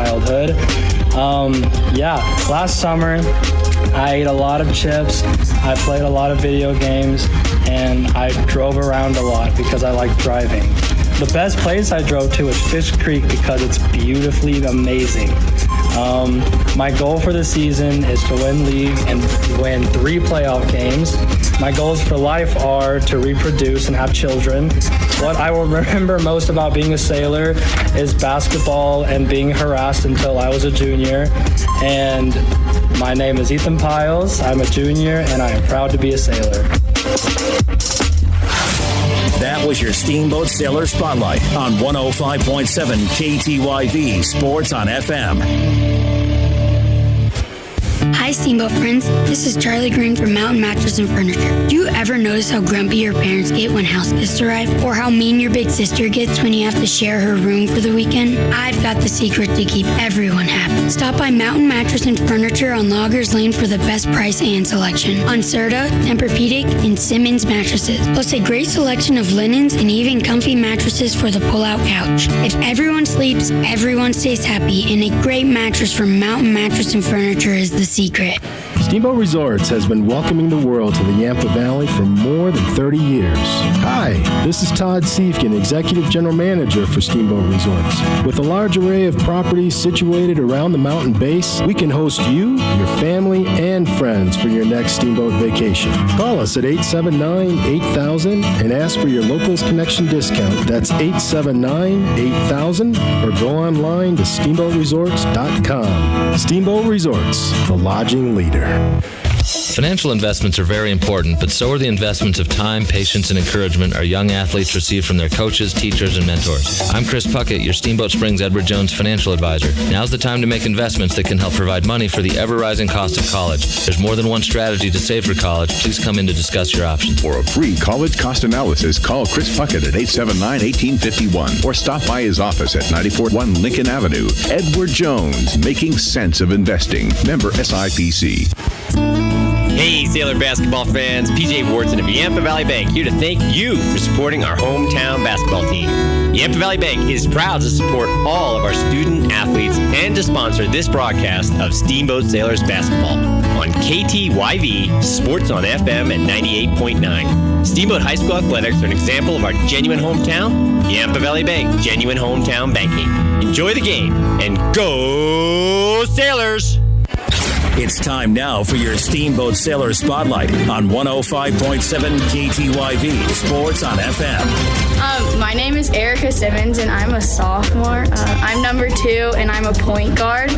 childhood. Last summer I ate a lot of chips, I played a lot of video games, and I drove around a lot because I like driving. The best place I drove to was Fish Creek because it's beautifully amazing. My goal for the season is to win league and win 3 playoff games. My goals for life are to reproduce and have children. What I will remember most about being a sailor is basketball and being harassed until I was a junior. And my name is Ethan Piles. I'm a junior and I am proud to be a sailor. That was your Steamboat Sailor Spotlight on 105.7 KTYV Sports on FM. Hi, Steamboat friends. This is Charlie Green from Mountain Mattress and Furniture. Do you ever notice how grumpy your parents get when house guests arrive? Or how mean your big sister gets when you have to share her room for the weekend? I've got the secret to keep everyone happy. Stop by Mountain Mattress and Furniture on Loggers Lane for the best price and selection on Serta, Tempur-Pedic, and Simmons mattresses. Plus a great selection of linens and even comfy mattresses for the pull-out couch. If everyone sleeps, everyone stays happy, and a great mattress from Mountain Mattress and Furniture is the secret. Steamboat Resorts has been welcoming the world to the Yampa Valley for more than 30 years. Hi, this is Todd Siefkin, Executive General Manager for Steamboat Resorts. With a large array of properties situated around the mountain base, we can host you, your family, and friends for your next Steamboat vacation. Call us at 879-8000 and ask for your Locals Connection discount. That's 879-8000 or go online to steamboatresorts.com. Steamboat Resorts, the lodging leader. Financial investments are very important, but so are the investments of time, patience, and encouragement our young athletes receive from their coaches, teachers, and mentors. I'm Chris Puckett, your Steamboat Springs Edward Jones financial advisor. Now's the time to make investments that can help provide money for the ever-rising cost of college. There's more than one strategy to save for college. Please come in to discuss your options. For a free college cost analysis, call Chris Puckett at 879-1851 or stop by his office at 941 Lincoln Avenue. Edward Jones, making sense of investing. Member SIPC. Hey, Sailor basketball fans, PJ Wharton of Yampa Valley Bank here to thank you for supporting our hometown basketball team. Yampa Valley Bank is proud to support all of our student athletes and to sponsor this broadcast of Steamboat Sailors basketball on KTYV Sports on FM at 98.9. Steamboat High School Athletics are an example of our genuine hometown. Yampa Valley Bank, genuine hometown banking. Enjoy the game and go Sailors! It's time now for your Steamboat Sailor Spotlight on 105.7 KTYV Sports on FM. My name is Erica Simmons, and I'm a sophomore. I'm number 2, and I'm a point guard.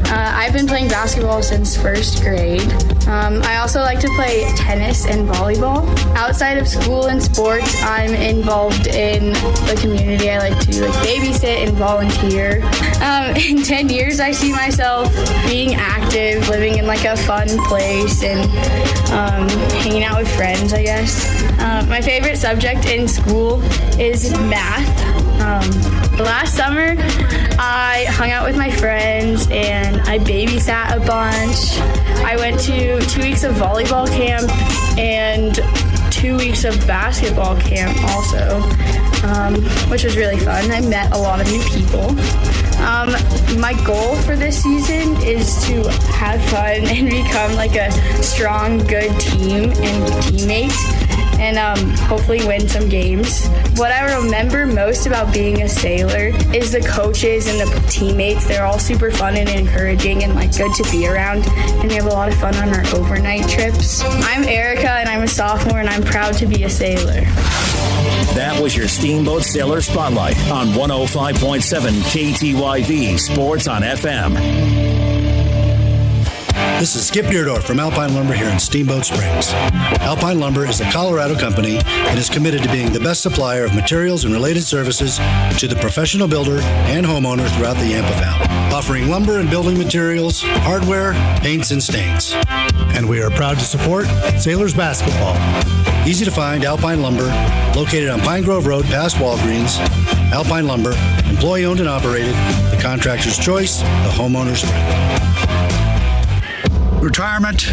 I've been playing basketball since first grade. I also like to play tennis and volleyball. Outside of school and sports, I'm involved in the community. I like to babysit and volunteer. In 10 years, I see myself being active, living in a fun place, and hanging out with friends, I guess. My favorite subject in school is math. Last summer, I hung out with my friends and I babysat a bunch. I went to 2 weeks of volleyball camp and 2 weeks of basketball camp also, which was really fun. I met a lot of new people. My goal for this season is to have fun and become a strong, good team and teammate, and hopefully win some games. What I remember most about being a sailor is the coaches and the teammates. They're all super fun and encouraging and good to be around, and we have a lot of fun on our overnight trips. I'm Erica, and I'm a sophomore, and I'm proud to be a sailor. That was your Steamboat Sailor Spotlight on 105.7 KTYV Sports on FM. This is Skip Deardorff from Alpine Lumber here in Steamboat Springs. Alpine Lumber is a Colorado company and is committed to being the best supplier of materials and related services to the professional builder and homeowner throughout the Yampa Valley, offering lumber and building materials, hardware, paints, and stains. And we are proud to support Sailors basketball. Easy to find Alpine Lumber, located on Pine Grove Road past Walgreens. Alpine Lumber, employee owned and operated, the contractor's choice, the homeowner's friend. Retirement,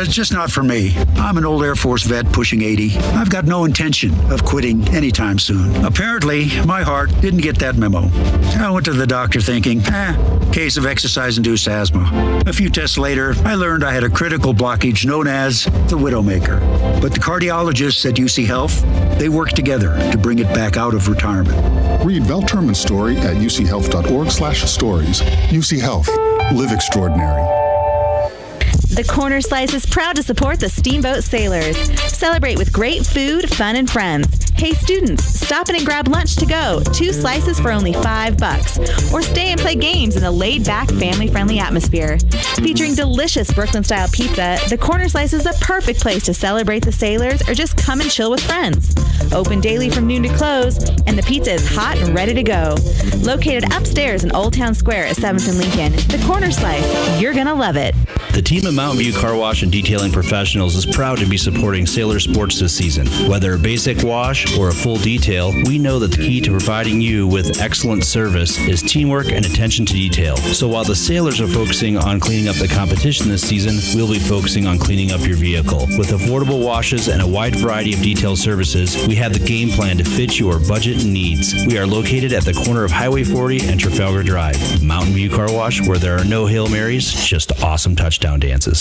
it's just not for me. I'm an old Air Force vet pushing 80. I've got no intention of quitting anytime soon. Apparently, my heart didn't get that memo. I went to the doctor thinking, case of exercise-induced asthma. A few tests later, I learned I had a critical blockage known as the Widowmaker. But the cardiologists at UC Health, they worked together to bring it back out of retirement. Read Val Terman's story at uchealth.org/stories. UC Health. Live extraordinary. The Corner Slice is proud to support the Steamboat Sailors. Celebrate with great food, fun, and friends. Hey students, stop in and grab lunch to go. 2 slices for only $5. Or stay and play games in a laid-back, family-friendly atmosphere. Featuring delicious Brooklyn-style pizza, the Corner Slice is the perfect place to celebrate the Sailors or just come and chill with friends. Open daily from noon to close, and the pizza is hot and ready to go. Located upstairs in Old Town Square at 7th and Lincoln, the Corner Slice. You're gonna love it. The team at Mountain View Car Wash and Detailing Professionals is proud to be supporting Sailor Sports this season. Whether a basic wash or a full detail, we know that the key to providing you with excellent service is teamwork and attention to detail. So while the Sailors are focusing on cleaning up the competition this season, we'll be focusing on cleaning up your vehicle. With affordable washes and a wide variety of detail services, we have the game plan to fit your budget and needs. We are located at the corner of Highway 40 and Trafalgar Drive. Mountain View Car Wash, where there are no Hail Marys, just awesome touchdown dances.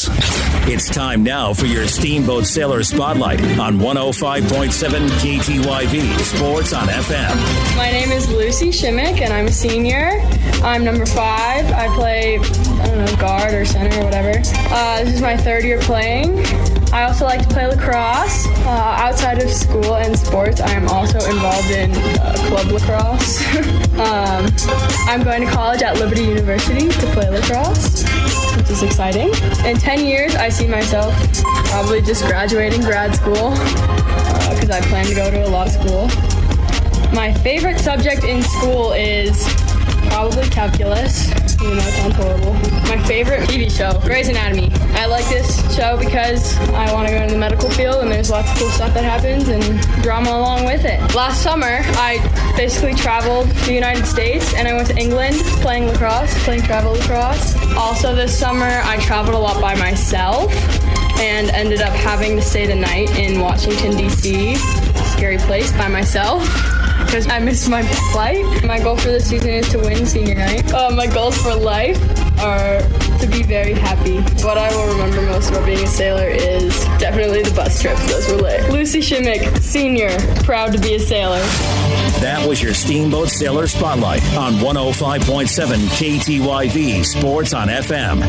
It's time now for your Steamboat Sailor Spotlight on 105.7 KTYV Sports on FM. My name is Lucy Shimmick, and I'm a senior. I'm number 5. I play, guard or center or whatever. This is my 3rd year playing. I also like to play lacrosse. Outside of school and sports, I am also involved in club lacrosse. I'm going to college at Liberty University to play lacrosse, which is exciting. In 10 years, I see myself probably just graduating grad school because I plan to go to a law school. My favorite subject in school is probably calculus, even though it sounds horrible. My favorite TV show, Grey's Anatomy. I like this show because I want to go into the medical field and there's lots of cool stuff that happens and drama along with it. Last summer, I basically traveled the United States and I went to England playing travel lacrosse. Also this summer, I traveled a lot by myself and ended up having to stay the night in Washington, D.C., scary place, by myself, because I missed my flight. My goal for this season is to win senior night. My goals for life are to be very happy. What I will remember most about being a sailor is definitely the bus trips. Those were lit. Lucy Shimmick, senior, proud to be a sailor. That was your Steamboat Sailor Spotlight on 105.7 KTYV Sports on FM.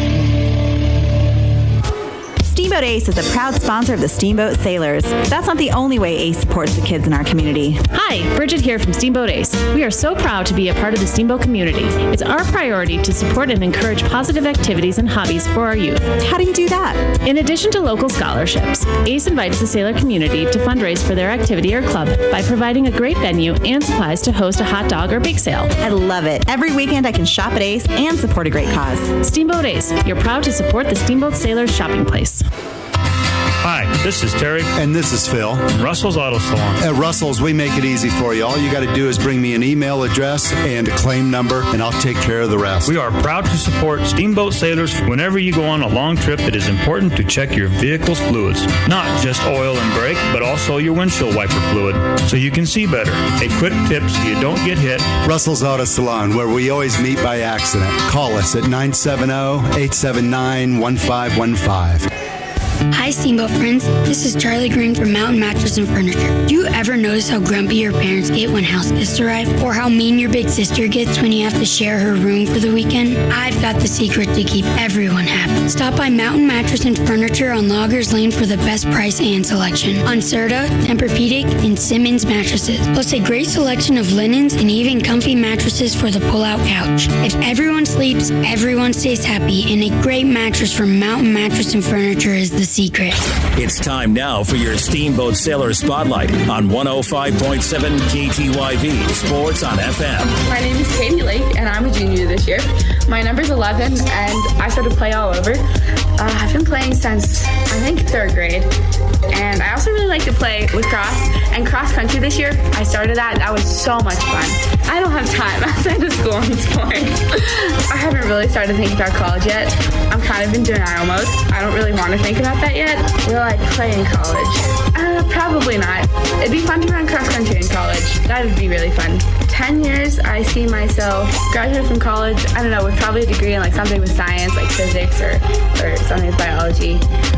Steamboat Ace is a proud sponsor of the Steamboat Sailors. That's not the only way Ace supports the kids in our community. Hi, Bridget here from Steamboat Ace. We are so proud to be a part of the Steamboat community. It's our priority to support and encourage positive activities and hobbies for our youth. How do you do that? In addition to local scholarships, Ace invites the sailor community to fundraise for their activity or club by providing a great venue and supplies to host a hot dog or bake sale. I love it. Every weekend I can shop at Ace and support a great cause. Steamboat Ace, you're proud to support the Steamboat Sailors shopping place. Hi, this is Terry. And this is Phil. From Russell's Auto Salon. At Russell's, we make it easy for you. All you got to do is bring me an email address and a claim number, and I'll take care of the rest. We are proud to support Steamboat Sailors. Whenever you go on a long trip, it is important to check your vehicle's fluids. Not just oil and brake, but also your windshield wiper fluid, so you can see better. A quick tip so you don't get hit. Russell's Auto Salon, where we always meet by accident. Call us at 970-879-1515. Hi, Steamboat friends. This is Charlie Green from Mountain Mattress and Furniture. Do you ever notice how grumpy your parents get when house guests arrive? Or how mean your big sister gets when you have to share her room for the weekend? I've got the secret to keep everyone happy. Stop by Mountain Mattress and Furniture on Loggers Lane for the best price and selection on Serta, Tempur-Pedic, and Simmons mattresses. Plus a great selection of linens and even comfy mattresses for the pull-out couch. If everyone sleeps, everyone stays happy, and a great mattress from Mountain Mattress and Furniture is the secret. It's time now for your Steamboat Sailor Spotlight on 105.7 KTYV Sports on FM. My name is Katie Lake, and I'm a junior this year. My number's 11, and I started play all over. I've been playing since, I think, 3rd grade. And I also really like to play lacrosse and cross country this year. I started that. That was so much fun. I don't have time outside of school and sports. I haven't really started thinking about college yet. I'm kind of in denial mode. I don't really want to think about that yet. Will I play in college? Probably not. It'd be fun to run cross country in college. That would be really fun. 10 years, I see myself graduate from college, I don't know, with probably a degree in like something with science, like physics or something with biology.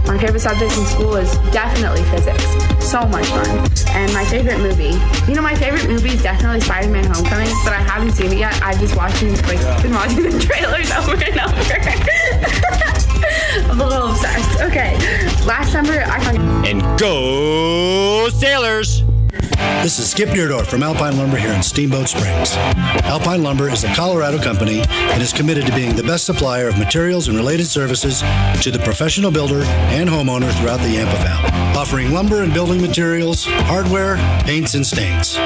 My favorite subject in school is definitely physics. So much fun. And my favorite movie. You know, my favorite movie is definitely Spider-Man Homecoming, but I haven't seen it yet. I've just been watching the trailers over and over. I'm a little obsessed. Okay. Last summer, And go Sailors! This is Skip Neerdorf from Alpine Lumber here in Steamboat Springs. Alpine Lumber is a Colorado company and is committed to being the best supplier of materials and related services to the professional builder and homeowner throughout the Yampa Valley, offering lumber and building materials, hardware, paints, and stains.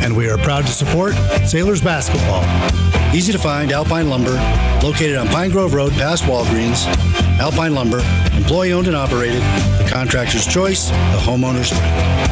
And we are proud to support Sailors basketball. Easy to find Alpine Lumber, located on Pine Grove Road past Walgreens. Alpine Lumber, employee owned and operated, the contractor's choice, the homeowner's friend.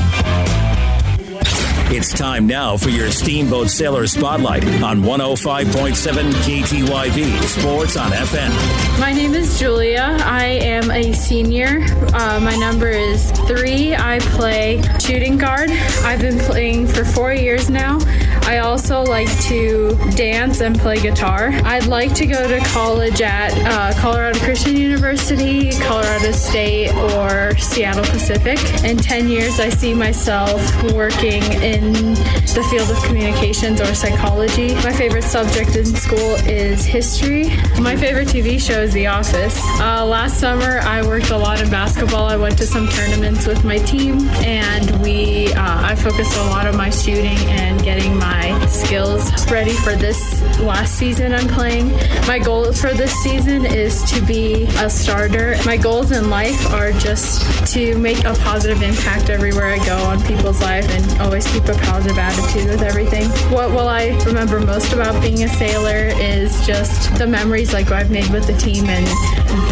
It's time now for your Steamboat Sailor Spotlight on 105.7 KTYV Sports on FM. My name is Julia. I am a senior. My number is 3. I play shooting guard. I've been playing for 4 years now. I also like to dance and play guitar. I'd like to go to college at Colorado Christian University, Colorado State, or Seattle Pacific. In 10 years, I see myself working in the field of communications or psychology. My favorite subject in school is history. My favorite TV show is The Office. Last summer, I worked a lot in basketball. I went to some tournaments with my team, and I focused a lot on my shooting and getting my skills ready for this last season I'm playing. My goal for this season is to be a starter. My goals in life are just to make a positive impact everywhere I go on people's life and always keep a positive attitude with everything. What will I remember most about being a sailor is just the memories like I've made with the team and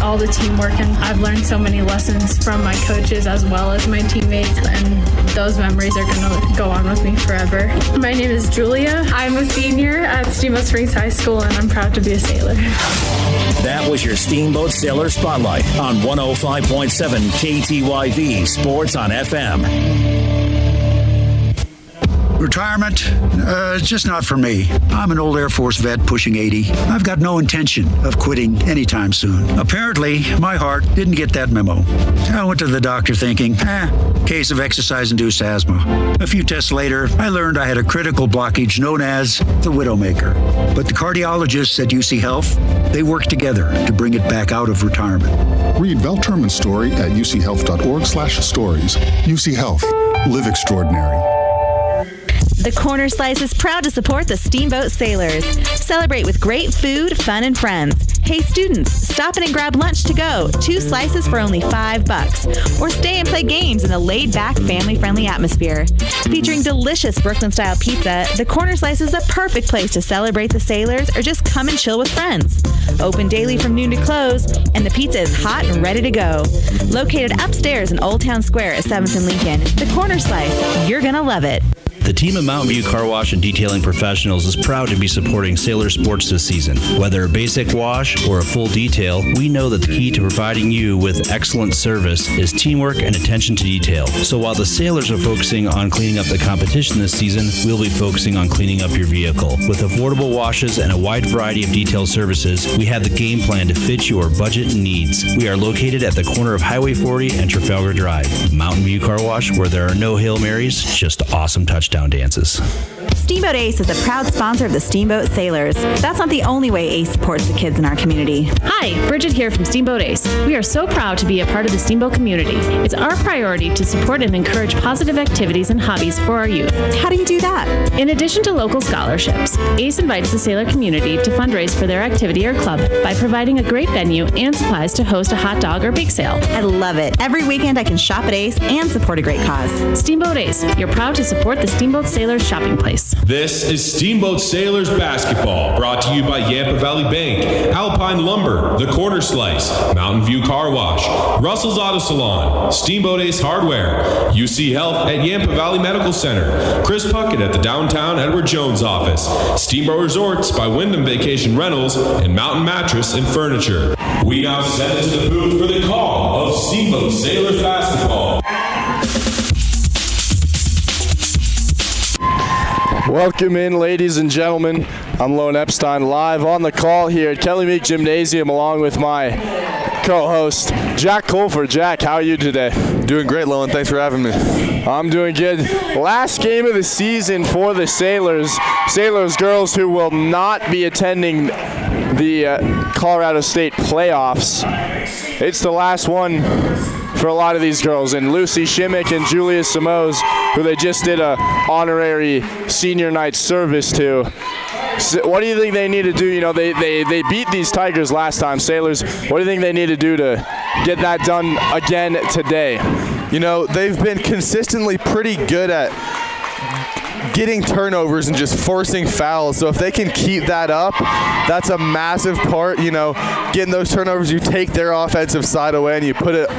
all the teamwork, and I've learned so many lessons from my coaches as well as my teammates, and those memories are going to go on with me forever. My name is Julia. I'm a senior at Steamboat Springs High School, and I'm proud to be a sailor. That was your Steamboat Sailor Spotlight on 105.7 KTYV Sports on FM. Retirement? It's just not for me. I'm an old Air Force vet pushing 80. I've got no intention of quitting anytime soon. Apparently, my heart didn't get that memo. I went to the doctor thinking, case of exercise-induced asthma. A few tests later, I learned I had a critical blockage known as the Widowmaker. But the cardiologists at UC Health, they worked together to bring it back out of retirement. Read Val Terman's story at uchealth.org/stories. UC Health. Live extraordinary. The Corner Slice is proud to support the Steamboat Sailors. Celebrate with great food, fun, and friends. Hey students, stop in and grab lunch to go. 2 slices for only $5. Or stay and play games in a laid-back, family-friendly atmosphere. Featuring delicious Brooklyn-style pizza, the Corner Slice is the perfect place to celebrate the sailors or just come and chill with friends. Open daily from noon to close, and the pizza is hot and ready to go. Located upstairs in Old Town Square at 7th and Lincoln, the Corner Slice, you're gonna love it. The team of Mountain View Car Wash and Detailing Professionals is proud to be supporting sailor sports this season. Whether a basic wash or a full detail, we know that the key to providing you with excellent service is teamwork and attention to detail. So while the sailors are focusing on cleaning up the competition this season, we'll be focusing on cleaning up your vehicle. With affordable washes and a wide variety of detail services, we have the game plan to fit your budget and needs. We are located at the corner of Highway 40 and Trafalgar Drive. Mountain View Car Wash, where there are no Hail Marys, just awesome touchdown dances. Steamboat Ace is a proud sponsor of the Steamboat Sailors. That's not the only way Ace supports the kids in our community. Hi, Bridget here from Steamboat Ace. We are so proud to be a part of the Steamboat community. It's our priority to support and encourage positive activities and hobbies for our youth. How do you do that? In addition to local scholarships, Ace invites the sailor community to fundraise for their activity or club by providing a great venue and supplies to host a hot dog or bake sale. I love it. Every weekend I can shop at Ace and support a great cause. Steamboat Ace, you're proud to support the Steamboat Sailors shopping place. This is Steamboat Sailors basketball, brought to you by Yampa Valley Bank, Alpine Lumber, The Corner Slice, Mountain View Car Wash, Russell's Auto Salon, Steamboat Ace Hardware, UC Health at Yampa Valley Medical Center, Chris Puckett at the downtown Edward Jones office, Steamboat Resorts by Wyndham Vacation Rentals, and Mountain Mattress and Furniture. We now send it to the booth for the call of Steamboat Sailors basketball. Welcome in, ladies and gentlemen. I'm Lone Epstein, live on the call here at Kelly Meek Gymnasium, along with my co-host, Jack Colfer. Jack, how are you today? Doing great, Lone. Thanks for having me. I'm doing good. Last game of the season for the Sailors. Sailors girls who will not be attending the Colorado State playoffs. It's the last one for a lot of these girls, and Lucy Shimmick and Julia Simoes, who they just did a honorary senior night service to. So what do you think they need to do? You know, they beat these Tigers last time, Sailors. What do you think they need to do to get that done again today? You know, they've been consistently pretty good at getting turnovers and just forcing fouls. So if they can keep that up, that's a massive part. You know, getting those turnovers, you take their offensive side away and you put it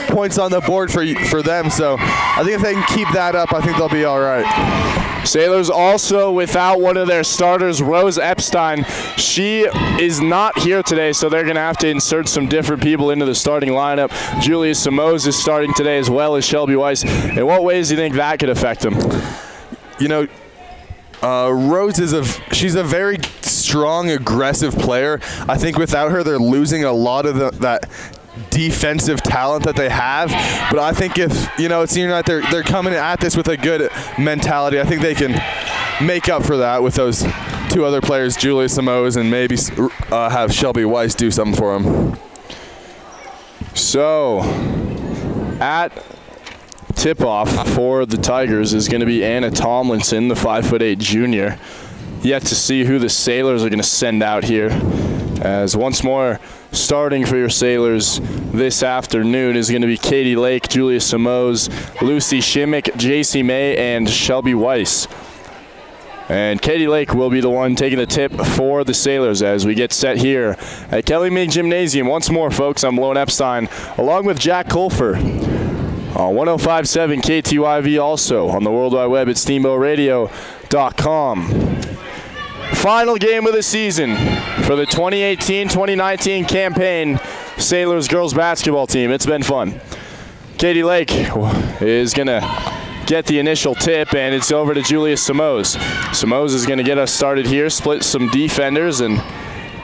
points on the board for them. So I think if they can keep that up, I think they'll be all right. Sailors also without one of their starters, Rose Epstein. She is not here today, so they're going to have to insert some different people into the starting lineup. Julia Simoes is starting today, as well as Shelby Weiss. In what ways do you think that could affect them? You know, Rose she's a very strong, aggressive player. I think without her, they're losing a lot of that defensive talent that they have. But I think if, you know, it's senior night, they're coming at this with a good mentality. I think they can make up for that with those two other players, Julia Simoes, and maybe have Shelby Weiss do something for them. So, at tip-off for the Tigers is going to be Anna Tomlinson, the 5'8" junior. Yet to see who the Sailors are going to send out here. As once more, starting for your Sailors this afternoon is going to be Katie Lake, Julia Simoes, Lucy Shimmick, JC May, and Shelby Weiss. And Katie Lake will be the one taking the tip for the Sailors as we get set here at Kelly Meek Gymnasium. Once more, folks, I'm Lone Epstein, along with Jack Colfer. On 105.7 KTYV, also on the World Wide Web at steamboatradio.com. Final game of the season for the 2018-2019 campaign Sailors girls basketball team. It's been fun. Katie Lake is going to get the initial tip, and it's over to Julia Simoes. Simoes is going to get us started here, split some defenders, and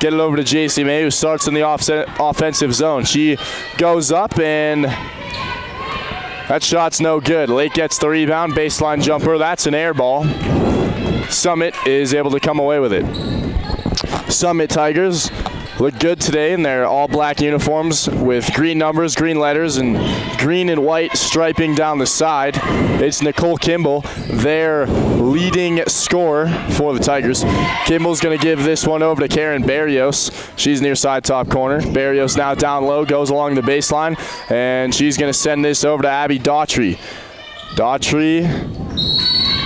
get it over to JC May, who starts in the offensive zone. She goes up, and that shot's no good. Lake gets the rebound, baseline jumper. That's an air ball. Summit is able to come away with it. Summit Tigers look good today in their all-black uniforms with green numbers, green letters, and green and white striping down the side. It's Nicole Kimball, their leading scorer for the Tigers. Kimball's going to give this one over to Karen Barrios. She's near side top corner. Barrios now down low, goes along the baseline, and she's going to send this over to Abby Daughtry. Daughtry,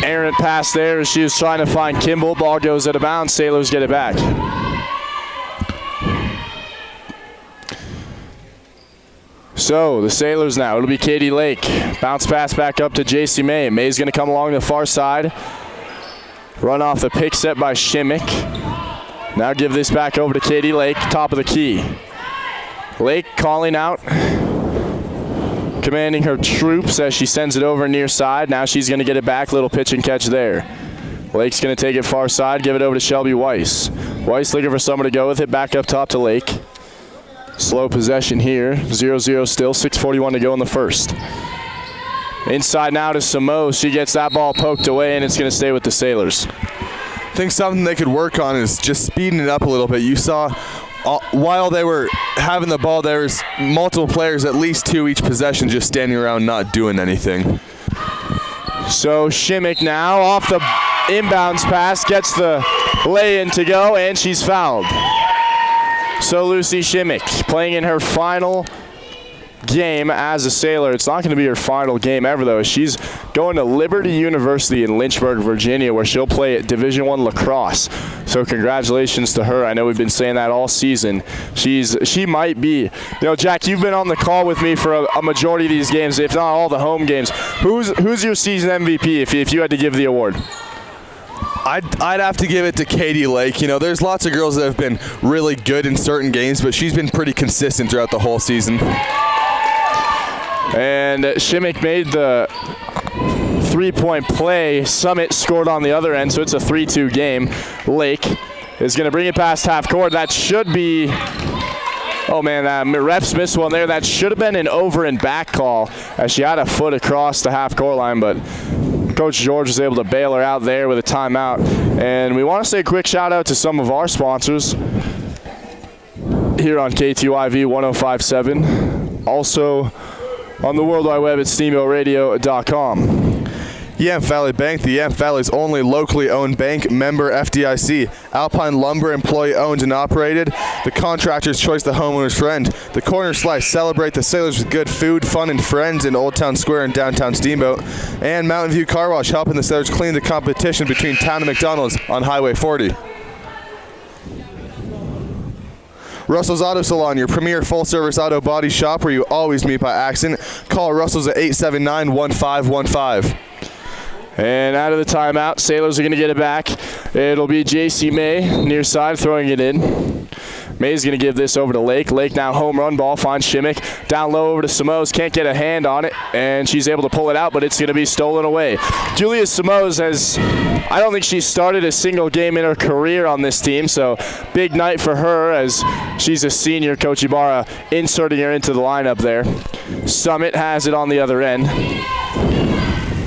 errant pass there as she was trying to find Kimball. Ball goes out of bounds. Sailors get it back. So the Sailors now, it'll be Katie Lake. Bounce pass back up to JC May. May's going to come along the far side. Run off the pick set by Shimmick. Now give this back over to Katie Lake, top of the key. Lake calling out, commanding her troops as she sends it over near side. Now she's going to get it back. Little pitch and catch there. Lake's going to take it far side, give it over to Shelby Weiss. Weiss looking for someone to go with it. Back up top to Lake. Slow possession here. 0-0 still. 6:41 to go in the first. Inside now to Simoes. She gets that ball poked away, and it's going to stay with the Sailors. I think something they could work on is just speeding it up a little bit. You saw while they were having the ball, there was multiple players, at least two each possession, just standing around not doing anything. So Shimmick now off the inbounds pass, gets the lay-in to go, and she's fouled. So Lucy Shimmick playing in her final game as a Sailor. It's not going to be her final game ever, though. She's going to Liberty University in Lynchburg, Virginia, where she'll play at Division I lacrosse. So congratulations to her. I know we've been saying that all season. She might be. Jack, you've been on the call with me for a majority of these games, if not all the home games. Who's your season MVP if you had to give the award? I'd have to give it to Katie Lake. There's lots of girls that have been really good in certain games, but she's been pretty consistent throughout the whole season. And Shimmick made the three-point play. Summit scored on the other end, so it's a 3-2 game. Lake is going to bring it past half court. That should be... Oh, man, refs missed one there. That should have been an over and back call as she had a foot across the half court line, but Coach George was able to bail her out there with a timeout. And we want to say a quick shout out to some of our sponsors here on KTYV 105.7. Also on the World Wide Web at steamboatradio.com. Yamp Valley Bank, the Yamp Valley's only locally owned bank, member FDIC. Alpine Lumber, employee owned and operated. The contractor's choice, the homeowner's friend. The Corner Slice, celebrate the Sailors with good food, fun, and friends in Old Town Square and downtown Steamboat. And Mountain View Car Wash, helping the Sailors clean the competition between town and McDonald's on Highway 40. Russell's Auto Salon, your premier full-service auto body shop where you always meet by accident. Call Russell's at 879-1515. And out of the timeout, Sailors are going to get it back. It'll be J.C. May near side throwing it in. May's going to give this over to Lake. Lake now home run ball, finds Shimmick. Down low over to Samos, can't get a hand on it, and she's able to pull it out, but it's going to be stolen away. Julia Samos I don't think she started a single game in her career on this team, so big night for her as she's a senior. Coach Ibarra inserting her into the lineup there. Summit has it on the other end.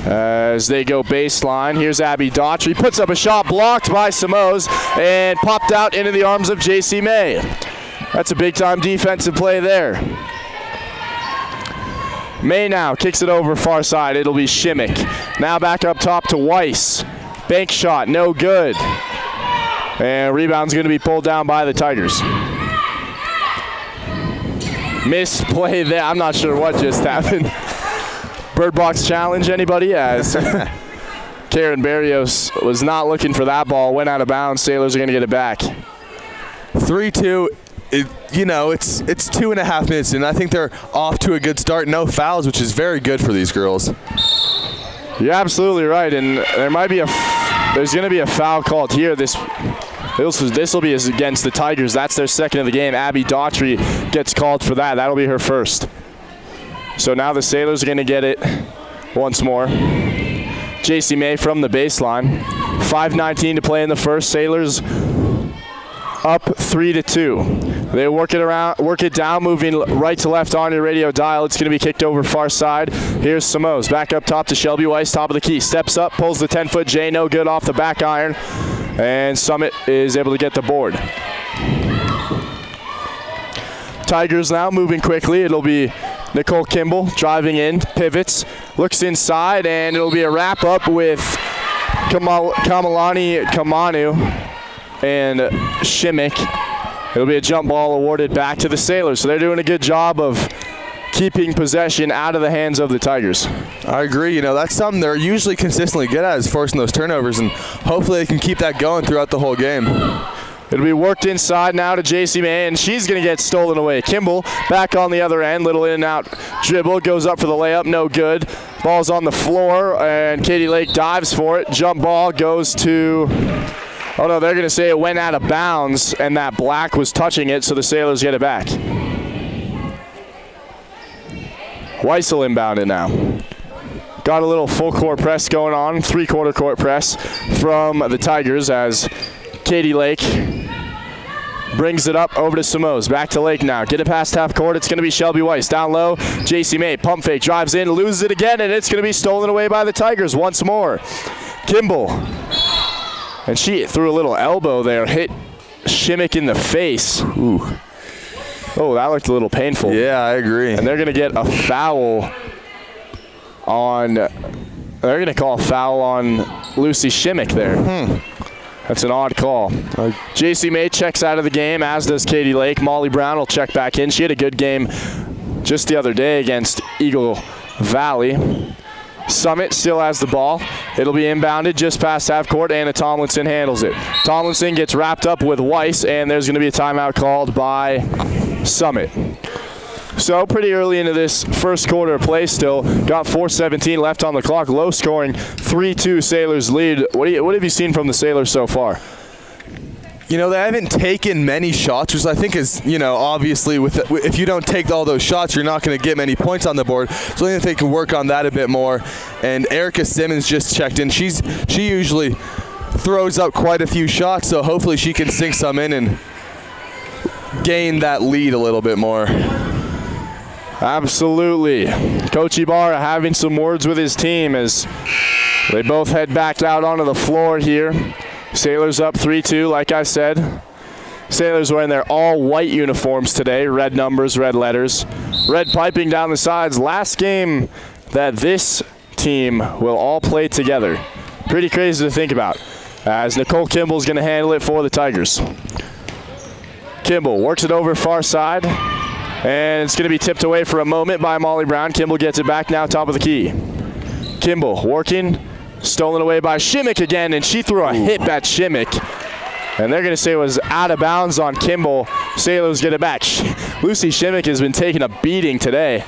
As they go baseline, here's Abby Daughtry, puts up a shot blocked by Samos and popped out into the arms of J.C. May. That's a big-time defensive play there. May now kicks it over far side. It'll be Shimmick. Now back up top to Weiss. Bank shot, no good. And rebound's going to be pulled down by the Tigers. Missed play there. I'm not sure what just happened. Bird box challenge, anybody? As Karen Barrios was not looking for that ball, went out of bounds. Sailors are going to get it back. 3-2. It's 2.5 minutes, and I think they're off to a good start. No fouls, which is very good for these girls. You're absolutely right, and there's going to be a foul called here. This will be against the Tigers. That's their second of the game. Abby Daughtry gets called for that. That'll be her first. So now the Sailors are going to get it once more. J.C. May from the baseline. 5:19 to play in the first. Sailors up 3-2. They work it down, moving right to left on your radio dial. It's going to be kicked over far side. Here's Samos. Back up top to Shelby Weiss, top of the key. Steps up, pulls the 10-foot J, no good off the back iron. And Summit is able to get the board. Tigers now moving quickly. It'll be Nicole Kimball driving in, pivots, looks inside, and it'll be a wrap-up with Kamalani Kamanu and Shimmick. It'll be a jump ball awarded back to the Sailors. So they're doing a good job of keeping possession out of the hands of the Tigers. I agree. That's something they're usually consistently good at, is forcing those turnovers, and hopefully they can keep that going throughout the whole game. It'll be worked inside now to J.C. May, and she's going to get stolen away. Kimball back on the other end, little in and out dribble, goes up for the layup, no good. Ball's on the floor, and Katie Lake dives for it. Jump ball goes to, oh no, they're going to say it went out of bounds, and that black was touching it, so the Sailors get it back. Weissel inbounded now. Got a little full court press going on, three-quarter court press from the Tigers as Katie Lake brings it up over to Samos. Back to Lake now. Get it past half court. It's going to be Shelby Weiss. Down low, J.C. May. Pump fake. Drives in. Loses it again, and it's going to be stolen away by the Tigers once more. Kimball. And she threw a little elbow there. Hit Shimmick in the face. Ooh. Oh, that looked a little painful. Yeah, I agree. And they're going to get a foul on... They're going to call a foul on Lucy Shimmick there. That's an odd call. J.C. May checks out of the game, as does Katie Lake. Molly Brown will check back in. She had a good game just the other day against Eagle Valley. Summit still has the ball. It'll be inbounded just past half court. Anna Tomlinson handles it. Tomlinson gets wrapped up with Weiss, and there's going to be a timeout called by Summit. So pretty early into this first quarter of play still. Got 4:17 left on the clock. Low scoring, 3-2 Sailors lead. What have you seen from the Sailors so far? You know, they haven't taken many shots, which I think is, obviously if you don't take all those shots, you're not going to get many points on the board. So I think they can work on that a bit more. And Erica Simmons just checked in. She usually throws up quite a few shots, so hopefully she can sink some in and gain that lead a little bit more. Absolutely. Coach Ibarra having some words with his team as they both head back out onto the floor here. Sailors up 3-2, like I said. Sailors wearing their all-white uniforms today. Red numbers, red letters. Red piping down the sides. Last game that this team will all play together. Pretty crazy to think about, as Nicole Kimball's going to handle it for the Tigers. Kimball works it over far side, and it's going to be tipped away for a moment by Molly Brown. Kimball gets it back now, top of the key. Kimball working. Stolen away by Shimmick again, and she threw a hip at Shimmick. And they're going to say it was out of bounds on Kimball. Sailors get it back. Lucy Shimmick has been taking a beating today.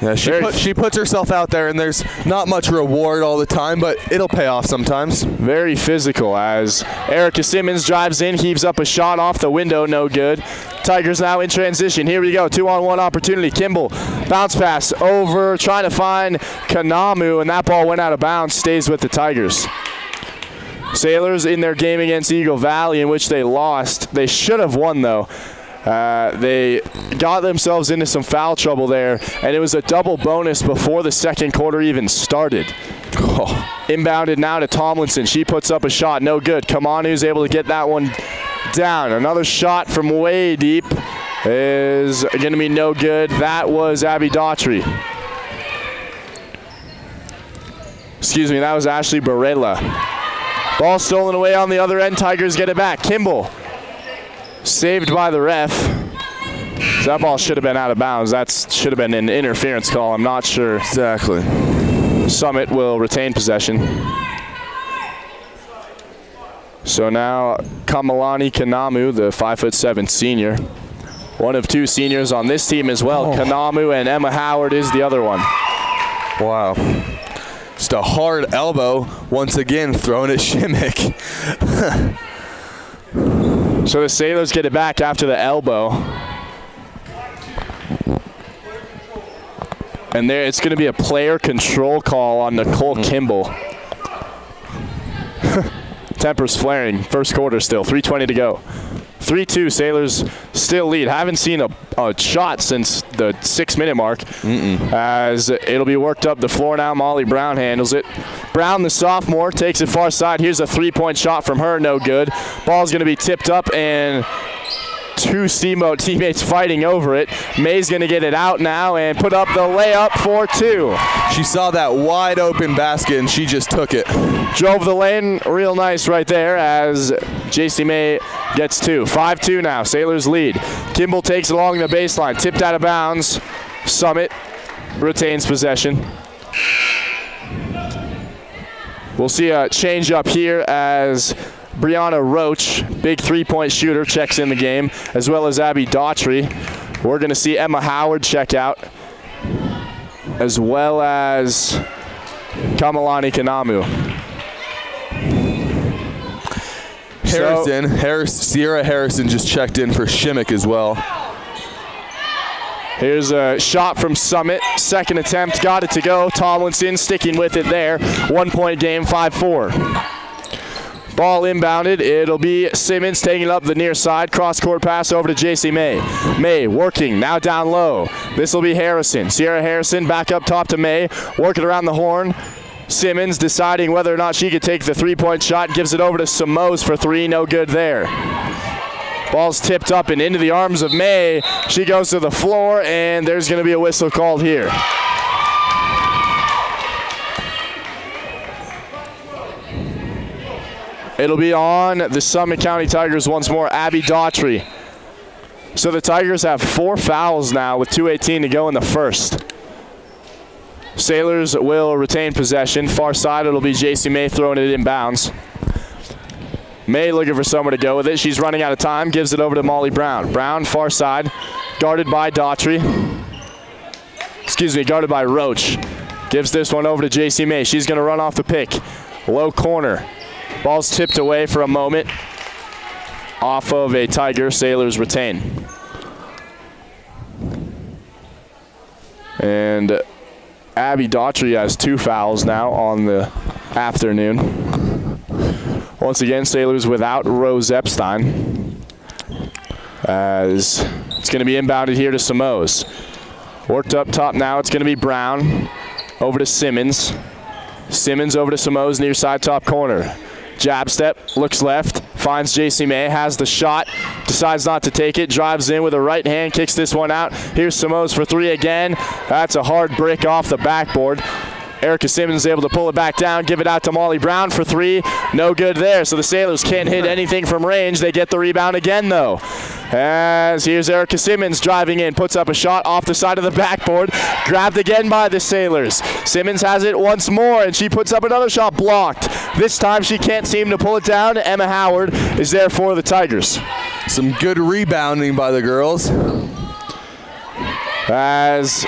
Yeah, she puts herself out there, and there's not much reward all the time, but it'll pay off sometimes. Very physical as Erica Simmons drives in, heaves up a shot off the window, no good. Tigers now in transition. Here we go, 2-on-1 opportunity. Kimball, bounce pass over, trying to find Kanamu, and that ball went out of bounds, stays with the Tigers. Sailors in their game against Eagle Valley, in which they lost. They should have won, though. They got themselves into some foul trouble there, and it was a double bonus before the second quarter even started. Inbounded now to Tomlinson. She puts up a shot, no good. Kamanu's able to get that one down. Another shot from way deep is going to be no good. That was Abby Daughtry. Excuse me, that was Ashley Barella. Ball stolen away on the other end. Tigers get it back. Kimball. Saved by the ref. That ball should have been out of bounds. That should have been an interference call. I'm not sure. Exactly. Summit will retain possession. So now Kamalani Kanamu, the 5'7" senior. One of two seniors on this team as well. Kanamu and Emma Howard is the other one. Wow. Just a hard elbow once again thrown at Shimmick. So the Sailors get it back after the elbow. And there, it's going to be a player control call on Nicole Kimball. Tempers flaring. First quarter still. 3:20 to go. 3-2. Sailors still lead. Haven't seen a shot since the 6-minute mark. As it'll be worked up the floor now. Molly Brown handles it. Brown, the sophomore, takes it far side. Here's a three-point shot from her. No good. Ball's going to be tipped up, and two Steamboat teammates fighting over it. May's going to get it out now and put up the layup for two. She saw that wide open basket, and she just took it. Drove the lane real nice right there as JC May gets two. 5-2 now. Sailors lead. Kimball takes it along the baseline. Tipped out of bounds. Summit retains possession. We'll see a change up here as Brianna Roach, big three-point shooter, checks in the game, as well as Abby Daughtry. We're going to see Emma Howard check out, as well as Kamalani Kanamu. Sierra Harrison just checked in for Shimmick as well. Here's a shot from Summit. Second attempt, got it to go. Tomlinson sticking with it there. 1 point game, 5-4. Ball inbounded. It'll be Simmons taking it up the near side. Cross-court pass over to JC May. May working, now down low. This will be Harrison. Sierra Harrison back up top to May. Working around the horn. Simmons deciding whether or not she could take the three-point shot. Gives it over to Samos for three. No good there. Ball's tipped up and into the arms of May. She goes to the floor, and there's going to be a whistle called here. It'll be on the Summit County Tigers once more. Abby Daughtry So the Tigers have 4 fouls now with 2:18 to go in the first. Sailors will retain possession. Far side, it'll be JC May throwing it inbounds. May looking for somewhere to go with it. She's running out of time. Gives it over to Molly Brown. Brown, far side, guarded by Daughtry. Guarded by Roach. Gives this one over to JC May. She's going to run off the pick. Low corner. Ball's tipped away for a moment. Off of a Tiger. Sailors retain. And Abby Daughtry has 2 fouls now on the afternoon. Once again, Sailors without Rose Epstein. As it's going to be inbounded here to Samos. Worked up top now. It's going to be Brown. Over to Simmons. Simmons over to Samos, near side top corner. Jab step, looks left, finds JC May, has the shot, decides not to take it, drives in with a right hand, kicks this one out. Here's Samos for 3 again. That's a hard brick off the backboard. Erica Simmons is able to pull it back down, give it out to Molly Brown for 3. No good there, so the Sailors can't hit anything from range. They get the rebound again, though. As here's Erica Simmons driving in, puts up a shot off the side of the backboard, grabbed again by the Sailors. Simmons has it once more, and she puts up another shot, blocked. This time she can't seem to pull it down. Emma Howard is there for the Tigers. Some good rebounding by the girls. As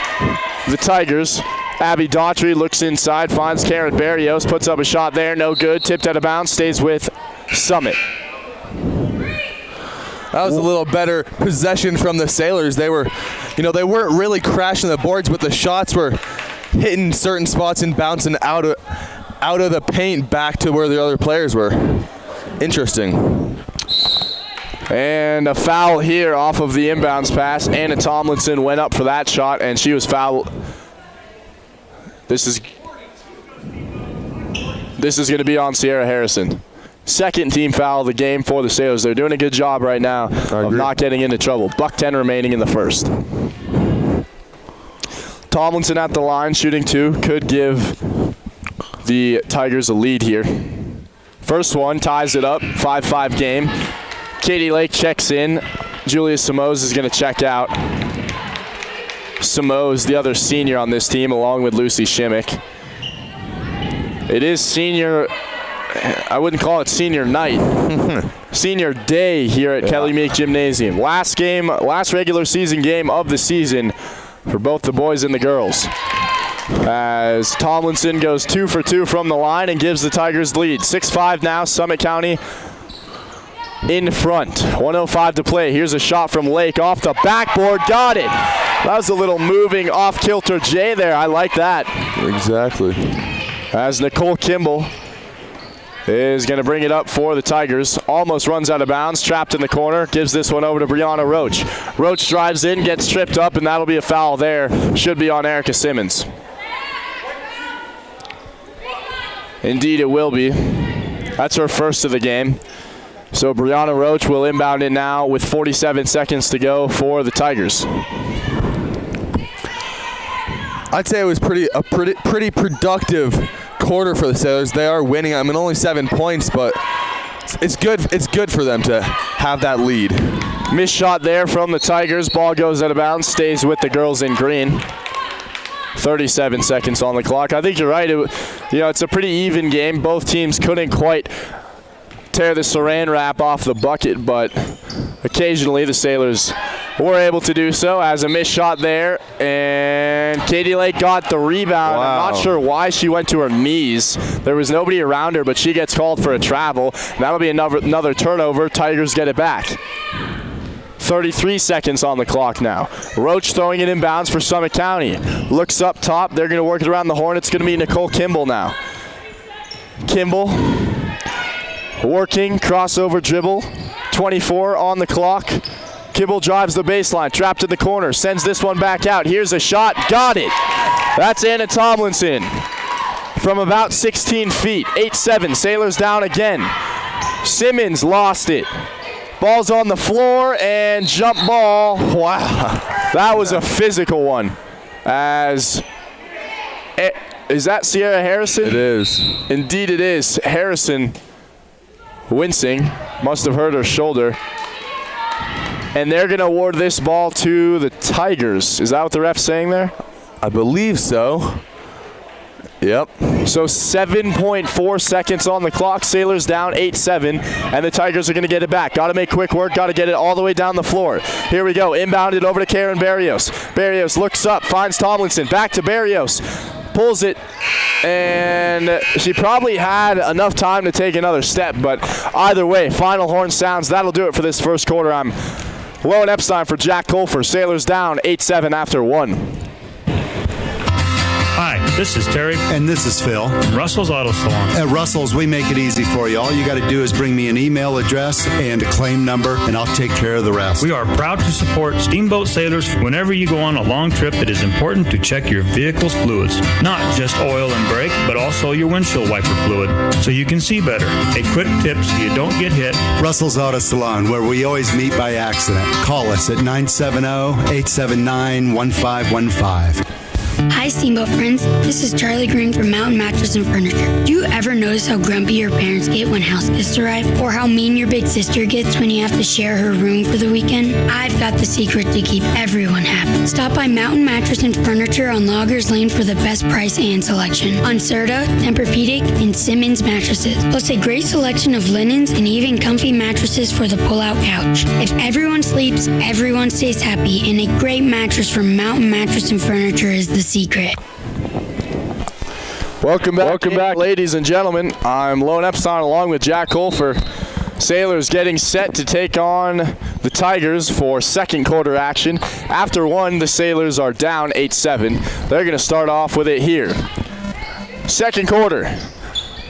the Tigers, Abby Daughtry looks inside, finds Karen Barrios, puts up a shot there, no good, tipped out of bounds, stays with Summit. That was a little better possession from the Sailors. They were, they weren't really crashing the boards, but the shots were hitting certain spots and bouncing out of the paint back to where the other players were. Interesting. And a foul here off of the inbounds pass. Anna Tomlinson went up for that shot, and she was fouled. This is going to be on Sierra Harrison. Second team foul of the game for the Sailors. They're doing a good job right now of not getting into trouble. $1:10 remaining in the first. Tomlinson at the line, shooting 2, could give the Tigers a lead here. First one ties it up, 5-5 game. Katie Lake checks in. Julia Samos is going to check out. Samos, the other senior on this team, along with Lucy Shimmick. It is senior, I wouldn't call it senior night. Senior day here at Kelly Meek Gymnasium. Last regular season game of the season for both the boys and the girls. As Tomlinson goes 2 for 2 from the line and gives the Tigers the lead. 6-5 now, Summit County in front. 1:05 to play. Here's a shot from Lake off the backboard. Got it. That was a little moving off-kilter J there. I like that. Exactly. As Nicole Kimball is going to bring it up for the Tigers. Almost runs out of bounds, trapped in the corner. Gives this one over to Brianna Roach. Roach drives in, gets tripped up, and that'll be a foul there. Should be on Erica Simmons. Indeed, it will be. That's her first of the game. So Brianna Roach will inbound it now with 47 seconds to go for the Tigers. I'd say it was a pretty productive quarter for the Sailors. They are winning. Only 7 points, but it's good. It's good for them to have that lead. Missed shot there from the Tigers. Ball goes out of bounds. Stays with the girls in green. 37 seconds on the clock. I think you're right. It's a pretty even game. Both teams couldn't quite tear the saran wrap off the bucket, but occasionally the Sailors were able to do so. As a missed shot there, and Katie Lake got the rebound. Wow. I'm not sure why she went to her knees. There was nobody around her, but she gets called for a travel. That'll be another turnover. Tigers get it back. 33 seconds on the clock now. Roach throwing it inbounds for Summit County. Looks up top. They're going to work it around the horn. It's going to be Nicole Kimball now. Kimball working, crossover dribble. 24 on the clock. Kimball drives the baseline, trapped in the corner, sends this one back out. Here's a shot, got it. That's Anna Tomlinson from about 16 feet. 8-7, Sailors down again. Simmons lost it. Ball's on the floor and jump ball. Wow, that was a physical one. Is that Sierra Harrison? It is. Indeed it is. Harrison wincing, must have hurt her shoulder. and they're going to award this ball to the Tigers. Is that what the ref's saying there? I believe so. Yep. So 7.4 seconds on the clock. Sailors down 8-7, and the Tigers are going to get it back. Got to make quick work. Got to get it all the way down the floor. Here we go. Inbounded over to Karen Barrios. Barrios looks up, finds Tomlinson. Back to Barrios. Pulls it, and she probably had enough time to take another step, but either way, final horn sounds. That'll do it for this first quarter. I'm Lowen Epstein for Jack Colfer. Sailors down 8-7 after 1. Hi, this is Terry. And this is Phil. From Russell's Auto Salon. At Russell's, we make it easy for you. All you got to do is bring me an email address and a claim number, and I'll take care of the rest. We are proud to support Steamboat Sailors. Whenever you go on a long trip, it is important to check your vehicle's fluids. Not just oil and brake, but also your windshield wiper fluid, so you can see better. A quick tip so you don't get hit. Russell's Auto Salon, where we always meet by accident. Call us at 970-879-1515. Hi, Steamboat friends. This is Charlie Green from Mountain Mattress and Furniture. Do you ever notice how grumpy your parents get when house guests arrive? Or how mean your big sister gets when you have to share her room for the weekend? I've got the secret to keep everyone happy. Stop by Mountain Mattress and Furniture on Loggers Lane for the best price and selection on Serta, Tempur-Pedic, and Simmons mattresses. Plus a great selection of linens and even comfy mattresses for the pull-out couch. If everyone sleeps, everyone stays happy, and a great mattress from Mountain Mattress and Furniture is the secret. Welcome back, ladies and gentlemen. I'm Lowen Epstein along with Jack Colfer. Sailors getting set to take on the Tigers for second quarter action. After 1, the Sailors are down 8-7. They're going to start off with it here. Second quarter.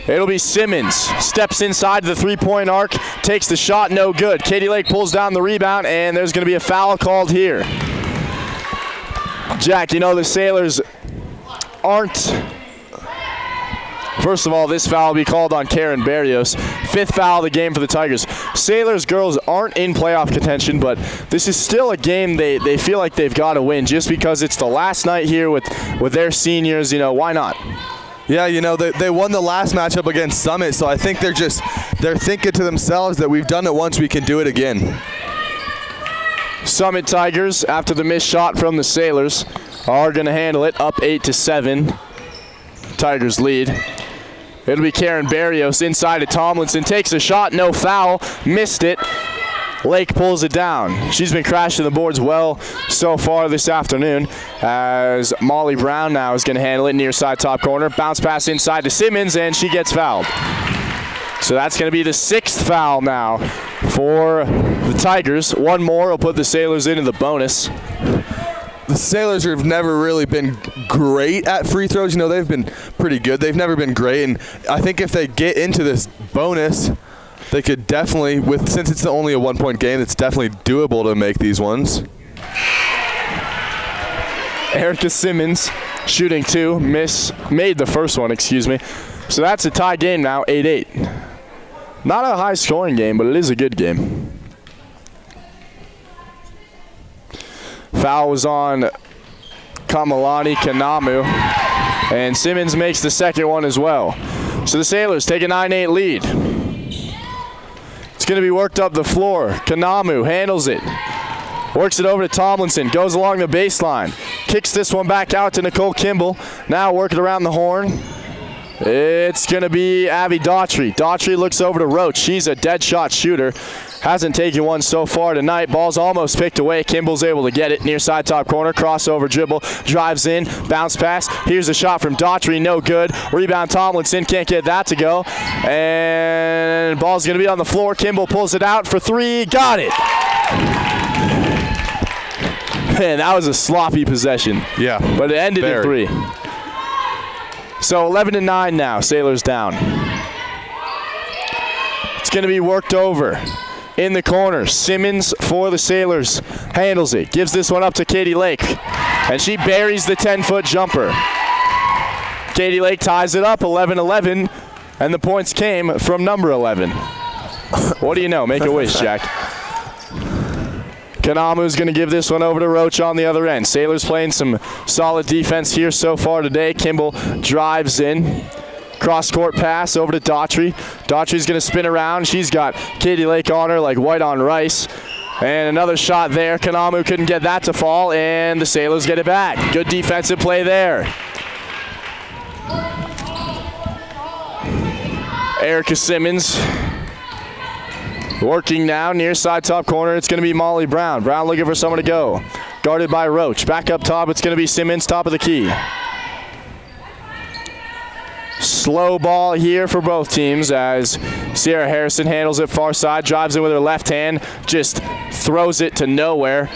It'll be Simmons. Steps inside the three-point arc, takes the shot, no good. Katie Lake pulls down the rebound, and there's going to be a foul called here. Jack, you know the Sailors aren't... First of all, this foul will be called on Karen Barrios. 5th foul of the game for the Tigers. Sailors girls aren't in playoff contention, but this is still a game they feel like they've got to win just because it's the last night here with their seniors. You know, why not? Yeah, you know, they won the last matchup against Summit, so I think they're thinking to themselves that we've done it once, we can do it again. Summit Tigers, after the missed shot from the Sailors, are going to handle it up 8-7. Tigers lead. It'll be Karen Barrios inside to Tomlinson. Takes a shot, no foul. Missed it. Lake pulls it down. She's been crashing the boards well so far this afternoon, as Molly Brown now is going to handle it near side top corner. Bounce pass inside to Simmons, and she gets fouled. So that's going to be the 6th foul now for the Tigers. One more will put the Sailors into the bonus. The Sailors have never really been great at free throws. You know, they've been pretty good. They've never been great, and I think if they get into this bonus, they could definitely, since it's only a 1-point game, it's definitely doable to make these ones. Erica Simmons shooting 2, made the first one, excuse me. So that's a tie game now, 8-8. Not a high scoring game, but it is a good game. Foul was on Kamalani Kanamu, and Simmons makes the second one as well. So the Sailors take a 9-8 lead. It's going to be worked up the floor. Kanamu handles it. Works it over to Tomlinson. Goes along the baseline. Kicks this one back out to Nicole Kimball. Now working around the horn. It's going to be Abby Daughtry. Daughtry looks over to Roach. She's a dead shot shooter. Hasn't taken one so far tonight. Ball's almost picked away. Kimball's able to get it near side top corner. Crossover dribble. Drives in. Bounce pass. Here's a shot from Daughtry. No good. Rebound Tomlinson. Can't get that to go. And ball's going to be on the floor. Kimball pulls it out for 3. Got it. Man, that was a sloppy possession. Yeah. But it ended in 3. So 11-9 now. Sailors down. It's going to be worked over in the corner. Simmons for the Sailors handles it. Gives this one up to Katie Lake. And she buries the 10-foot jumper. Katie Lake ties it up 11-11. And the points came from number 11. What do you know? Make a wish, Jack. Kanamu's going to give this one over to Roach on the other end. Sailors playing some solid defense here so far today. Kimball drives in. Cross-court pass over to Daughtry. Daughtry's going to spin around. She's got Katie Lake on her like white on rice. And another shot there. Kanamu couldn't get that to fall, and the Sailors get it back. Good defensive play there. Erica Simmons working now, near side top corner. It's going to be Molly Brown. Brown looking for someone to go. Guarded by Roach. Back up top, it's going to be Simmons, top of the key. Slow ball here for both teams as Sierra Harrison handles it far side, drives in with her left hand, just throws it to nowhere.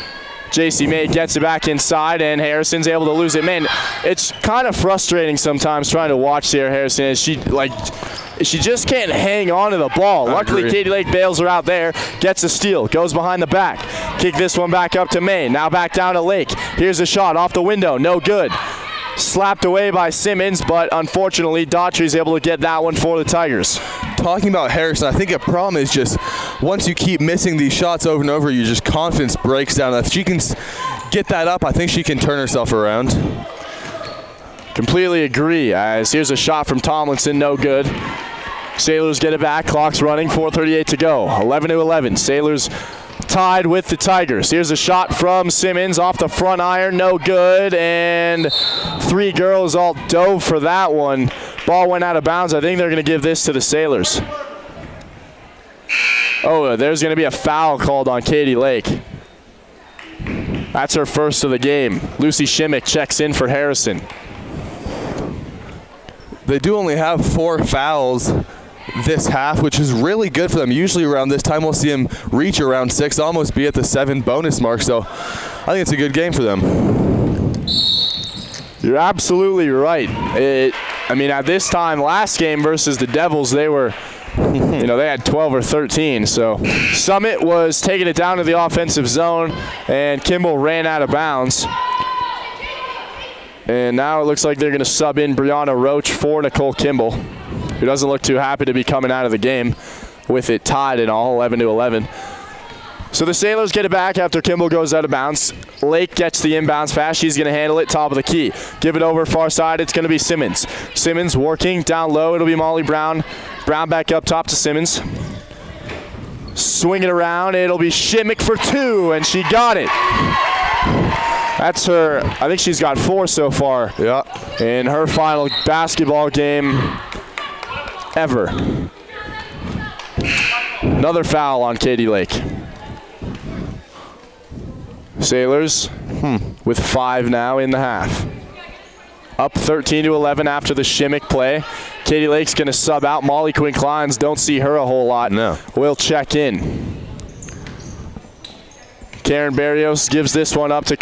JC May gets it back inside, and Harrison's able to lose it. Man, it's kind of frustrating sometimes trying to watch Sierra Harrison as she just can't hang on to the ball. Luckily, Katie Lake bails her out there, gets a steal, goes behind the back. Kick this one back up to May. Now back down to Lake. Here's a shot off the window, no good. Slapped away by Simmons, but unfortunately, Daughtry's able to get that one for the Tigers. Talking about Harrison, I think a problem is just once you keep missing these shots over and over, your just confidence breaks down. If she can get that up, I think she can turn herself around. Completely agree, as here's a shot from Tomlinson, no good. Sailors get it back, clock's running, 4:38 to go. 11-11, Sailors tied with the Tigers. Here's a shot from Simmons off the front iron, no good, and three girls all dove for that one. Ball went out of bounds. I think they're going to give this to the Sailors. Oh, there's going to be a foul called on Katie Lake. That's her first of the game. Lucy Shimmick checks in for Harrison. They do only have 4 fouls this half, which is really good for them. Usually around this time we'll see them reach around 6, almost be at the 7 bonus mark, so I think it's a good game for them. You're absolutely right. At this time last game versus the Devils, they were they had 12 or 13, so Summit was taking it down to the offensive zone, and Kimball ran out of bounds. And now it looks like they're going to sub in Brianna Roach for Nicole Kimball, who doesn't look too happy to be coming out of the game with it tied in all, 11-11. So the Sailors get it back after Kimball goes out of bounds. Lake gets the inbounds pass. She's going to handle it, top of the key. Give it over far side. It's going to be Simmons. Simmons working down low. It'll be Molly Brown. Brown back up top to Simmons. Swing it around. It'll be Shimmick for 2, and she got it. That's her. I think she's got 4 so far. Yeah. In her final basketball game ever. Another foul on Katie Lake. Sailors with 5 now in the half. Up 13-11 after the Shimmick play. Katie Lake's going to sub out. Molly Quinn-Kleins, don't see her a whole lot. No. We'll check in. Karen Barrios gives this one up to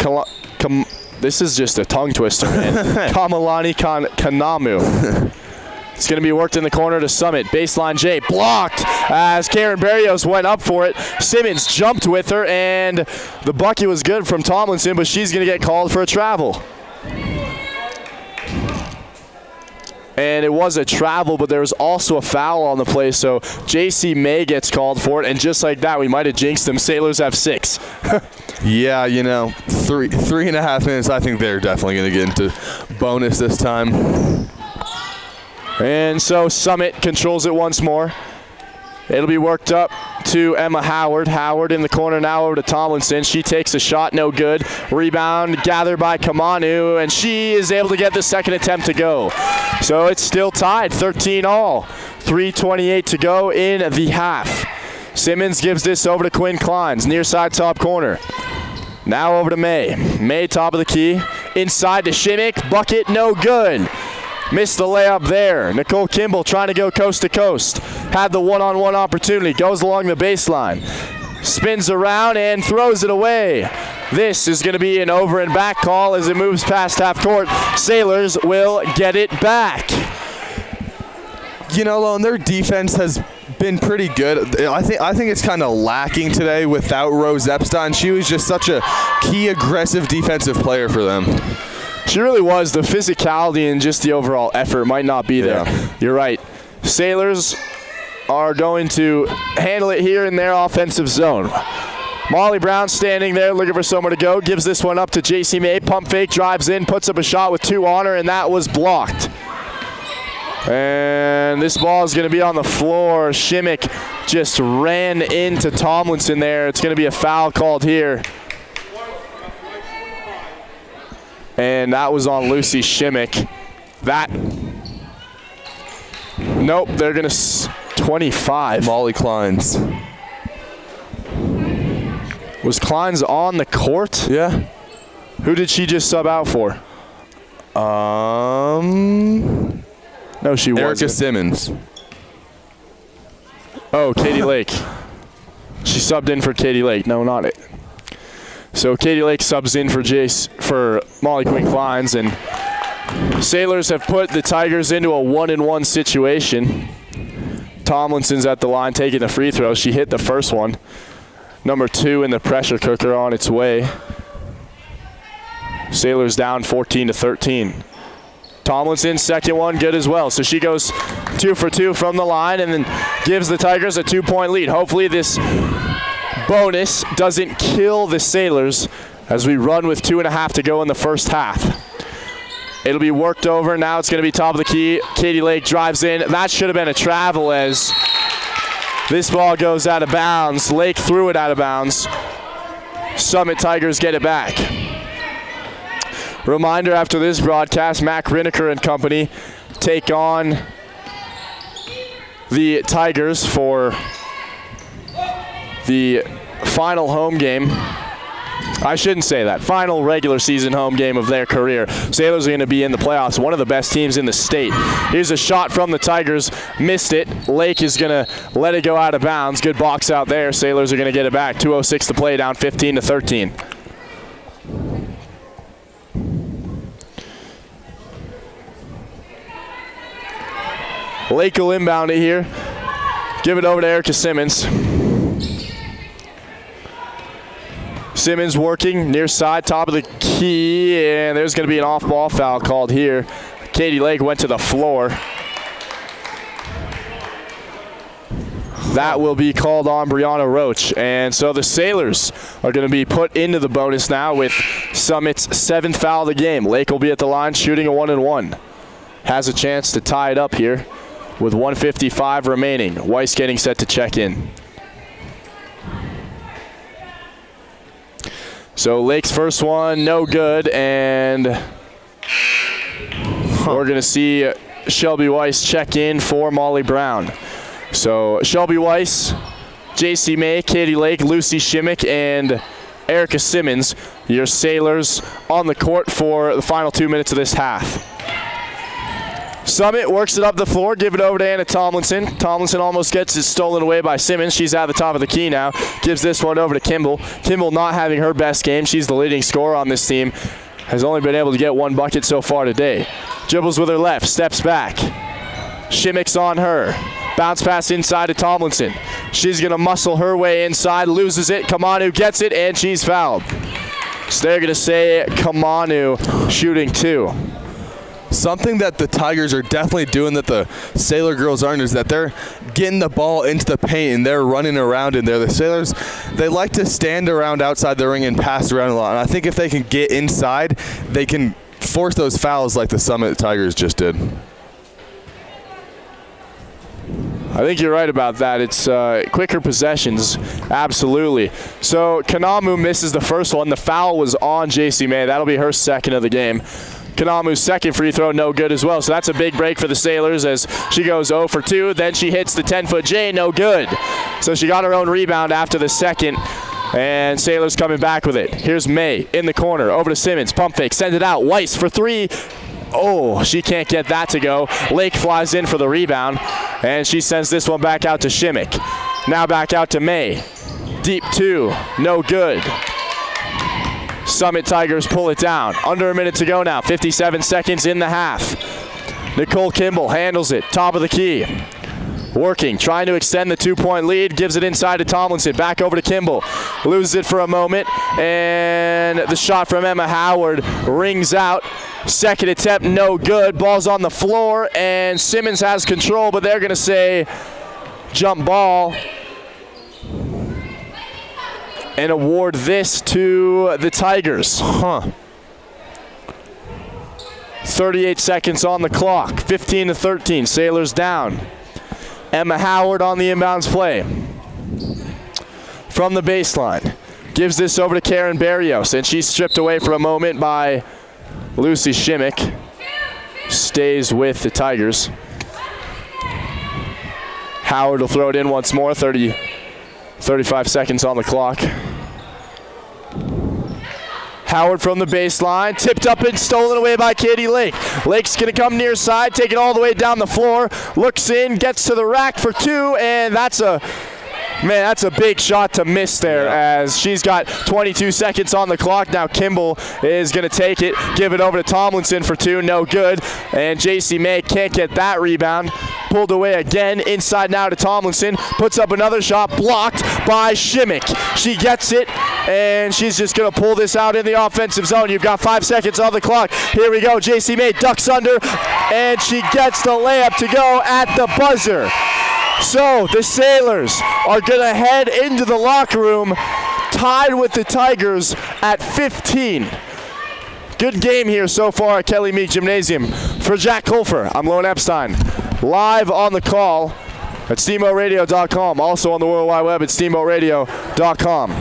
this is just a tongue twister, man. Kamalani Kanamu. It's going to be worked in the corner to Summit. Baseline J blocked as Karen Barrios went up for it. Simmons jumped with her, and the bucket was good from Tomlinson, but she's going to get called for a travel. And it was a travel, but there was also a foul on the play, so JC May gets called for it, and just like that, we might have jinxed them. Sailors have 6. Yeah, 3.5 minutes, I think they're definitely going to get into bonus this time. And so Summit controls it once more. It'll be worked up to Emma Howard. Howard in the corner now over to Tomlinson. She takes a shot, no good. Rebound gathered by Kamanu, and she is able to get the second attempt to go. So it's still tied, 13-all. 3:28 to go in the half. Simmons gives this over to Quinn-Kleins, near side top corner. Now over to May. May top of the key. Inside to Shimmick. Bucket, no good. Missed the layup there. Nicole Kimball trying to go coast to coast. Had the one-on-one opportunity. Goes along the baseline. Spins around and throws it away. This is going to be an over and back call as it moves past half court. Sailors will get it back. Lone, their defense has been pretty good. I think it's kind of lacking today without Rose Epstein. She was just such a key aggressive defensive player for them. She really was. The physicality and just the overall effort might not be there. Yeah. You're right. Sailors are going to handle it here in their offensive zone. Molly Brown standing there looking for somewhere to go. Gives this one up to JC May. Pump fake, drives in, puts up a shot with 2 on her, and that was blocked. And this ball is going to be on the floor. Shimmick just ran into Tomlinson there. It's going to be a foul called here. And that was on Lucy Shimmick. Nope, they're going to 25. Molly Kleins. Was Kleins on the court? Yeah. Who did she just sub out for? No, she wasn't. Erica Simmons. Oh, Katie Lake. She subbed in for Katie Lake. No, not it. So Katie Lake subs in for Molly Quinn Kleins, and Sailors have put the Tigers into a 1-1 situation. Tomlinson's at the line taking the free throw. She hit the first one. Number 2 in the pressure cooker on its way. Sailors down 14-13. Tomlinson, second one, good as well. So she goes 2 for 2 from the line and then gives the Tigers a 2-point lead. Hopefully this bonus doesn't kill the Sailors as we run with 2.5 to go in the first half. It'll be worked over. Now it's going to be top of the key. Katie Lake drives in. That should have been a travel as this ball goes out of bounds. Lake threw it out of bounds. Summit Tigers get it back. Reminder after this broadcast, Mac Riniker and company take on the Tigers for the final home game. I shouldn't say that. Final regular season home game of their career. Sailors are going to be in the playoffs, one of the best teams in the state. Here's a shot from the Tigers. Missed it. Lake is going to let it go out of bounds. Good box out there. Sailors are going to get it back. 2:06 to play, down 15-13. Lake will inbound it here. Give it over to Erica Simmons. Simmons working near side, top of the key, and there's going to be an off-ball foul called here. Katie Lake went to the floor. That will be called on Brianna Roach. And so the Sailors are going to be put into the bonus now with Summit's 7th foul of the game. Lake will be at the line shooting a 1-1. Has a chance to tie it up here with 1:55 remaining. Weiss getting set to check in. So Lake's first one, no good, and we're going to see Shelby Weiss check in for Molly Brown. So Shelby Weiss, JC May, Katie Lake, Lucy Shimmick, and Erica Simmons, your Sailors on the court for the final 2 minutes of this half. Summit works it up the floor, give it over to Anna Tomlinson. Tomlinson almost gets it stolen away by Simmons. She's at the top of the key now. Gives this one over to Kimball. Kimball not having her best game. She's the leading scorer on this team. Has only been able to get 1 bucket so far today. Dribbles with her left, steps back. Shimmick's on her. Bounce pass inside to Tomlinson. She's going to muscle her way inside, loses it. Kamanu gets it, and she's fouled. So they're going to say Kamanu shooting 2. Something that the Tigers are definitely doing that the Sailor girls aren't is that they're getting the ball into the paint and they're running around in there. The Sailors, they like to stand around outside the ring and pass around a lot. And I think if they can get inside, they can force those fouls like the Summit Tigers just did. I think you're right about that. It's quicker possessions, absolutely. So Kanamu misses the first one. The foul was on JC May. That'll be her second of the game. Kanamu's second free throw, no good as well. So that's a big break for the Sailors as she goes 0 for 2. Then she hits the 10-foot J, no good. So she got her own rebound after the second. And Sailors coming back with it. Here's May in the corner, over to Simmons. Pump fake, send it out. Weiss for 3. Oh, she can't get that to go. Lake flies in for the rebound. And she sends this one back out to Shimmick. Now back out to May. Deep 2, no good. Summit Tigers pull it down. Under a minute to go now. 57 seconds in the half. Nicole Kimball handles it. Top of the key. Working, trying to extend the 2-point lead. Gives it inside to Tomlinson. Back over to Kimball. Loses it for a moment. And the shot from Emma Howard rings out. Second attempt, no good. Ball's on the floor. And Simmons has control, but they're going to say jump ball. And award this to the Tigers. 38 seconds on the clock. 15-13. Sailors down. Emma Howard on the inbounds play. From the baseline. Gives this over to Karen Barrios, and she's stripped away for a moment by Lucy Shimmick. Stays with the Tigers. Howard will throw it in once more. 35 seconds on the clock. Howard from the baseline, tipped up and stolen away by Katie Lake. Lake's going to come near side, take it all the way down the floor, looks in, gets to the rack for two, and that's a big shot to miss there as she's got 22 seconds on the clock. Now Kimball is going to take it, give it over to Tomlinson for two, no good. And JC May can't get that rebound. Pulled away again, inside now to Tomlinson. Puts up another shot, blocked by Shimmick. She gets it, and she's just going to pull this out in the offensive zone. You've got 5 seconds on the clock. Here we go. JC May ducks under, and she gets the layup to go at the buzzer. So the Sailors are going to head into the locker room tied with the Tigers at 15. Good game here so far at Kelly Meek Gymnasium. For Jack Colfer, I'm Lone Epstein. Live on the call at SteamboatRadio.com. Also on the World Wide Web at SteamboatRadio.com.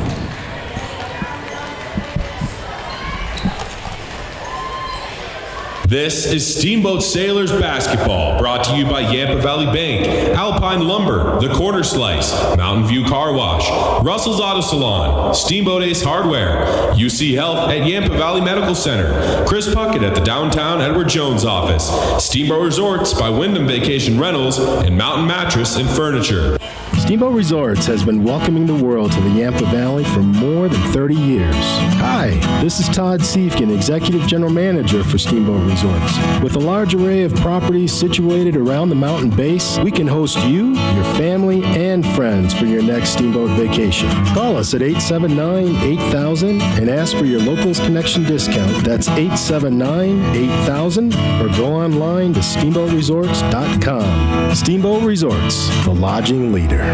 This is Steamboat Sailors Basketball, brought to you by Yampa Valley Bank, Alpine Lumber, The Corner Slice, Mountain View Car Wash, Russell's Auto Salon, Steamboat Ace Hardware, UC Health at Yampa Valley Medical Center, Chris Puckett at the downtown Edward Jones office, Steamboat Resorts by Wyndham Vacation Rentals, and Mountain Mattress and Furniture. Steamboat Resorts has been welcoming the world to the Yampa Valley for more than 30 years. Hi, this is Todd Siefkin, Executive General Manager for Steamboat Resorts. With a large array of properties situated around the mountain base, we can host you, your family, and friends for your next Steamboat vacation. Call us at 879-8000 and ask for your Locals Connection discount. That's 879-8000, or go online to steamboatresorts.com. Steamboat Resorts, the lodging leader.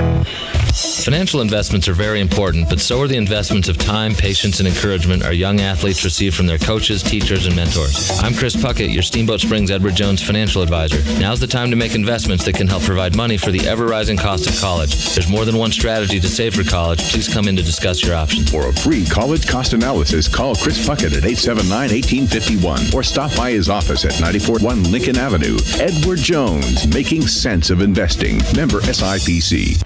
Financial investments are very important, but so are the investments of time, patience, and encouragement our young athletes receive from their coaches, teachers, and mentors. I'm Chris Puckett, your Steamboat Springs Edward Jones financial advisor. Now's the time to make investments that can help provide money for the ever-rising cost of college. There's more than one strategy to save for college. Please come in to discuss your options. For a free college cost analysis, call Chris Puckett at 879-1851 or stop by his office at 941 Lincoln Avenue. Edward Jones, making sense of investing. Member SIPC.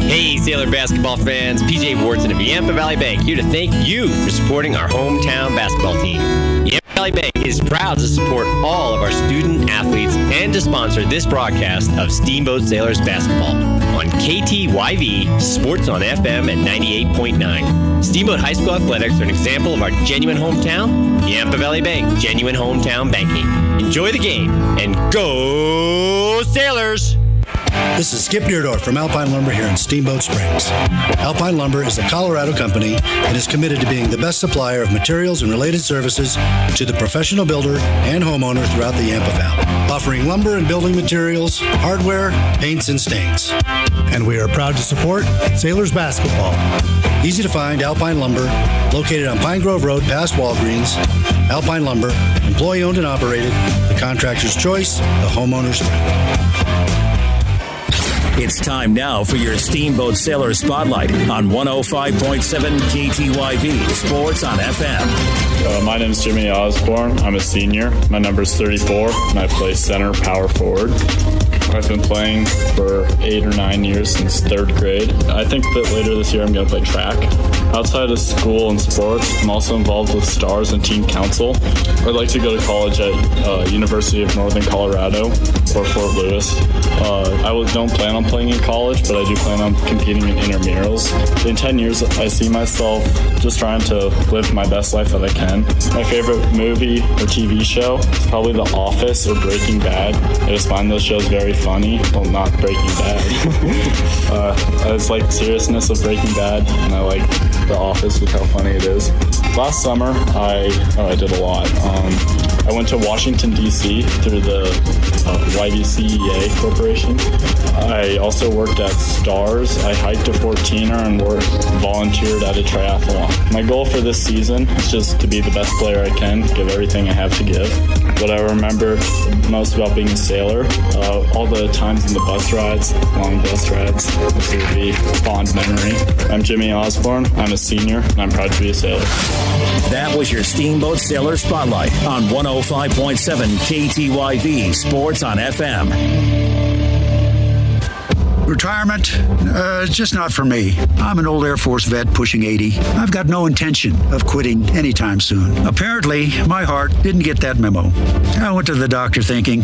Hey, Sailor basketball fans, PJ Wharton of Yampa Valley Bank here to thank you for supporting our hometown basketball team. Yampa Valley Bank is proud to support all of our student athletes and to sponsor this broadcast of Steamboat Sailors basketball on KTYV Sports on FM at 98.9. Steamboat High School athletics are an example of our genuine hometown. Yampa Valley Bank, genuine hometown banking. Enjoy the game and go Sailors! This is Skip Deerdorf from Alpine Lumber here in Steamboat Springs. Alpine Lumber is a Colorado company and is committed to being the best supplier of materials and related services to the professional builder and homeowner throughout the Yampa Valley, offering lumber and building materials, hardware, paints, and stains. And we are proud to support Sailors basketball. Easy to find Alpine Lumber, located on Pine Grove Road past Walgreens. Alpine Lumber, employee owned and operated, the contractor's choice, the homeowner's friend. It's time now for your Steamboat Sailor Spotlight on 105.7 KTYV Sports on FM. My name is Jimmy Osborne. I'm a senior. My number is 34, and I play center power forward. I've been playing for 8 or 9 years since 3rd grade. I think that later this year I'm going to play track. Outside of school and sports, I'm also involved with Stars and Team Council. I'd like to go to college at University of Northern Colorado or Fort Lewis. I don't plan on playing in college, but I do plan on competing in intramurals. In 10 years, I see myself just trying to live my best life that I can. My favorite movie or TV show is probably The Office or Breaking Bad. I just find those shows very funny. Well, not Breaking Bad. I just like the seriousness of Breaking Bad, and I like The Office with how funny it is. Last summer, I did a lot. I went to Washington, D.C. through the YVCEA Corporation. I also worked at Stars. I hiked a 14er and volunteered at a triathlon. My goal for this season is just to be the best player I can, give everything I have to give. What I remember most about being a sailor, all the times in the bus rides, long bus rides, this would be a fond memory. I'm Jimmy Osborne. I'm a senior, and I'm proud to be a sailor. That was your Steamboat Sailor Spotlight on 105.7 KTYV Sports on FM. Retirement, just not for me. I'm an old Air Force vet pushing 80. I've got no intention of quitting anytime soon. Apparently, my heart didn't get that memo. I went to the doctor thinking,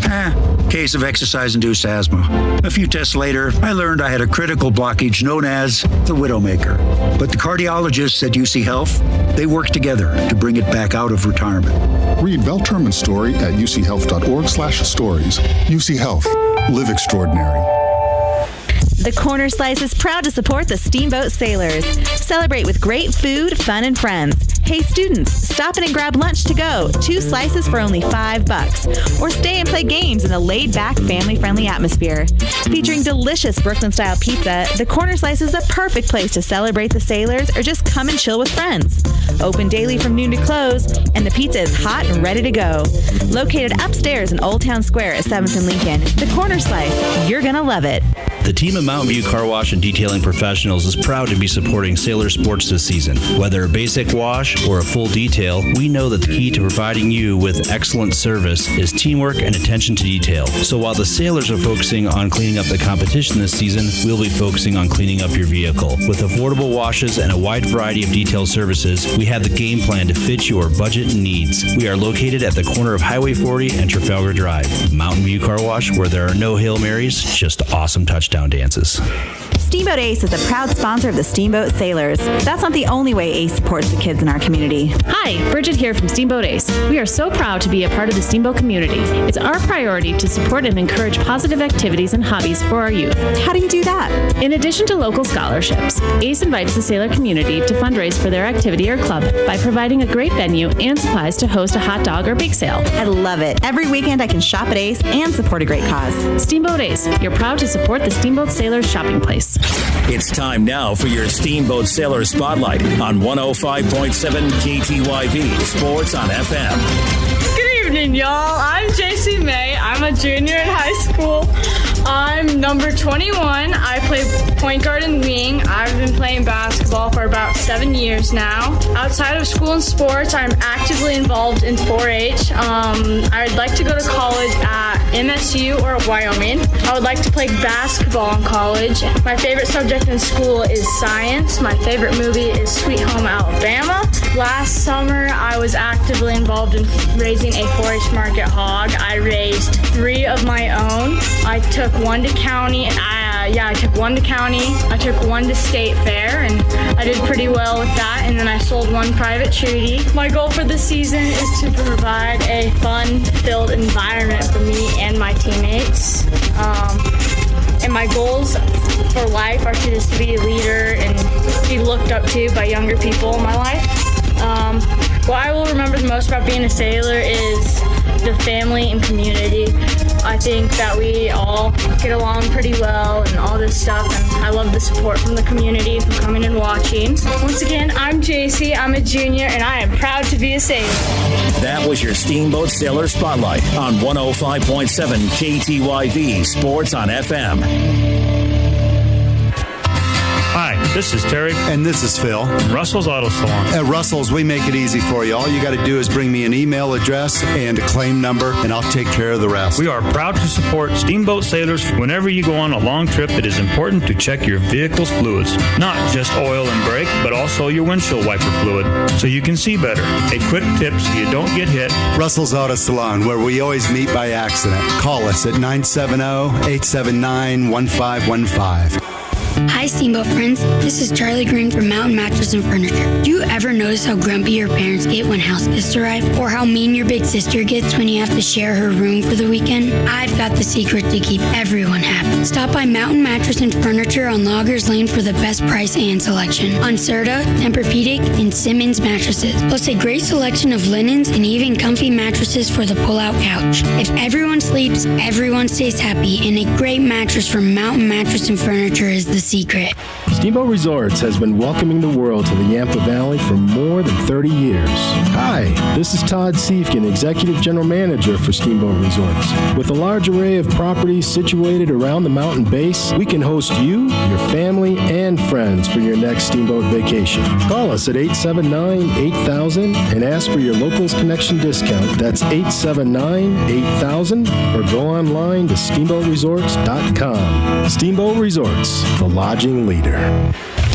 case of exercise-induced asthma. A few tests later, I learned I had a critical blockage known as the Widowmaker. But the cardiologists at UC Health, they worked together to bring it back out of retirement. Read Val Terman's story at uchealth.org/stories. UC Health. Live extraordinary. The Corner Slice is proud to support the Steamboat Sailors. Celebrate with great food, fun, and friends. Hey students, stop in and grab lunch to go. 2 slices for only $5. Or stay and play games in a laid-back, family-friendly atmosphere. Featuring delicious Brooklyn-style pizza, the Corner Slice is the perfect place to celebrate the Sailors or just come and chill with friends. Open daily from noon to close, and the pizza is hot and ready to go. Located upstairs in Old Town Square at 7th and Lincoln, the Corner Slice. You're gonna love it. The team of Mountain View Car Wash and Detailing Professionals is proud to be supporting sailor sports this season. Whether a basic wash or a full detail, we know that the key to providing you with excellent service is teamwork and attention to detail. So while the sailors are focusing on cleaning up the competition this season, we'll be focusing on cleaning up your vehicle. With affordable washes and a wide variety of detail services, we have the game plan to fit your budget and needs. We are located at the corner of Highway 40 and Trafalgar Drive. Mountain View Car Wash, where there are no Hail Marys, just awesome touchdown dances. Steamboat Ace is a proud sponsor of the Steamboat Sailors. That's not the only way Ace supports the kids in our community. Hi, Bridget here from Steamboat Ace. We are so proud to be a part of the Steamboat community. It's our priority to support and encourage positive activities and hobbies for our youth. How do you do that? In addition to local scholarships, Ace invites the sailor community to fundraise for their activity or club by providing a great venue and supplies to host a hot dog or bake sale. I love it. Every weekend I can shop at Ace and support a great cause. Steamboat Ace, you're proud to support the Steamboat Sailors shopping place. It's time now for your Steamboat Sailor Spotlight on 105.7 KTYV Sports on FM. Good evening, y'all. I'm JC May. I'm a junior in high school. I'm number 21. I play point guard and wing. I've been playing basketball for about 7 years now. Outside of school and sports, I'm actively involved in 4-H. I'd like to go to college at MSU or Wyoming. I would like to play basketball in college. My favorite subject in school is science. My favorite movie is Sweet Home Alabama. Last summer, I was actively involved in raising a 4-H market hog. I raised 3 of my own. I took one to county. I took one to county. I took one to state fair, and I did pretty well with that. And then I sold one private treaty. My goal for this season is to provide a fun-filled environment for me and my teammates. And my goals for life are to just be a leader and be looked up to by younger people in my life. What I will remember the most about being a sailor is the family and community. I think that we all get along pretty well and all this stuff, and I love the support from the community from coming and watching. Once again, I'm JC, I'm a junior, and I am proud to be a sailor. That was your Steamboat Sailor Spotlight on 105.7 KTYV Sports on FM. Hi, this is Terry. And this is Phil. From Russell's Auto Salon. At Russell's, we make it easy for you. All you got to do is bring me an email address and a claim number, and I'll take care of the rest. We are proud to support Steamboat Sailors. Whenever you go on a long trip, it is important to check your vehicle's fluids. Not just oil and brake, but also your windshield wiper fluid, so you can see better. A quick tip so you don't get hit. Russell's Auto Salon, where we always meet by accident. Call us at 970-879-1515. Hi, Steamboat friends. This is Charlie Green from Mountain Mattress and Furniture. Do you ever notice how grumpy your parents get when house guests arrive? Or how mean your big sister gets when you have to share her room for the weekend? I've got the secret to keep everyone happy. Stop by Mountain Mattress and Furniture on Loggers Lane for the best price and selection on Serta, Tempur-Pedic, and Simmons mattresses. Plus a great selection of linens and even comfy mattresses for the pull-out couch. If everyone sleeps, everyone stays happy, and a great mattress from Mountain Mattress and Furniture is the secret. Steamboat Resorts has been welcoming the world to the Yampa Valley for more than 30 years. Hi, this is Todd Siefkin, Executive General Manager for Steamboat Resorts. With a large array of properties situated around the mountain base, we can host you, your family, and friends for your next Steamboat vacation. Call us at 879-8000 and ask for your Locals Connection discount. That's 879-8000 or go online to steamboatresorts.com. Steamboat Resorts, the lodging leader.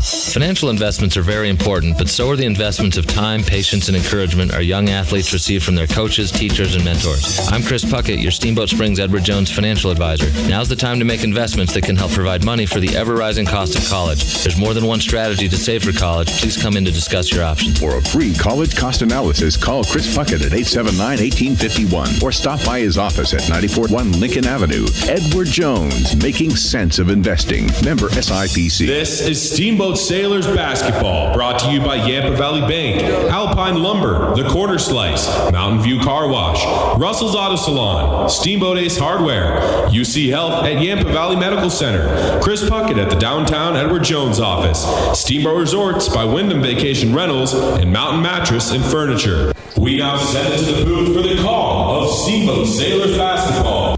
Financial investments are very important, but so are the investments of time, patience, and encouragement our young athletes receive from their coaches, teachers, and mentors. I'm Chris Puckett, your Steamboat Springs Edward Jones financial advisor. Now's the time to make investments that can help provide money for the ever-rising cost of college. There's more than one strategy to save for college. Please come in to discuss your options. For a free college cost analysis, call Chris Puckett at 879-1851 or stop by his office at 941 Lincoln Avenue. Edward Jones, making sense of investing. Member SIPC. This is Steamboat Sailors basketball, brought to you by Yampa Valley Bank, Alpine Lumber, The Corner Slice, Mountain View Car Wash, Russell's Auto Salon, Steamboat Ace Hardware, UC Health at Yampa Valley Medical Center, Chris Puckett at the downtown Edward Jones office, Steamboat Resorts by Wyndham Vacation Rentals, and Mountain Mattress and Furniture. We now send it to the booth for the call of Steamboat Sailors basketball.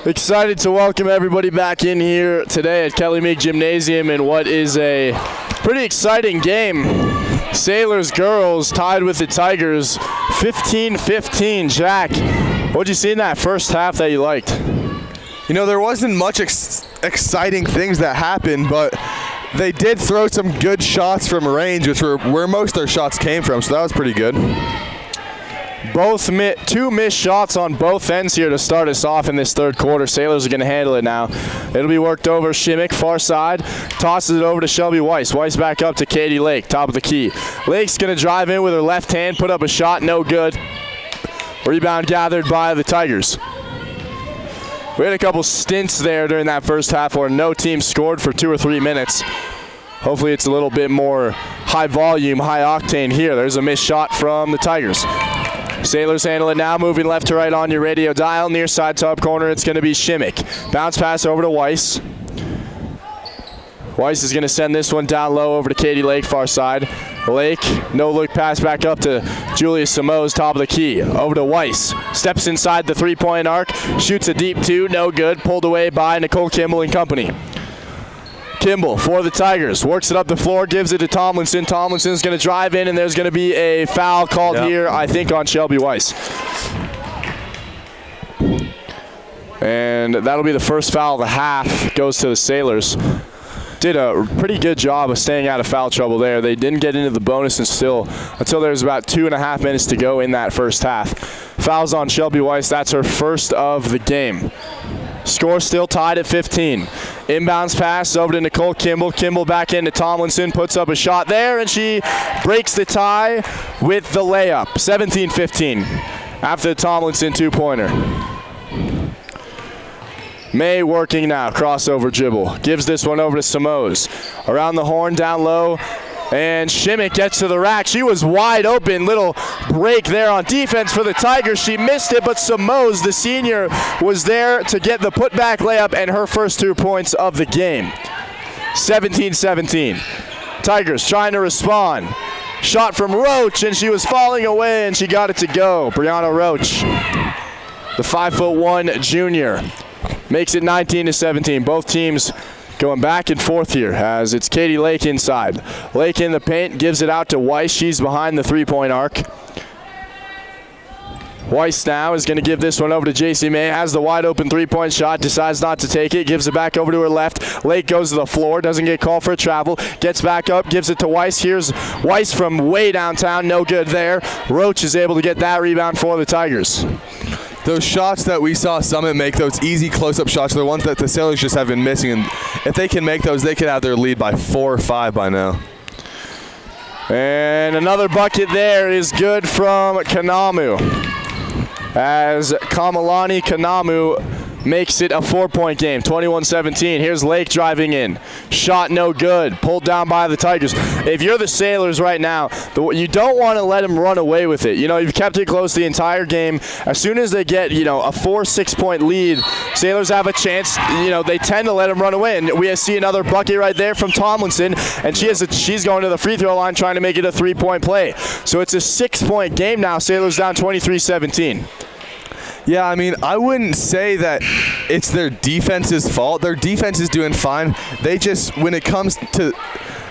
Excited to welcome everybody back in here today at Kelly Meek Gymnasium in what is a pretty exciting game. Sailors girls tied with the Tigers 15-15. Jack, what'd you see in that first half that you liked? You know, there wasn't much exciting things that happened, but they did throw some good shots from range, which were where most of their shots came from, so that was pretty good. Two missed shots on both ends here to start us off in this third quarter. Sailors are going to handle it now. It'll be worked over. Shimmick, far side, tosses it over to Shelby Weiss. Weiss back up to Katie Lake, top of the key. Lake's going to drive in with her left hand, put up a shot, no good. Rebound gathered by the Tigers. We had a couple stints there during that first half where no team scored for 2 or 3 minutes. Hopefully it's a little bit more high volume, high octane here. There's a missed shot from the Tigers. Sailors handle it now, moving left to right on your radio dial. Near side top corner, it's going to be Shimmick. Bounce pass over to Weiss. Weiss is going to send this one down low over to Katie Lake, far side. Lake, no look pass back up to Julia Simoes, top of the key. Over to Weiss. Steps inside the three-point arc. Shoots a deep two, no good. Pulled away by Nicole Kimball and company. Kimball for the Tigers. Works it up the floor, gives it to Tomlinson. Tomlinson's going to drive in, and there's going to be a foul called here, I think, on Shelby Weiss. And that'll be the first foul of the half. Goes to the Sailors. Did a pretty good job of staying out of foul trouble there. They didn't get into the bonus until there was about 2.5 minutes to go in that first half. Fouls on Shelby Weiss. That's her first of the game. Score still tied at 15. Inbounds pass over to Nicole Kimball. Kimball back into Tomlinson, puts up a shot there, and she breaks the tie with the layup. 17-15 after the Tomlinson two-pointer. May working now, crossover dribble. Gives this one over to Simoes. Around the horn, down low. And Shimmick gets to the rack. She was wide open. Little break there on defense for the Tigers. She missed it, but Simoes, the senior, was there to get the putback layup and her first 2 points of the game. 17-17. Tigers trying to respond. Shot from Roach, and she was falling away, and she got it to go. Brianna Roach, the 5'1" junior, makes it 19-17. Both teams going back and forth here as it's Katie Lake inside. Lake in the paint, gives it out to Weiss. She's behind the three-point arc. Weiss now is going to give this one over to JC May. Has the wide open three-point shot, decides not to take it, gives it back over to her left. Lake goes to the floor, doesn't get called for a travel, gets back up, gives it to Weiss. Here's Weiss from way downtown, no good there. Roach is able to get that rebound for the Tigers. those shots that we saw Summit make, those easy close-up shots, are the ones that the Sailors just have been missing. And if they can make those, they could have their lead by 4 or 5 by now. And another bucket there is good from Kanamu, as Kamalani Kanamu makes it a 4-point game, 21-17. Here's Lake driving in. Shot no good. Pulled down by the Tigers. If you're the Sailors right now, you don't want to let them run away with it. You know, you've kept it close the entire game. As soon as they get, a 4-6-point lead, Sailors have a chance. They tend to let them run away. And we see another bucket right there from Tomlinson, and she's going to the free throw line trying to make it a 3-point play. So it's a 6-point game now. Sailors down 23-17. Yeah, I mean, I wouldn't say that it's their defense's fault. Their defense is doing fine. They just, when it comes to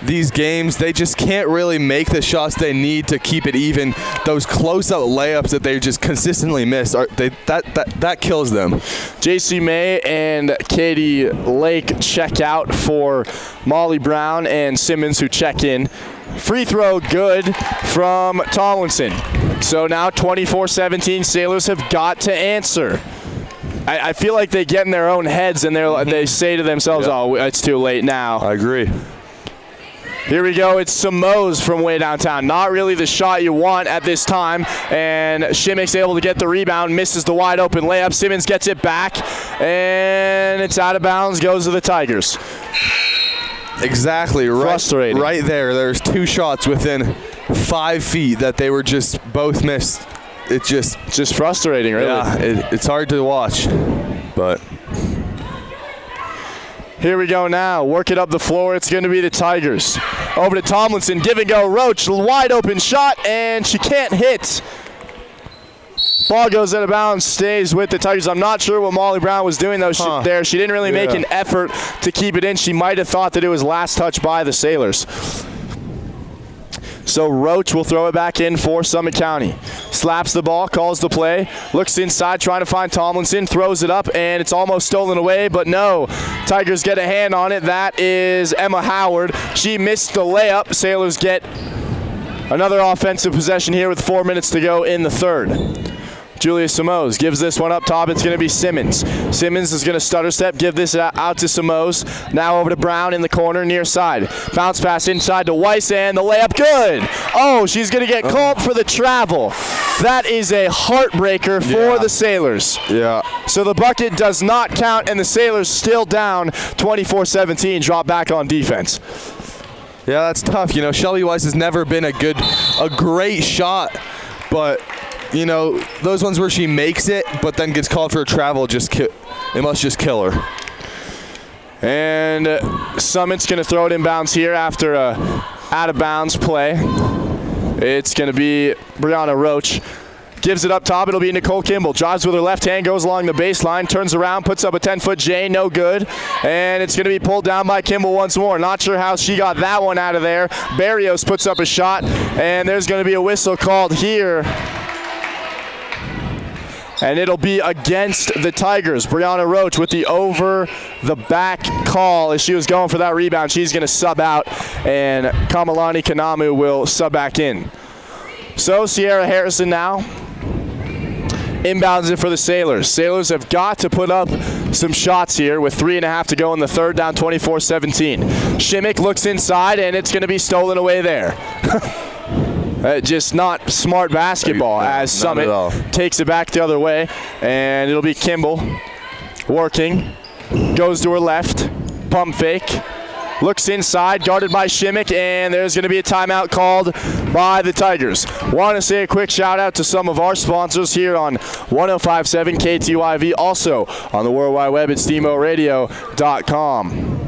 these games, they just can't really make the shots they need to keep it even. Those close-up layups that they just consistently miss, that kills them. JC May and Katie Lake check out for Molly Brown and Simmons, who check in. Free throw good from Tomlinson. So now 24-17, Sailors have got to answer. I feel like they get in their own heads and they say to themselves, oh, it's too late now. I agree. Here we go. It's Simoes from way downtown. Not really the shot you want at this time. And Shimmick's able to get the rebound, misses the wide open layup. Simmons gets it back, and it's out of bounds, goes to the Tigers. Exactly. Frustrating. Right there. There's 2 shots within 5 feet that they were just both missed. It's just frustrating, really. Yeah, it's hard to watch, but... Here we go now. Work it up the floor. It's going to be the Tigers. Over to Tomlinson. Give and go. Roach, wide open shot, and she can't hit. Ball goes out of bounds, stays with the Tigers. I'm not sure what Molly Brown was doing though there. She didn't really make an effort to keep it in. She might have thought that it was last touch by the Sailors. So Roach will throw it back in for Summit County. Slaps the ball, calls the play, looks inside trying to find Tomlinson, throws it up, and it's almost stolen away, but no. Tigers get a hand on it. That is Emma Howard. She missed the layup. Sailors get another offensive possession here with 4 minutes to go in the third. Julia Simoes gives this one up top. It's going to be Simmons. Simmons is going to stutter step, give this out to Simoes. Now over to Brown in the corner, near side. Bounce pass inside to Weiss, and the layup good. Oh, she's going to get called for the travel. That is a heartbreaker for the Sailors. Yeah. So the bucket does not count, and the Sailors still down 24-17, drop back on defense. Yeah, that's tough. Shelby Weiss has never been a great shot, but... those ones where she makes it but then gets called for a travel, it must just kill her. And Summit's going to throw it in bounds here after a out-of-bounds play. It's going to be Brianna Roach. Gives it up top. It'll be Nicole Kimball. Drives with her left hand, goes along the baseline, turns around, puts up a 10-foot J, no good. And it's going to be pulled down by Kimball once more. Not sure how she got that one out of there. Barrios puts up a shot, and there's going to be a whistle called here. And it'll be against the Tigers. Brianna Roach with the over-the-back call as she was going for that rebound. She's going to sub out, and Kamalani Kanamu will sub back in. So Sierra Harrison now inbounds it for the Sailors. Sailors have got to put up some shots here with 3.5 to go in the third, down 24-17. Shimmick looks inside, and it's going to be stolen away there. Just not smart basketball as Summit takes it back the other way, and it'll be Kimball working, goes to her left, pump fake, looks inside, guarded by Shimmick, and there's going to be a timeout called by the Tigers. Want to say a quick shout out to some of our sponsors here on 105.7 KTYV, also on the World Wide Web at SteamboatRadio.com.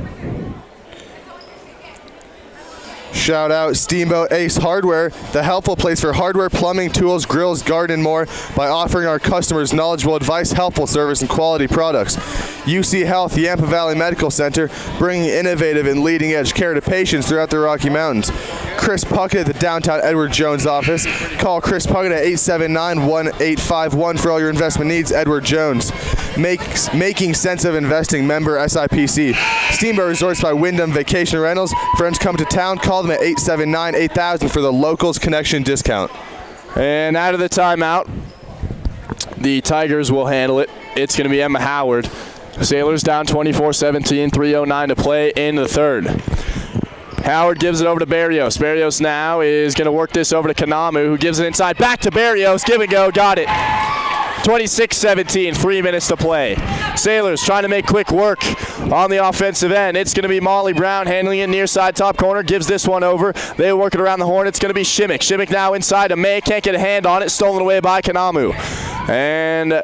Shout out Steamboat Ace Hardware, the helpful place for hardware, plumbing, tools, grills, garden, and more by offering our customers knowledgeable advice, helpful service, and quality products. UC Health, Yampa Valley Medical Center, bringing innovative and leading-edge care to patients throughout the Rocky Mountains. Chris Puckett at the downtown Edward Jones office. Call Chris Puckett at 879-1851 for all your investment needs. Edward Jones. Making sense of investing, member SIPC. Steamboat Resorts by Wyndham Vacation Rentals. Friends come to town, call them at 879-8000 for the Locals Connection discount. And out of the timeout The Tigers will handle it. It's going to be Emma Howard. Sailors down 24-17, 3:09 to play in the third. Howard gives it over to Barrios. Barrios now is going to work this over to Kanamu, who gives it inside. Back to Barrios. Give and go. Got it. 26-17, 3 minutes to play. Sailors trying to make quick work on the offensive end. It's going to be Molly Brown handling it near side top corner. Gives this one over. They work it around the horn. It's going to be Shimmick. Shimmick now inside to May. Can't get a hand on it. Stolen away by Kanamu. And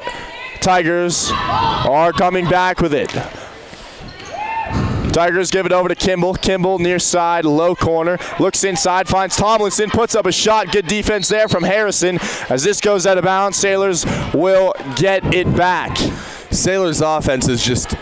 Tigers are coming back with it. Tigers give it over to Kimball. Kimball near side, low corner. Looks inside, finds Tomlinson, puts up a shot. Good defense there from Harrison. As this goes out of bounds, Sailors will get it back. Sailors' offense is just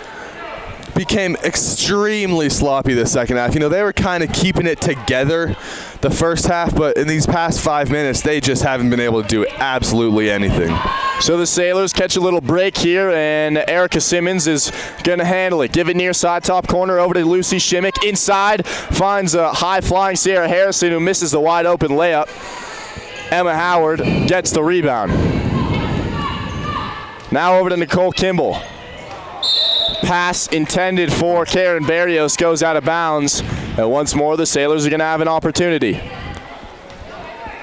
became extremely sloppy the second half. You know, they were kind of keeping it together the first half, but in these past 5 minutes, they just haven't been able to do absolutely anything. So the Sailors catch a little break here, and Erica Simmons is going to handle it. Give it near side top corner over to Lucy Shimmick. Inside, finds a high-flying Sierra Harrison, who misses the wide-open layup. Emma Howard gets the rebound. Now over to Nicole Kimball. Pass intended for Karen Barrios goes out of bounds. And once more, the Sailors are going to have an opportunity.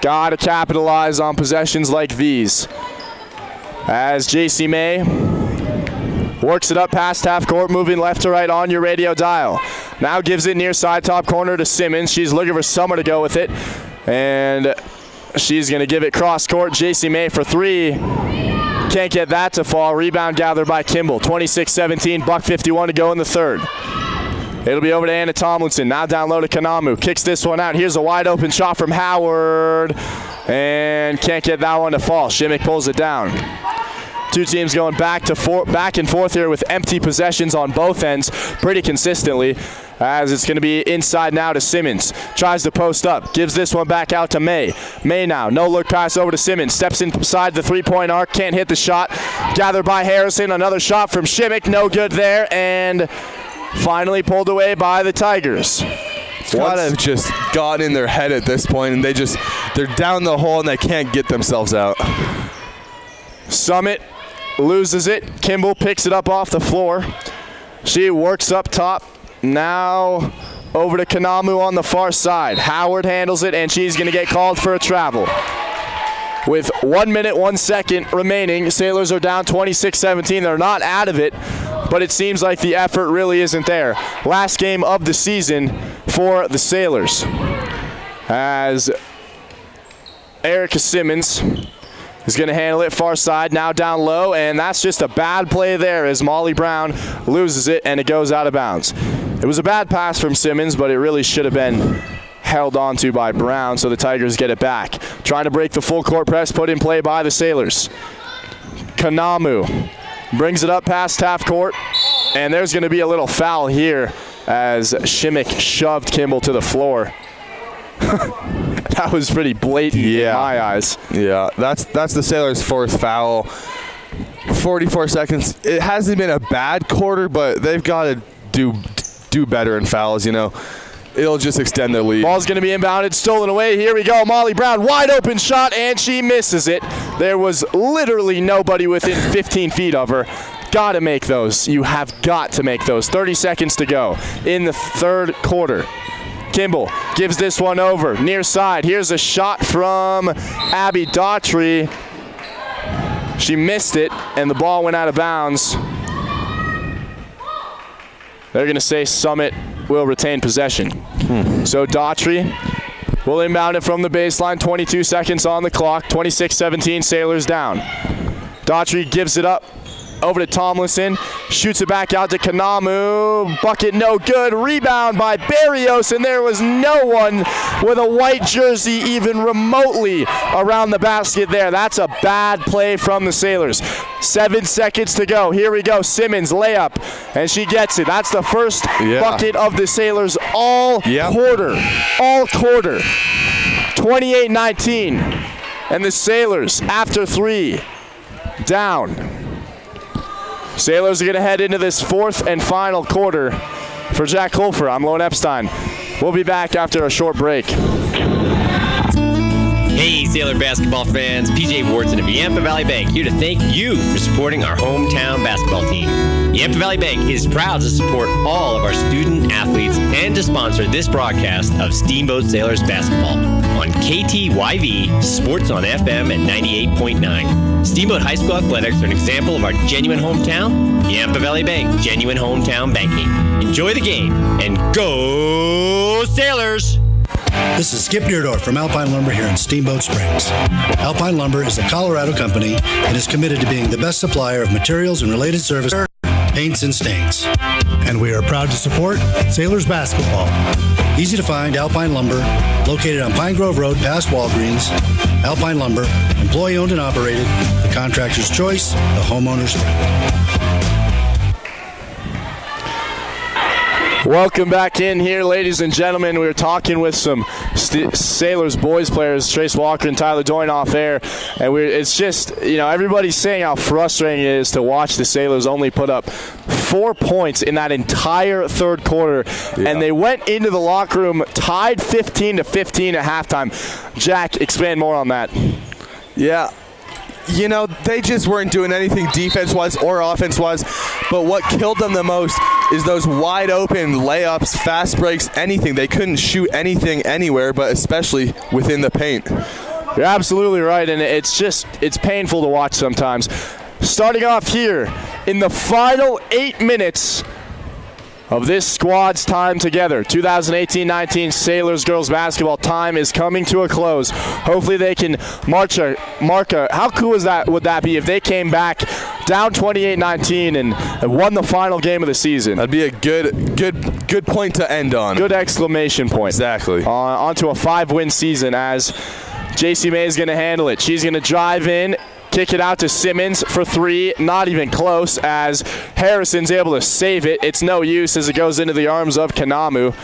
Got to capitalize on possessions like these. As JC May works it up past half court, moving left to right on your radio dial. Now gives it near side top corner to Simmons. She's looking for Summer to go with it. And she's going to give it cross court. JC May for three. Can't get that to fall. Rebound gathered by Kimball. 26-17, $1:51 to go in the third. It'll be over to Anna Tomlinson. Now down low to Kanamu. Kicks this one out. Here's a wide open shot from Howard. And can't get that one to fall. Shimmick pulls it down. Two teams going back and forth here with empty possessions on both ends pretty consistently. As it's going to be inside now to Simmons. Tries to post up. Gives this one back out to May. May now. No look pass over to Simmons. Steps inside the three-point arc. Can't hit the shot. Gathered by Harrison. Another shot from Shimmick. No good there. And finally pulled away by the Tigers. Gotta have just gotten in their head at this point, and they're down the hole and they can't get themselves out. Summit loses it. Kimball picks it up off the floor. She works up top. Now over to Kanamu on the far side. Howard handles it, and she's going to get called for a travel. With 1 minute, 1 second remaining, Sailors are down 26-17. They're not out of it, but it seems like the effort really isn't there. Last game of the season for the Sailors. As Erica Simmons is going to handle it far side, now down low, and that's just a bad play there as Molly Brown loses it, and it goes out of bounds. It was a bad pass from Simmons, but it really should have been held onto by Brown, so the Tigers get it back. Trying to break the full court press put in play by the Sailors. Kanamu brings it up past half court, and there's going to be a little foul here as Shimmick shoved Kimball to the floor. That was pretty blatant in my eyes. Yeah, that's the Sailors' fourth foul. 44 seconds. It hasn't been a bad quarter, but they've got to do better in fouls, you know. It'll just extend their lead. Ball's going to be inbounded, stolen away. Here we go. Molly Brown, wide open shot, and she misses it. There was literally nobody within 15 feet of her. Got to make those. You have got to make those. 30 seconds to go in the third quarter. Kimball gives this one over. Near side. Here's a shot from Abby Daughtry. She missed it, and the ball went out of bounds. They're going to say Summit will retain possession. So Daughtry will inbound it from the baseline. 22 seconds on the clock. 26-17, Sailors down. Daughtry gives it up over to Tomlinson. Shoots it back out to Kanamu. Bucket no good. Rebound by Barrios, and there was no one with a white jersey even remotely around the basket there. That's a bad play from the Sailors. 7 seconds to go. Here we go. Simmons layup, and she gets it. That's the first bucket of the Sailors all quarter. All quarter. 28-19. And the Sailors, after three, down. Sailors are going to head into this fourth and final quarter. For Jack Holfer, I'm Lone Epstein. We'll be back after a short break. Hey, Sailor basketball fans, PJ Wharton of Yampa Valley Bank here to thank you for supporting our hometown basketball team. Yampa Valley Bank is proud to support all of our student athletes and to sponsor this broadcast of Steamboat Sailors basketball on KTYV Sports on FM at 98.9. Steamboat High School athletics are an example of our genuine hometown. Yampa Valley Bank, genuine hometown banking. Enjoy the game and go Sailors! This is Skip Deerdorf from Alpine Lumber here in Steamboat Springs. Alpine Lumber is a Colorado company and is committed to being the best supplier of materials and related services, paints and stains. And we are proud to support Sailors basketball. Easy to find Alpine Lumber, located on Pine Grove Road past Walgreens. Alpine Lumber, employee owned and operated, the contractor's choice, the homeowner's friend. Welcome back in here, ladies and gentlemen. We were talking with some Sailors boys players, Trace Walker and Tyler Doyne off air, and it's just, everybody's saying how frustrating it is to watch the Sailors only put up 4 points in that entire third quarter, and they went into the locker room tied 15-15 at halftime. Jack, expand more on that. Yeah. They just weren't doing anything defense-wise or offense-wise, but what killed them the most is those wide-open layups, fast breaks, anything. They couldn't shoot anything anywhere, but especially within the paint. You're absolutely right, and it's painful to watch sometimes. Starting off here in the final 8 minutes of this squad's time together. 2018-19 Sailors girls basketball time is coming to a close. Hopefully they can mark a how cool would that be if they came back down 28-19 and won the final game of the season? That'd be a good point to end on. Good exclamation point. Exactly. Onto a 5-win season as JC May is going to handle it. She's going to drive in, kick it out to Simmons for three. Not even close as Harrison's able to save it. It's no use as it goes into the arms of Kanamu.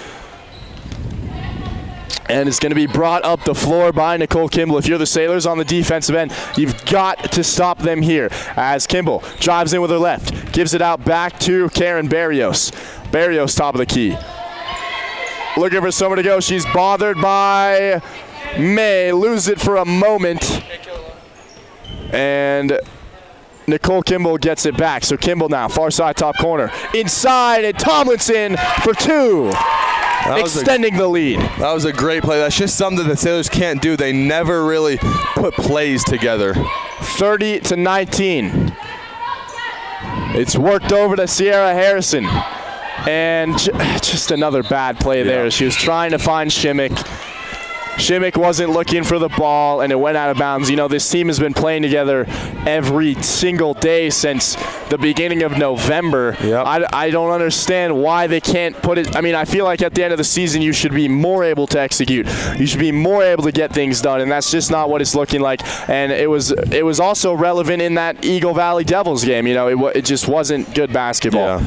And it's going to be brought up the floor by Nicole Kimball. If you're the Sailors on the defensive end, you've got to stop them here. As Kimball drives in with her left, gives it out back to Karen Barrios. Barrios top of the key. Looking for somewhere to go. She's bothered by May. Lose it for a moment. And Nicole Kimball gets it back. So Kimball now, far side top corner. Inside, and Tomlinson for two. Extending the lead. That was a great play. That's just something the Sailors can't do. They never really put plays together. 30-19. It's worked over to Sierra Harrison. And just another bad play there. She was trying to find Shimmick. Shimmick wasn't looking for the ball, and it went out of bounds. This team has been playing together every single day since the beginning of November. I don't understand why they can't put it. I feel like at the end of the season, you should be more able to execute. You should be more able to get things done, and that's just not what it's looking like. And it was also relevant in that Eagle Valley Devils game. It just wasn't good basketball.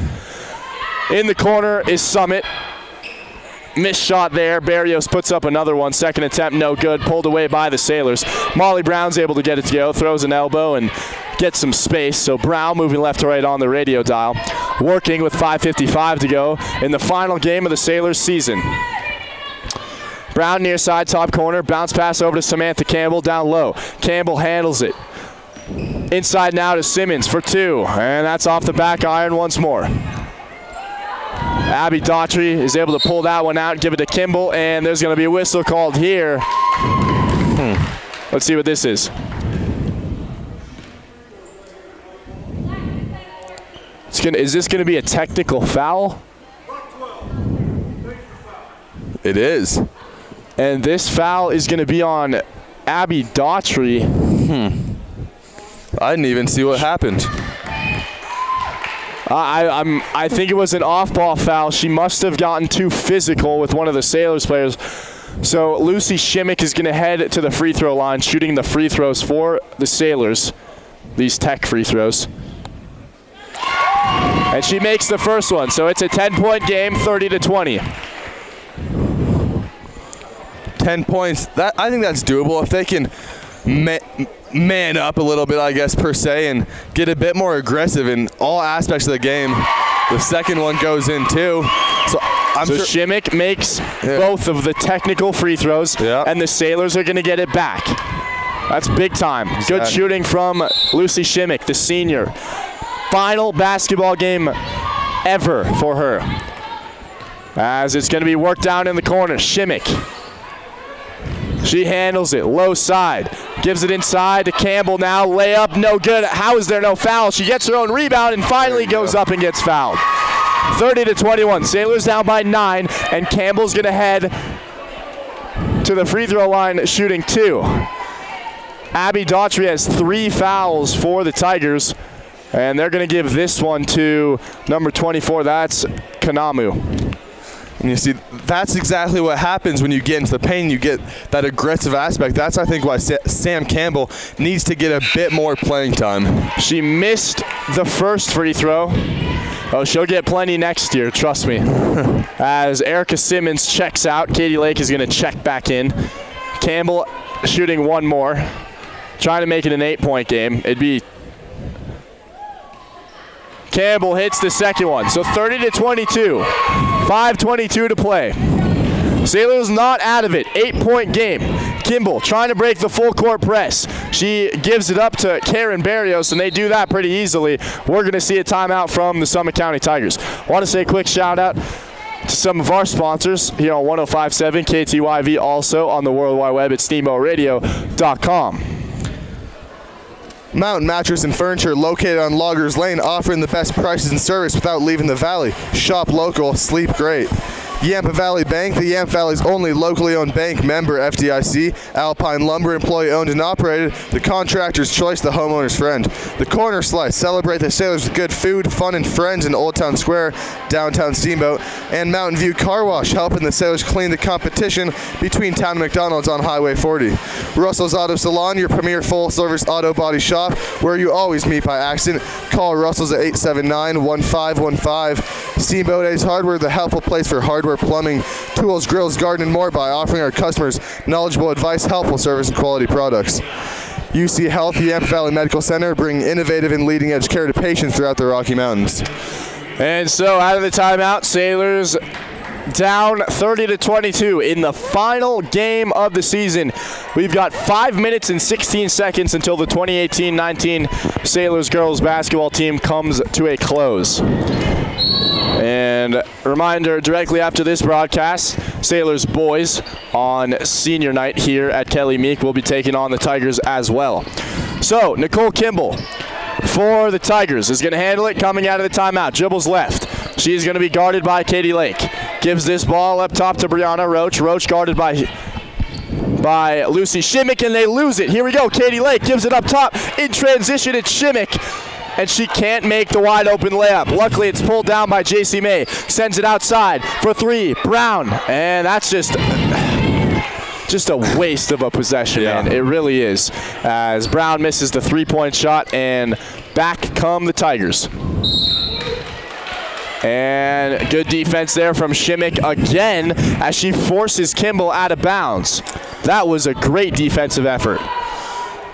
In the corner is Summit. Missed shot there. Barrios puts up another one. Second attempt, no good. Pulled away by the Sailors. Molly Brown's able to get it to go. Throws an elbow and gets some space. So Brown moving left to right on the radio dial. Working with 5:55 to go in the final game of the Sailors season. Brown near side top corner. Bounce pass over to Samantha Campbell down low. Campbell handles it. Inside now to Simmons for two. And that's off the back iron once more. Abby Daughtry is able to pull that one out and give it to Kimball, and there's going to be a whistle called here. Let's see what this is. Is this going to be a technical foul? It is. And this foul is going to be on Abby Daughtry. I didn't even see what happened. I think it was an off-ball foul. She must have gotten too physical with one of the Sailors players. So Lucy Shimmick is going to head to the free throw line, shooting the free throws for the Sailors, these tech free throws. And she makes the first one. So it's a 10-point game, 30-20. 10 points. I think that's doable if they can man up a little bit, I guess, per se, and get a bit more aggressive in all aspects of the game. The second one goes in too. So Shimmick makes both of the technical free throws, and the Sailors are going to get it back. That's big time. Exactly. Good shooting from Lucy Shimmick, the senior. Final basketball game ever for her. As it's going to be worked down in the corner. Shimmick. She handles it. Low side. Gives it inside to Campbell now. Layup, no good. How is there no foul? She gets her own rebound and finally goes up and gets fouled. 30-21. Sailors down by 9, and Campbell's going to head to the free throw line shooting 2. Abby Daughtry has 3 fouls for the Tigers, and they're going to give this one to number 24. That's Kanamu. And you see, that's exactly what happens when you get into the paint. You get that aggressive aspect. That's, I think, why Sam Campbell needs to get a bit more playing time. She missed the first free throw. Oh, she'll get plenty next year, trust me. As Erica Simmons checks out, Katie Lake is going to check back in. Campbell shooting one more. Trying to make it an 8-point game. It'd be Campbell hits the second one. So 30-22. 5:22 to play. Sailors not out of it. 8-point game. Kimball trying to break the full court press. She gives it up to Karen Barrios, and they do that pretty easily. We're going to see a timeout from the Summit County Tigers. Want to say a quick shout out to some of our sponsors here on 105.7 KTYV, also on the World Wide Web at steamboatradio.com. Mountain Mattress and Furniture, located on Loggers Lane, offering the best prices and service without leaving the valley. Shop local, sleep great. Yampa Valley Bank, the Yampa Valley's only locally owned bank, member FDIC. Alpine Lumber, employee owned and operated. The contractor's choice, the homeowner's friend. The Corner Slice, celebrate the Sailors with good food, fun, and friends in Old Town Square, downtown Steamboat. And Mountain View Car Wash, helping the Sailors clean the competition between Town and McDonald's on Highway 40. Russell's Auto Salon, your premier full-service auto body shop, where you always meet by accident. Call Russell's at 879-1515. Steamboat Ace Hardware, the helpful place for hardware, plumbing, tools, grills, garden, and more, by offering our customers knowledgeable advice, helpful service, and quality products. UC Health, Yampa Valley Medical Center, bringing innovative and leading-edge care to patients throughout the Rocky Mountains. And so out of the timeout, Sailors down 30-22 in the final game of the season. We've got 5 minutes and 16 seconds until the 2018-19 Sailors girls basketball team comes to a close. And reminder, directly after this broadcast, Sailors boys on senior night here at Kelly Meek will be taking on the Tigers as well. So, Nicole Kimball for the Tigers is going to handle it coming out of the timeout. Dribbles left. She's going to be guarded by Katie Lake. Gives this ball up top to Brianna Roach. Roach guarded by Lucy Shimmick, and they lose it. Here we go. Katie Lake gives it up top. In transition, it's Shimmick, and she can't make the wide open layup. Luckily, it's pulled down by JC May. Sends it outside for three. Brown, and that's just a waste of a possession, man. It really is. As Brown misses the three-point shot, and back come the Tigers. And good defense there from Shimmick again as she forces Kimball out of bounds. That was a great defensive effort.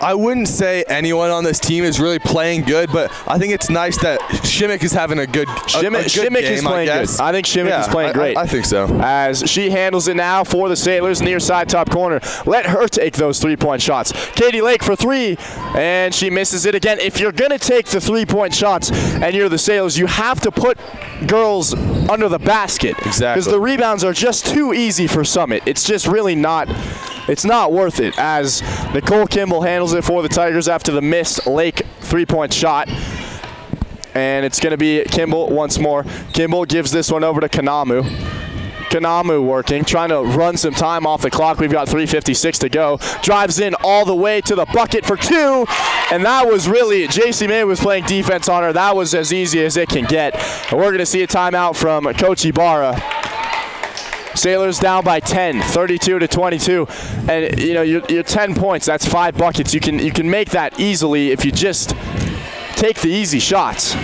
I wouldn't say anyone on this team is really playing good, but I think it's nice that Shimmick is having a good game, is playing good. I think Shimmick is playing great. I think so. As she handles it now for the Sailors, near side top corner. Let her take those three-point shots. Katie Lake for three, and she misses it again. If you're going to take the three-point shots and you're the Sailors, you have to put girls under the basket. Exactly. Because the rebounds are just too easy for Summit. It's just really not... It's not worth it, as Nicole Kimball handles it for the Tigers after the missed Lake three-point shot. And it's going to be Kimball once more. Kimball gives this one over to Kanamu. Kanamu working, trying to run some time off the clock. We've got 3:56 to go. Drives in all the way to the bucket for two. And that was really, JC May was playing defense on her. That was as easy as it can get. And we're going to see a timeout from Coach Ibarra. Sailors down by 10, 32-22, and you know you're 10 points. That's 5 buckets. You can make that easily if you just take the easy shots.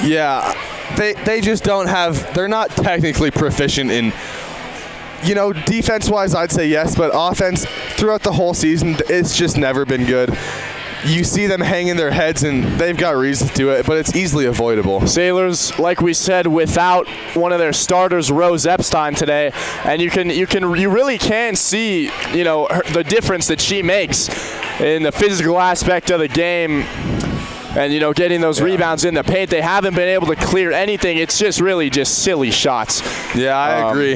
Yeah, they just don't have. They're not technically proficient in. You know, defense-wise, I'd say yes, but offense throughout the whole season, it's just never been good. you see them hanging their heads, and they've got reason to do it, but it's easily avoidable. Sailors, like we said, without one of their starters, Rose Epstein, today, and you really can see, the difference that she makes in the physical aspect of the game. And, getting those rebounds in the paint. They haven't been able to clear anything. It's just really just silly shots. Yeah, I agree.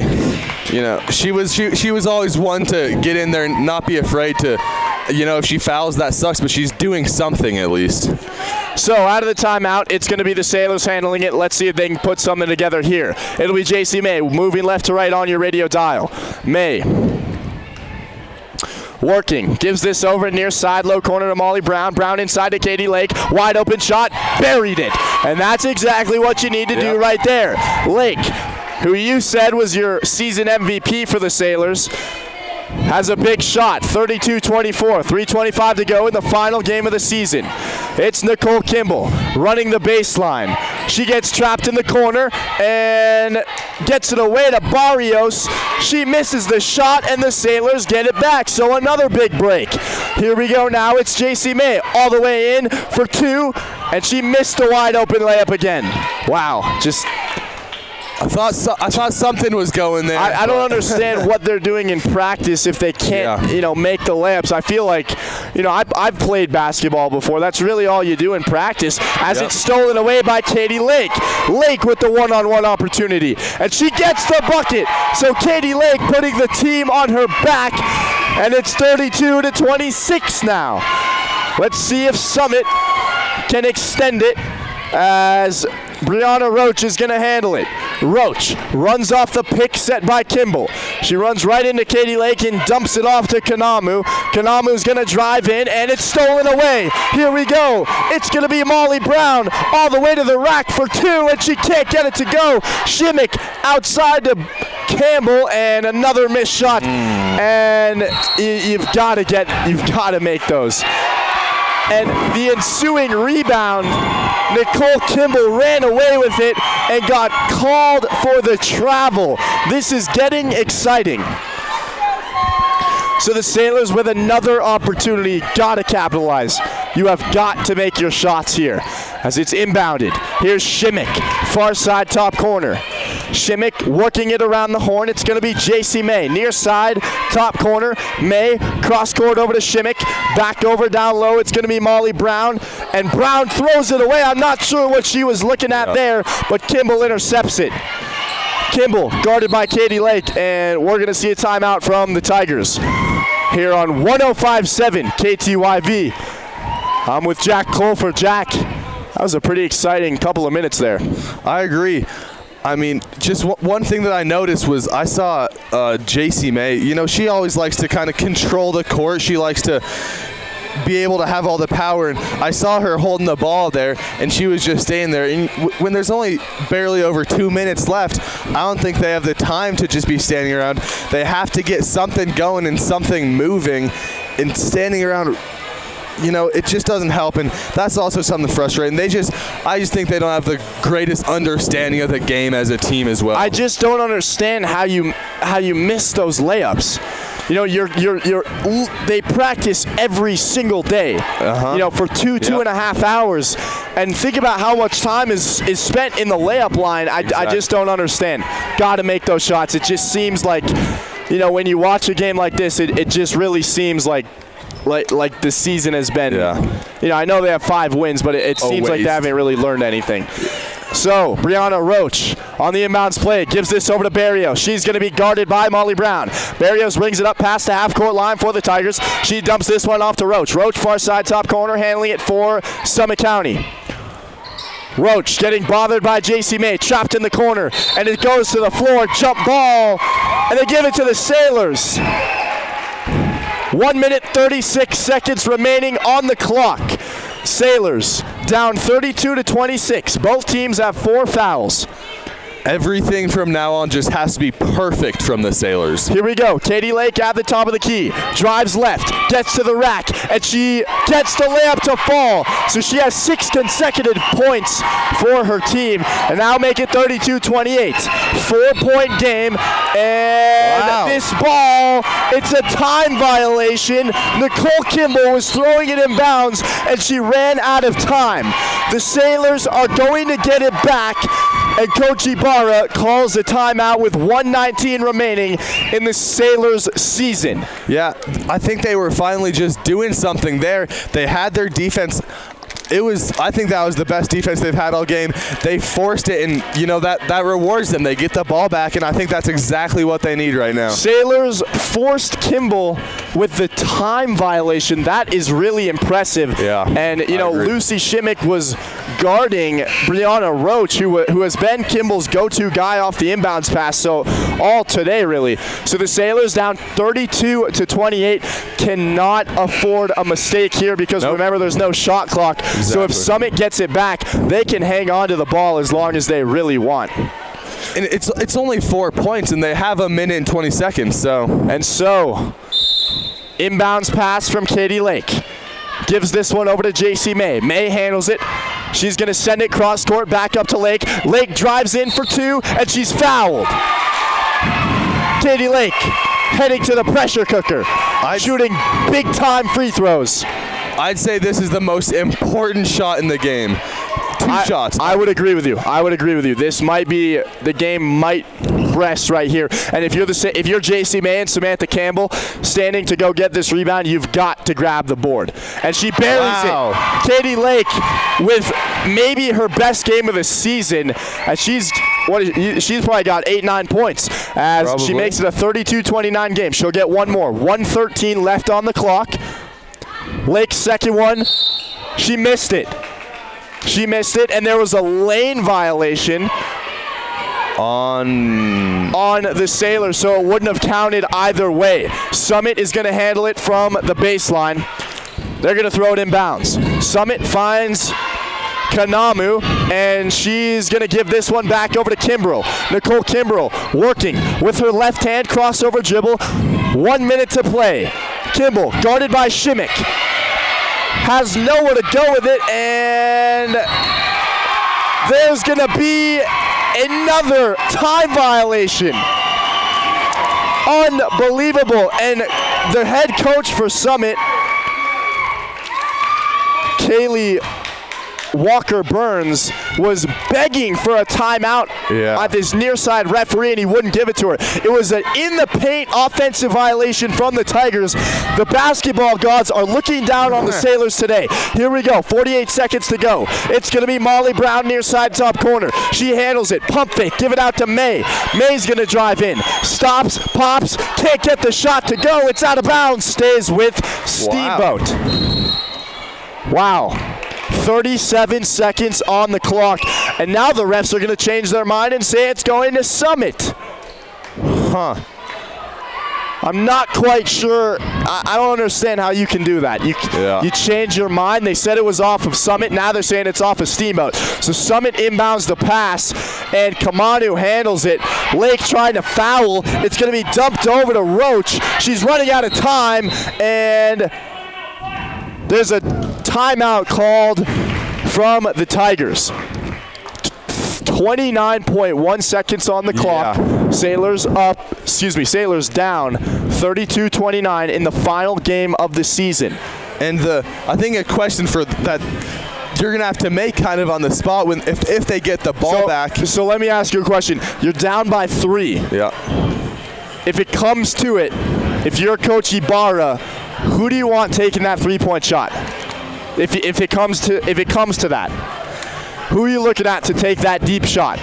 She was always one to get in there and not be afraid to, if she fouls, that sucks, but she's doing something at least. So out of the timeout, it's going to be the Sailors handling it. Let's see if they can put something together here. It'll be JC May moving left to right on your radio dial. May. Working, gives this over near side, low corner to Molly Brown. Brown inside to Katie Lake, wide open shot, buried it. And that's exactly what you need to do right there. Lake, who you said was your season MVP for the Sailors, has a big shot, 32-24, 3:25 to go in the final game of the season. It's Nicole Kimball running the baseline. She gets trapped in the corner and gets it away to Barrios. She misses the shot, and the Sailors get it back. So another big break. Here we go now. It's JC May all the way in for two, and she missed a wide open layup again. Wow, just... I thought something was going there. I don't understand what they're doing in practice if they can't, make the layups. I feel like, I've played basketball before. That's really all you do in practice. As it's stolen away by Katie Lake. Lake with the one-on-one opportunity, and she gets the bucket. So Katie Lake putting the team on her back, and it's 32-26 now. Let's see if Summit can extend it as Brianna Roach is going to handle it. Roach runs off the pick set by Kimball. She runs right into Katie Lake and dumps it off to Kanamu. Kanamu's going to drive in, and it's stolen away. Here we go. It's going to be Molly Brown all the way to the rack for two, and she can't get it to go. Shimmick outside to Campbell, and another missed shot. And you've got to make those. And the ensuing rebound, Nicole Kimball ran away with it and got called for the travel. This is getting exciting. So the Sailors with another opportunity, gotta capitalize. You have got to make your shots here as it's inbounded. Here's Shimmick, far side top corner. Shimmick working it around the horn. It's going to be JC May. Near side, top corner. May, cross court over to Shimmick. Back over down low. It's going to be Molly Brown. And Brown throws it away. I'm not sure what she was looking at there, but Kimball intercepts it. Kimball guarded by Katie Lake, and we're going to see a timeout from the Tigers here on 105.7 KTYV. I'm with Jack Colfer. Jack, that was a pretty exciting couple of minutes there. I agree. I mean, just one thing that I noticed was I saw JC May. She always likes to kind of control the court. She likes to be able to have all the power. And I saw her holding the ball there, and she was just staying there. And when there's only barely over 2 minutes left, I don't think they have the time to just be standing around. They have to get something going and something moving, and standing around, it just doesn't help, and that's also something frustrating. I just think they don't have the greatest understanding of the game as a team as well. I just don't understand how you miss those layups. They practice every single day. For two and a half hours, and think about how much time is spent in the layup line. Exactly. I just don't understand. Got to make those shots. It just seems like, when you watch a game like this, it just really seems like the season has been. I know they have 5 wins, but it seems like they haven't really learned anything. So Brianna Roach on the inbounds play gives this over to Barrios. She's going to be guarded by Molly Brown. Barrios brings it up past the half-court line for the Tigers. She dumps this one off to Roach. Roach far side top corner, handling it for Summit County. Roach getting bothered by JC May, trapped in the corner, and it goes to the floor, jump ball, and they give it to the Sailors. 1 minute, 36 seconds remaining on the clock. Sailors down 32-26. Both teams have 4 fouls. Everything from now on just has to be perfect from the Sailors. Here we go. Katie Lake at the top of the key. Drives left, gets to the rack, and she gets the layup to fall. So she has 6 consecutive points for her team, and now make it 32-28. 4-point game, and this ball, it's a time violation. Nicole Kimball was throwing it in bounds, and she ran out of time. The Sailors are going to get it back, and Coach Ibarra calls a timeout with 1:19 remaining in the Sailors season. Yeah, I think they were finally just doing something there. They had their defense. I think that was the best defense they've had all game. They forced it, and that rewards them. They get the ball back, and I think that's exactly what they need right now. Sailors forced Kimball with the time violation. That is really impressive. Yeah. And Lucy Shimmick was guarding Brianna Roach, who has been Kimball's go-to guy off the inbounds pass. So all today, really. So the Sailors down 32-28 cannot afford a mistake here because remember, there's no shot clock. Exactly. So if Summit gets it back, they can hang on to the ball as long as they really want. And it's only 4 points, and they have a minute and 20 seconds. So inbounds pass from Katie Lake. Gives this one over to JC May. May handles it. She's going to send it cross court back up to Lake. Lake drives in for 2, and she's fouled. Katie Lake heading to the pressure cooker, shooting big-time free throws. I'd say this is the most important shot in the game. 2 shots. I would agree with you. This might be, the game might rest right here. And if you're JC May and Samantha Campbell standing to go get this rebound, you've got to grab the board. And she buries it. Katie Lake with maybe her best game of the season. And she's probably got 8-9 points as she makes it a 32-29 game. She'll get one more. 1:13 left on the clock. Lake's second one, she missed it, and there was a lane violation on the Sailors, so it wouldn't have counted either way. Summit is going to handle it from the baseline. They're going to throw it in bounds. Summit finds Kanamu, and she's going to give this one back over to Kimbrell. Nicole Kimbrell working with her left hand, crossover dribble. 1 minute to play. Kimball, guarded by Shimmick, has nowhere to go with it, and there's going to be another time violation. Unbelievable. And the head coach for Summit, Kaylee Walker-Burns, was begging for a timeout at this near side referee, and he wouldn't give it to her. It was an in-the-paint offensive violation from the Tigers. The basketball gods are looking down on the Sailors today. Here we go, 48 seconds to go. It's going to be Molly Brown near side top corner. She handles it, pump fake, give it out to May. May's going to drive in, stops, pops, can't get the shot to go. It's out of bounds, stays with Steamboat. Wow. 37 seconds on the clock, and now the refs are going to change their mind and say it's going to Summit. I'm not quite sure. I don't understand how you can do that. You change your mind. They said it was off of Summit. Now they're saying it's off of Steamboat. So Summit inbounds the pass, and Kamanu handles it. Lake trying to foul. It's going to be dumped over to Roach. She's running out of time, and there's a timeout called from the Tigers. 29.1 seconds on the clock. Sailors down 32-29 in the final game of the season. And I think a question for that you're going to have to make kind of on the spot if they get the ball back. So let me ask you a question. You're down by 3. Yeah. If it comes to it, if you're Coach Ibarra, who do you want taking that 3-point shot? If it comes to that, who are you looking at to take that deep shot?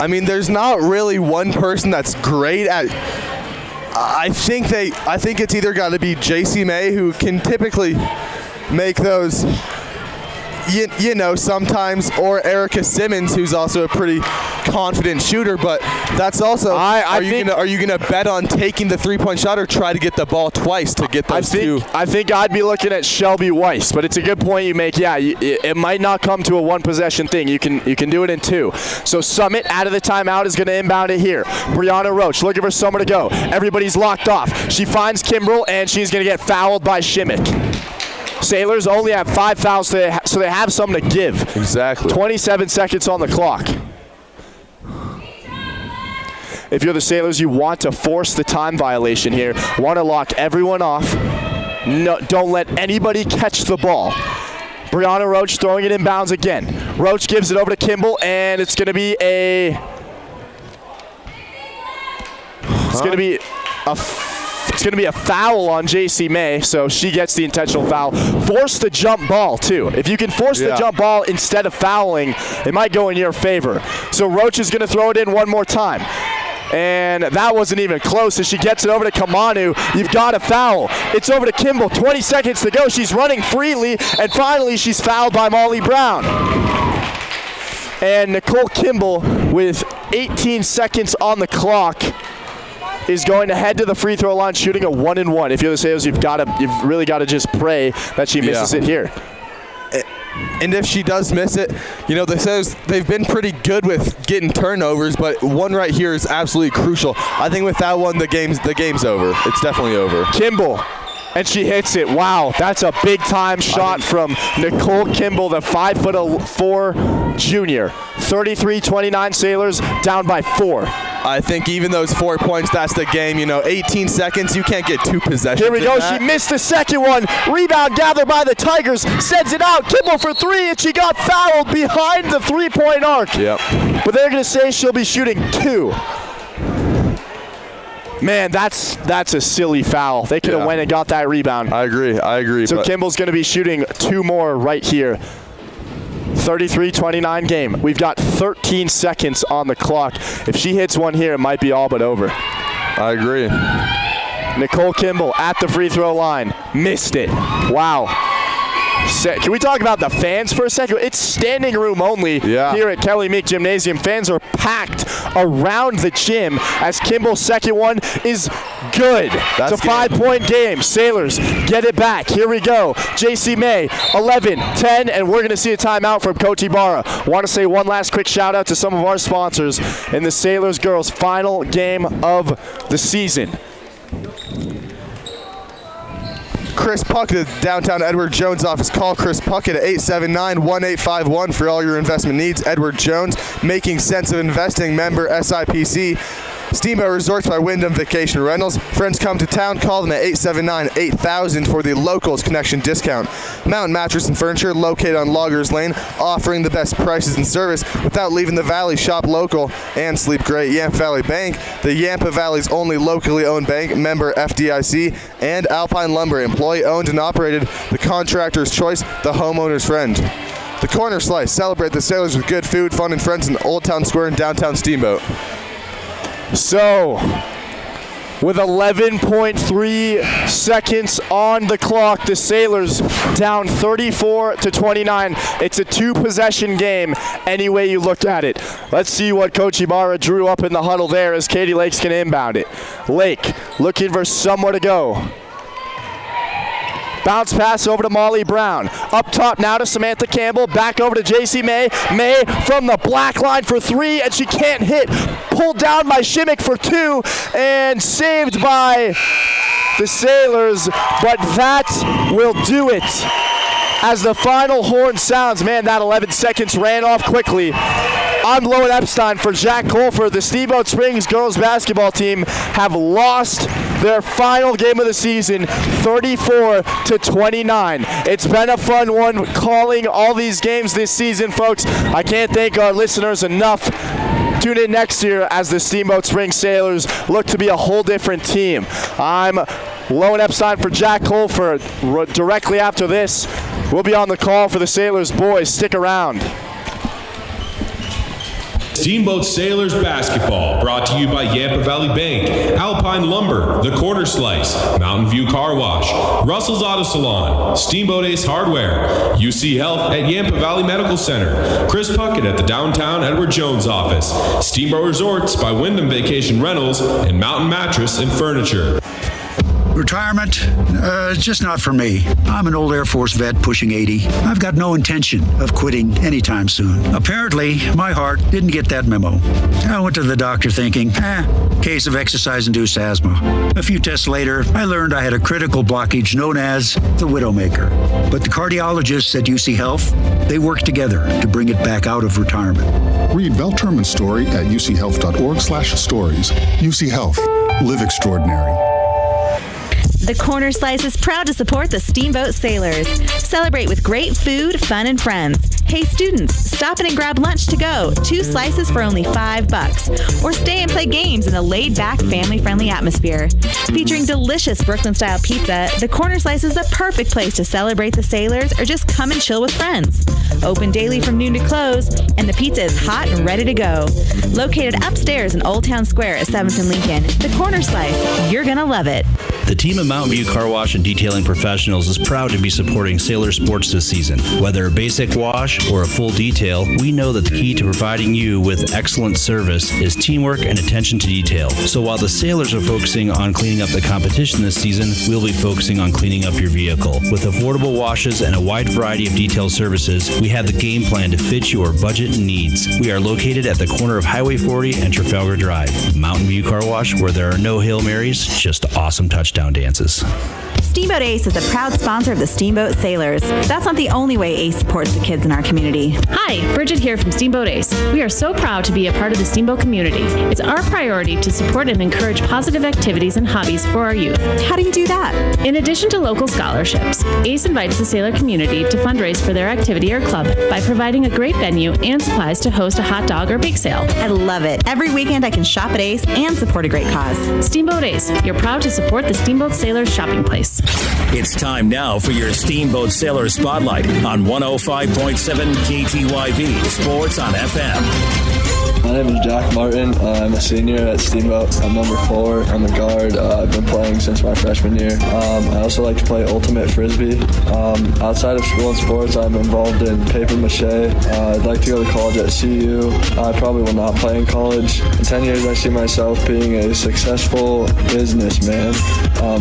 I mean, there's not really one person that's great at. I think it's either got to be JC May, who can typically make those you know, sometimes, or Erica Simmons, who's also a pretty confident shooter, but that's also, are you gonna bet on taking the three-point shot or try to get the ball twice to get those two? I think I'd be looking at Shelby Weiss, but it's a good point you make. Yeah, it might not come to a one-possession thing. You can do it in two. So Summit out of the timeout is going to inbound it here. Brianna Roach looking for somewhere to go. Everybody's locked off. She finds Kimbrell, and she's going to get fouled by Shimmick. Sailors only have 5 fouls, so they have something to give. Exactly. 27 seconds on the clock. If you're the Sailors, you want to force the time violation here. Want to lock everyone off. No, don't let anybody catch the ball. Brianna Roach throwing it inbounds again. Roach gives it over to Kimball, and it's going to be a foul on JC May, so she gets the intentional foul. Force the jump ball, too. If you can force the jump ball instead of fouling, it might go in your favor. So Roach is going to throw it in one more time. And that wasn't even close as she gets it over to Kamanu. You've got a foul. It's over to Kimball. 20 seconds to go. She's running freely, and finally she's fouled by Molly Brown. And Nicole Kimball, with 18 seconds on the clock, is going to head to the free throw line shooting a 1-and-1. If you're the Sailors, you've really got to just pray that she misses it here. And if she does miss it, you know, the Sailors, they've been pretty good with getting turnovers, but one right here is absolutely crucial. I think with that one, the game's over. It's definitely over. Kimball, and she hits it. Wow, that's a big-time shot from Nicole Kimball, the 5'4" junior. 33-29 Sailors, down by 4. I think even those 4 points, that's the game. You know, 18 seconds, you can't get 2 possessions. Here we go. She missed the second one. Rebound gathered by the Tigers. Sends it out. Kimball for 3, and she got fouled behind the three-point arc. Yep. But they're going to say she'll be shooting 2. Man, that's a silly foul. They could have went and got that rebound. I agree. So Kimball's going to be shooting 2 more right here. 33-29 game. We've got 13 seconds on the clock. If she hits one here, it might be all but over. I agree. Nicole Kimball at the free throw line. Missed it. Wow. Can we talk about the fans for a second? It's standing room only here at Kelly Meek Gymnasium. Fans are packed around the gym as Kimball's second one is good. It's a 5-point game. Sailors get it back. Here we go. JC May, 11-10, and we're going to see a timeout from Coach Ibarra. Want to say one last quick shout out to some of our sponsors in the Sailors girls' final game of the season. Chris Puckett, downtown Edward Jones office. Call Chris Puckett at 879-1851 for all your investment needs. Edward Jones, making sense of investing, member SIPC. Steamboat Resorts by Wyndham Vacation Rentals. Friends come to town, call them at 879-8000 for the Locals Connection discount. Mountain Mattress and Furniture, located on Loggers Lane, offering the best prices and service without leaving the valley. Shop local and sleep great. Yampa Valley Bank, the Yampa Valley's only locally owned bank, member FDIC. And Alpine Lumber, employee owned and operated, the contractor's choice, the homeowner's friend. The Corner Slice, celebrate the Sailors with good food, fun, and friends in Old Town Square in downtown Steamboat. So, with 11.3 seconds on the clock, the Sailors down 34-29. It's a 2-possession game any way you look at it. Let's see what Coach Ibarra drew up in the huddle there as Katie Lake's going to inbound it. Lake looking for somewhere to go. Bounce pass over to Molly Brown. Up top now to Samantha Campbell. Back over to JC May. May from the black line for 3, and she can't hit. Pulled down by Shimmick for 2, and saved by the Sailors. But that will do it. As the final horn sounds, man, that 11 seconds ran off quickly. I'm Lowen Epstein for Jack Colfer. The Steamboat Springs girls basketball team have lost their final game of the season, 34-29. It's been a fun one calling all these games this season, folks. I can't thank our listeners enough. Tune in next year as the Steamboat Springs Sailors look to be a whole different team. I'm Lowen Epstein for Jack Colfer. Directly after this, we'll be on the call for the Sailors boys. Stick around. Steamboat Sailors Basketball, brought to you by Yampa Valley Bank, Alpine Lumber, The Corner Slice, Mountain View Car Wash, Russell's Auto Salon, Steamboat Ace Hardware, UC Health at Yampa Valley Medical Center, Chris Puckett at the downtown Edward Jones office, Steamboat Resorts by Wyndham Vacation Rentals, and Mountain Mattress and Furniture. Retirement? Just not for me. I'm an old Air Force vet pushing 80. I've got no intention of quitting anytime soon. Apparently, my heart didn't get that memo. I went to the doctor thinking, case of exercise-induced asthma. A few tests later, I learned I had a critical blockage known as the Widowmaker. But the cardiologists at UC Health, they worked together to bring it back out of retirement. Read Val Terman's story at uchealth.org/stories. UC Health. Live extraordinary. The Corner Slice is proud to support the Steamboat Sailors. Celebrate with great food, fun, and friends. Hey students, stop in and grab lunch to go. 2 slices for only $5. Or stay and play games in a laid-back, family-friendly atmosphere. Featuring delicious Brooklyn-style pizza, the Corner Slice is the perfect place to celebrate the Sailors or just come and chill with friends. Open daily from noon to close, and the pizza is hot and ready to go. Located upstairs in Old Town Square at 7th and Lincoln, the Corner Slice, you're gonna love it. The team of Mountain View Car Wash and Detailing Professionals is proud to be supporting Sailor sports this season. Whether a basic wash or a full detail, we know that the key to providing you with excellent service is teamwork and attention to detail. So while the Sailors are focusing on cleaning up the competition this season, we'll be focusing on cleaning up your vehicle. With affordable washes and a wide variety of detail services, we have the game plan to fit your budget and needs. We are located at the corner of Highway 40 and Trafalgar Drive. Mountain View Car Wash, where there are no Hail Marys, just awesome touchdown dances. Steamboat Ace is a proud sponsor of the Steamboat Sailors. That's not the only way Ace supports the kids in our community. Hi, Bridget here from Steamboat Ace. We are so proud to be a part of the Steamboat community. It's our priority to support and encourage positive activities and hobbies for our youth. How do you do that? In addition to local scholarships, Ace invites the Sailor community to fundraise for their activity or club by providing a great venue and supplies to host a hot dog or bake sale. I love it. Every weekend I can shop at Ace and support a great cause. Steamboat Ace, you're proud to support the Steamboat Sailors shopping place. It's time now for your Steamboat Sailor Spotlight on 105.7 KTYV Sports on FM. My name is Jack Martin. I'm a senior at Steamboat. I'm number 4. I'm a guard. I've been playing since my freshman year. I also like to play ultimate frisbee. Outside of school and sports, I'm involved in paper mache. I'd like to go to college at CU. I probably will not play in college. In 10 years, I see myself being a successful businessman.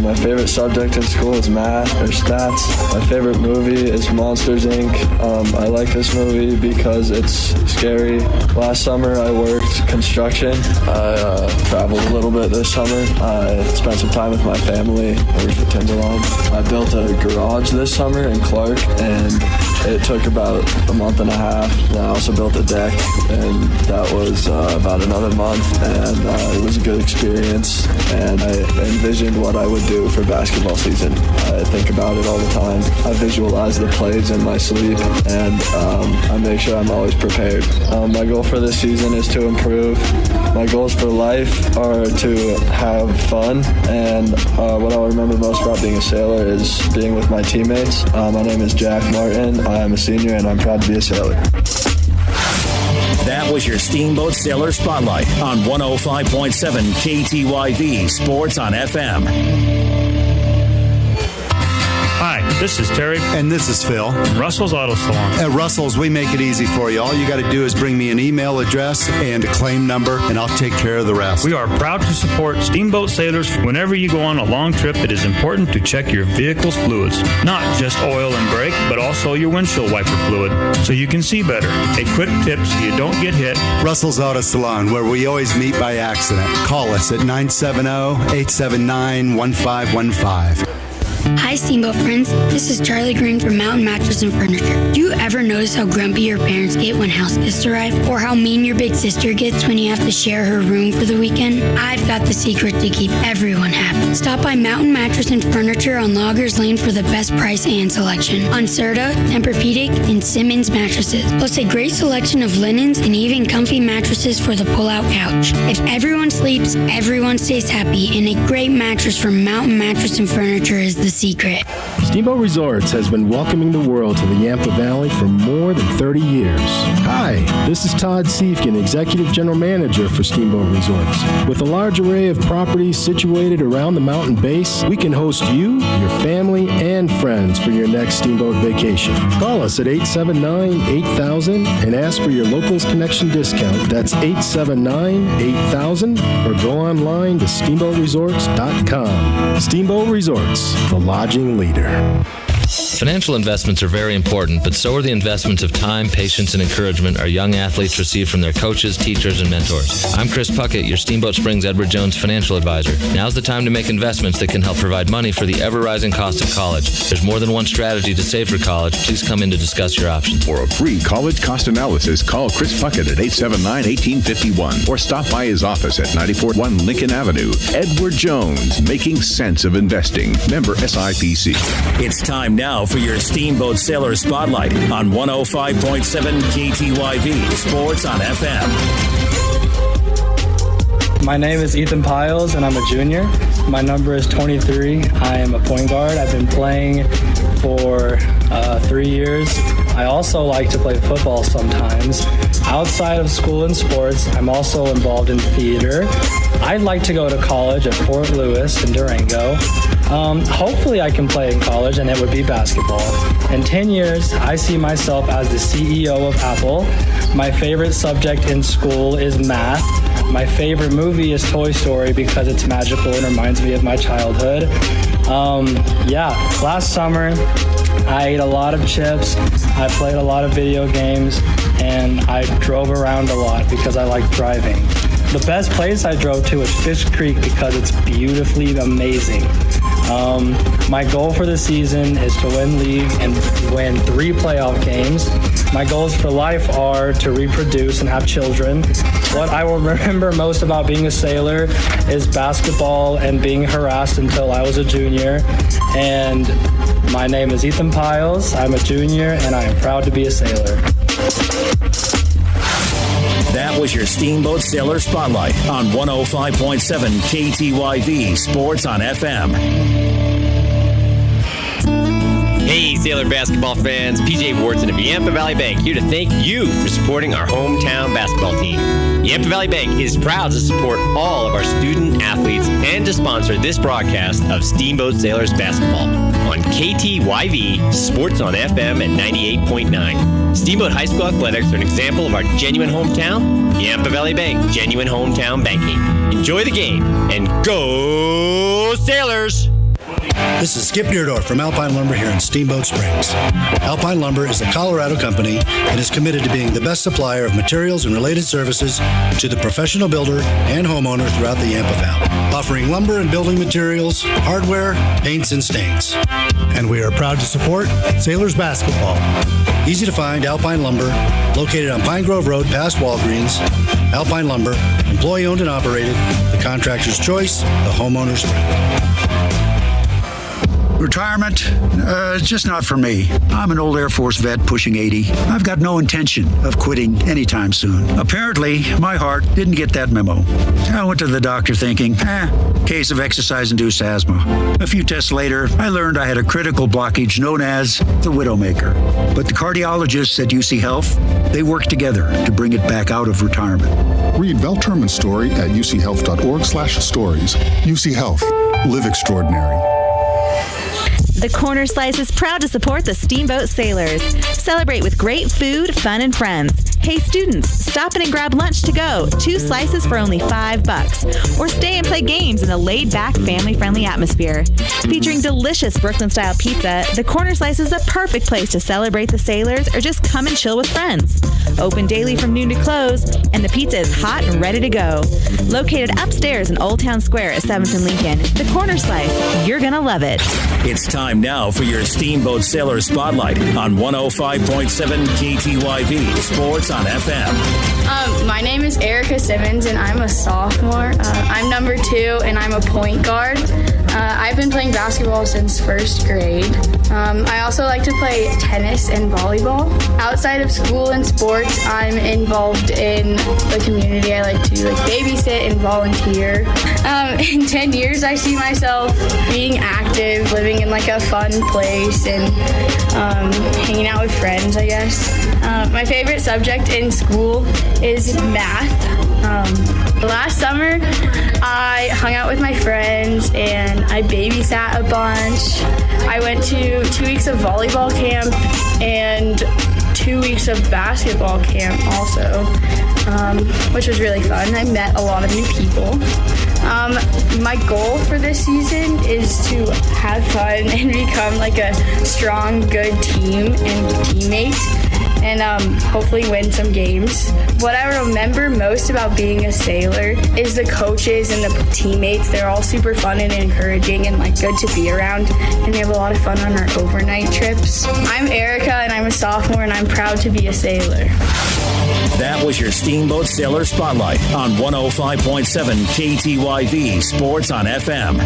My favorite subject in school is math or stats. My favorite movie is Monsters, Inc. I like this movie because it's scary. Last summer, I worked construction. I traveled a little bit this summer. I spent some time with my family. I worked at Timberline. I built a garage this summer in Clark, and it took about a month and a half. And I also built a deck, and that was about another month, and it was a good experience, and I envisioned what I would do for basketball season. I think about it all the time. I visualize the plays in my sleep, and I make sure I'm always prepared. My goal for this season is to improve. My goals for life are to have fun, and what I'll remember most about being a Sailor is being with my teammates. My name is Jack Martin. I'm a senior, and I'm proud to be a Sailor. That was your Steamboat Sailor Spotlight on 105.7 KTYV Sports on FM. Hi, this is Terry. And this is Phil. From Russell's Auto Salon. At Russell's, we make it easy for you. All you got to do is bring me an email address and a claim number, and I'll take care of the rest. We are proud to support Steamboat Sailors. Whenever you go on a long trip, it is important to check your vehicle's fluids. Not just oil and brake, but also your windshield wiper fluid, so you can see better. A quick tip so you don't get hit. Russell's Auto Salon, where we always meet by accident. Call us at 970-879-1515. Hi, Steamboat friends. This is Charlie Green from Mountain Mattress and Furniture. Do you ever notice how grumpy your parents get when house guests arrive? Or how mean your big sister gets when you have to share her room for the weekend? I've got the secret to keep everyone happy. Stop by Mountain Mattress and Furniture on Loggers Lane for the best price and selection on Serta, Tempur-Pedic, and Simmons mattresses. Plus a great selection of linens and even comfy mattresses for the pull-out couch. If everyone sleeps, everyone stays happy, and a great mattress from Mountain Mattress and Furniture is the secret. Steamboat Resorts has been welcoming the world to the Yampa Valley for more than 30 years. Hi, this is Todd Siefkin, Executive General Manager for Steamboat Resorts. With a large array of properties situated around the mountain base, we can host you, your family, and friends for your next Steamboat vacation. Call us at 879-8000 and ask for your Locals Connection discount. That's 879-8000 or go online to steamboatresorts.com. Steamboat Resorts, the lodging leader. Financial investments are very important, but so are the investments of time, patience, and encouragement our young athletes receive from their coaches, teachers, and mentors. I'm Chris Puckett, your Steamboat Springs Edward Jones financial advisor. Now's the time to make investments that can help provide money for the ever-rising cost of college. There's more than one strategy to save for college. Please come in to discuss your options. For a free college cost analysis, call Chris Puckett at 879-1851 or stop by his office at 941 Lincoln Avenue. Edward Jones, making sense of investing. Member SIPC. It's time now for your Steamboat Sailor Spotlight on 105.7 KTYV Sports on FM. My name is Ethan Piles, and I'm a junior. My number is 23. I am a point guard. I've been playing for 3 years. I also like to play football sometimes. Outside of school and sports, I'm also involved in theater. I'd like to go to college at Fort Lewis in Durango. Hopefully I can play in college, and it would be basketball. In 10 years, I see myself as the CEO of Apple. My favorite subject in school is math. My favorite movie is Toy Story because it's magical and reminds me of my childhood. Last summer, I ate a lot of chips, I played a lot of video games, and I drove around a lot because I like driving. The best place I drove to was Fish Creek because it's beautifully amazing. My goal for the season is to win league and win 3 playoff games. My goals for life are to reproduce and have children. What I will remember most about being a sailor is basketball and being harassed until I was a junior. And my name is Ethan Piles. I'm a junior, and I am proud to be a sailor. That was your Steamboat Sailor Spotlight on 105.7 KTYV Sports on FM. Hey, Sailor basketball fans, PJ Wharton of Yampa Valley Bank here to thank you for supporting our hometown basketball team. Yampa Valley Bank is proud to support all of our student athletes and to sponsor this broadcast of Steamboat Sailors basketball on KTYV Sports on FM at 98.9. Steamboat High School athletics are an example of our genuine hometown. Yampa Valley Bank, genuine hometown banking. Enjoy the game and go Sailors! This is Skip Deerdorf from Alpine Lumber here in Steamboat Springs. Alpine Lumber is a Colorado company and is committed to being the best supplier of materials and related services to the professional builder and homeowner throughout the Yampa Valley, offering lumber and building materials, hardware, paints, and stains. And we are proud to support Sailors basketball. Easy to find Alpine Lumber, located on Pine Grove Road past Walgreens. Alpine Lumber, employee-owned and operated, the contractor's choice, the homeowner's friend. Retirement, just not for me. I'm an old Air Force vet pushing 80. I've got no intention of quitting anytime soon. Apparently, my heart didn't get that memo. I went to the doctor thinking, case of exercise-induced asthma. A few tests later, I learned I had a critical blockage known as the Widowmaker. But the cardiologists at UC Health, they worked together to bring it back out of retirement. Read Val Terman's story at uchealth.org/stories. UC Health. Live extraordinary. The Corner Slice is proud to support the Steamboat Sailors. Celebrate with great food, fun, and friends. Hey students, stop in and grab lunch to go. 2 slices for only $5. Or stay and play games in a laid-back, family-friendly atmosphere. Featuring delicious Brooklyn-style pizza, the Corner Slice is the perfect place to celebrate the Sailors or just come and chill with friends. Open daily from noon to close, and the pizza is hot and ready to go. Located upstairs in Old Town Square at 7th and Lincoln, the Corner Slice, you're gonna love it. It's time now for your Steamboat Sailor Spotlight on 105.7 KTYV Sports on FM. My name is Erica Simmons, and I'm a sophomore. I'm number 2, and I'm a point guard. I've been playing basketball since first grade. I also like to play tennis and volleyball. Outside of school and sports, I'm involved in the community. I like to babysit and volunteer. In 10 years, I see myself being active, living in a fun place, and hanging out with friends, I guess. My favorite subject in school is math. Last summer, I hung out with my friends and I babysat a bunch. I went to 2 weeks of volleyball camp and 2 weeks of basketball camp also, which was really fun. I met a lot of new people. My goal for this season is to have fun and become a strong, good team and teammate, and hopefully win some games. What I remember most about being a Sailor is the coaches and the teammates. They're all super fun and encouraging and good to be around, and we have a lot of fun on our overnight trips. I'm Erica and I'm a sophomore and I'm proud to be a Sailor. That was your Steamboat Sailor Spotlight on 105.7 KTYV Sports on FM.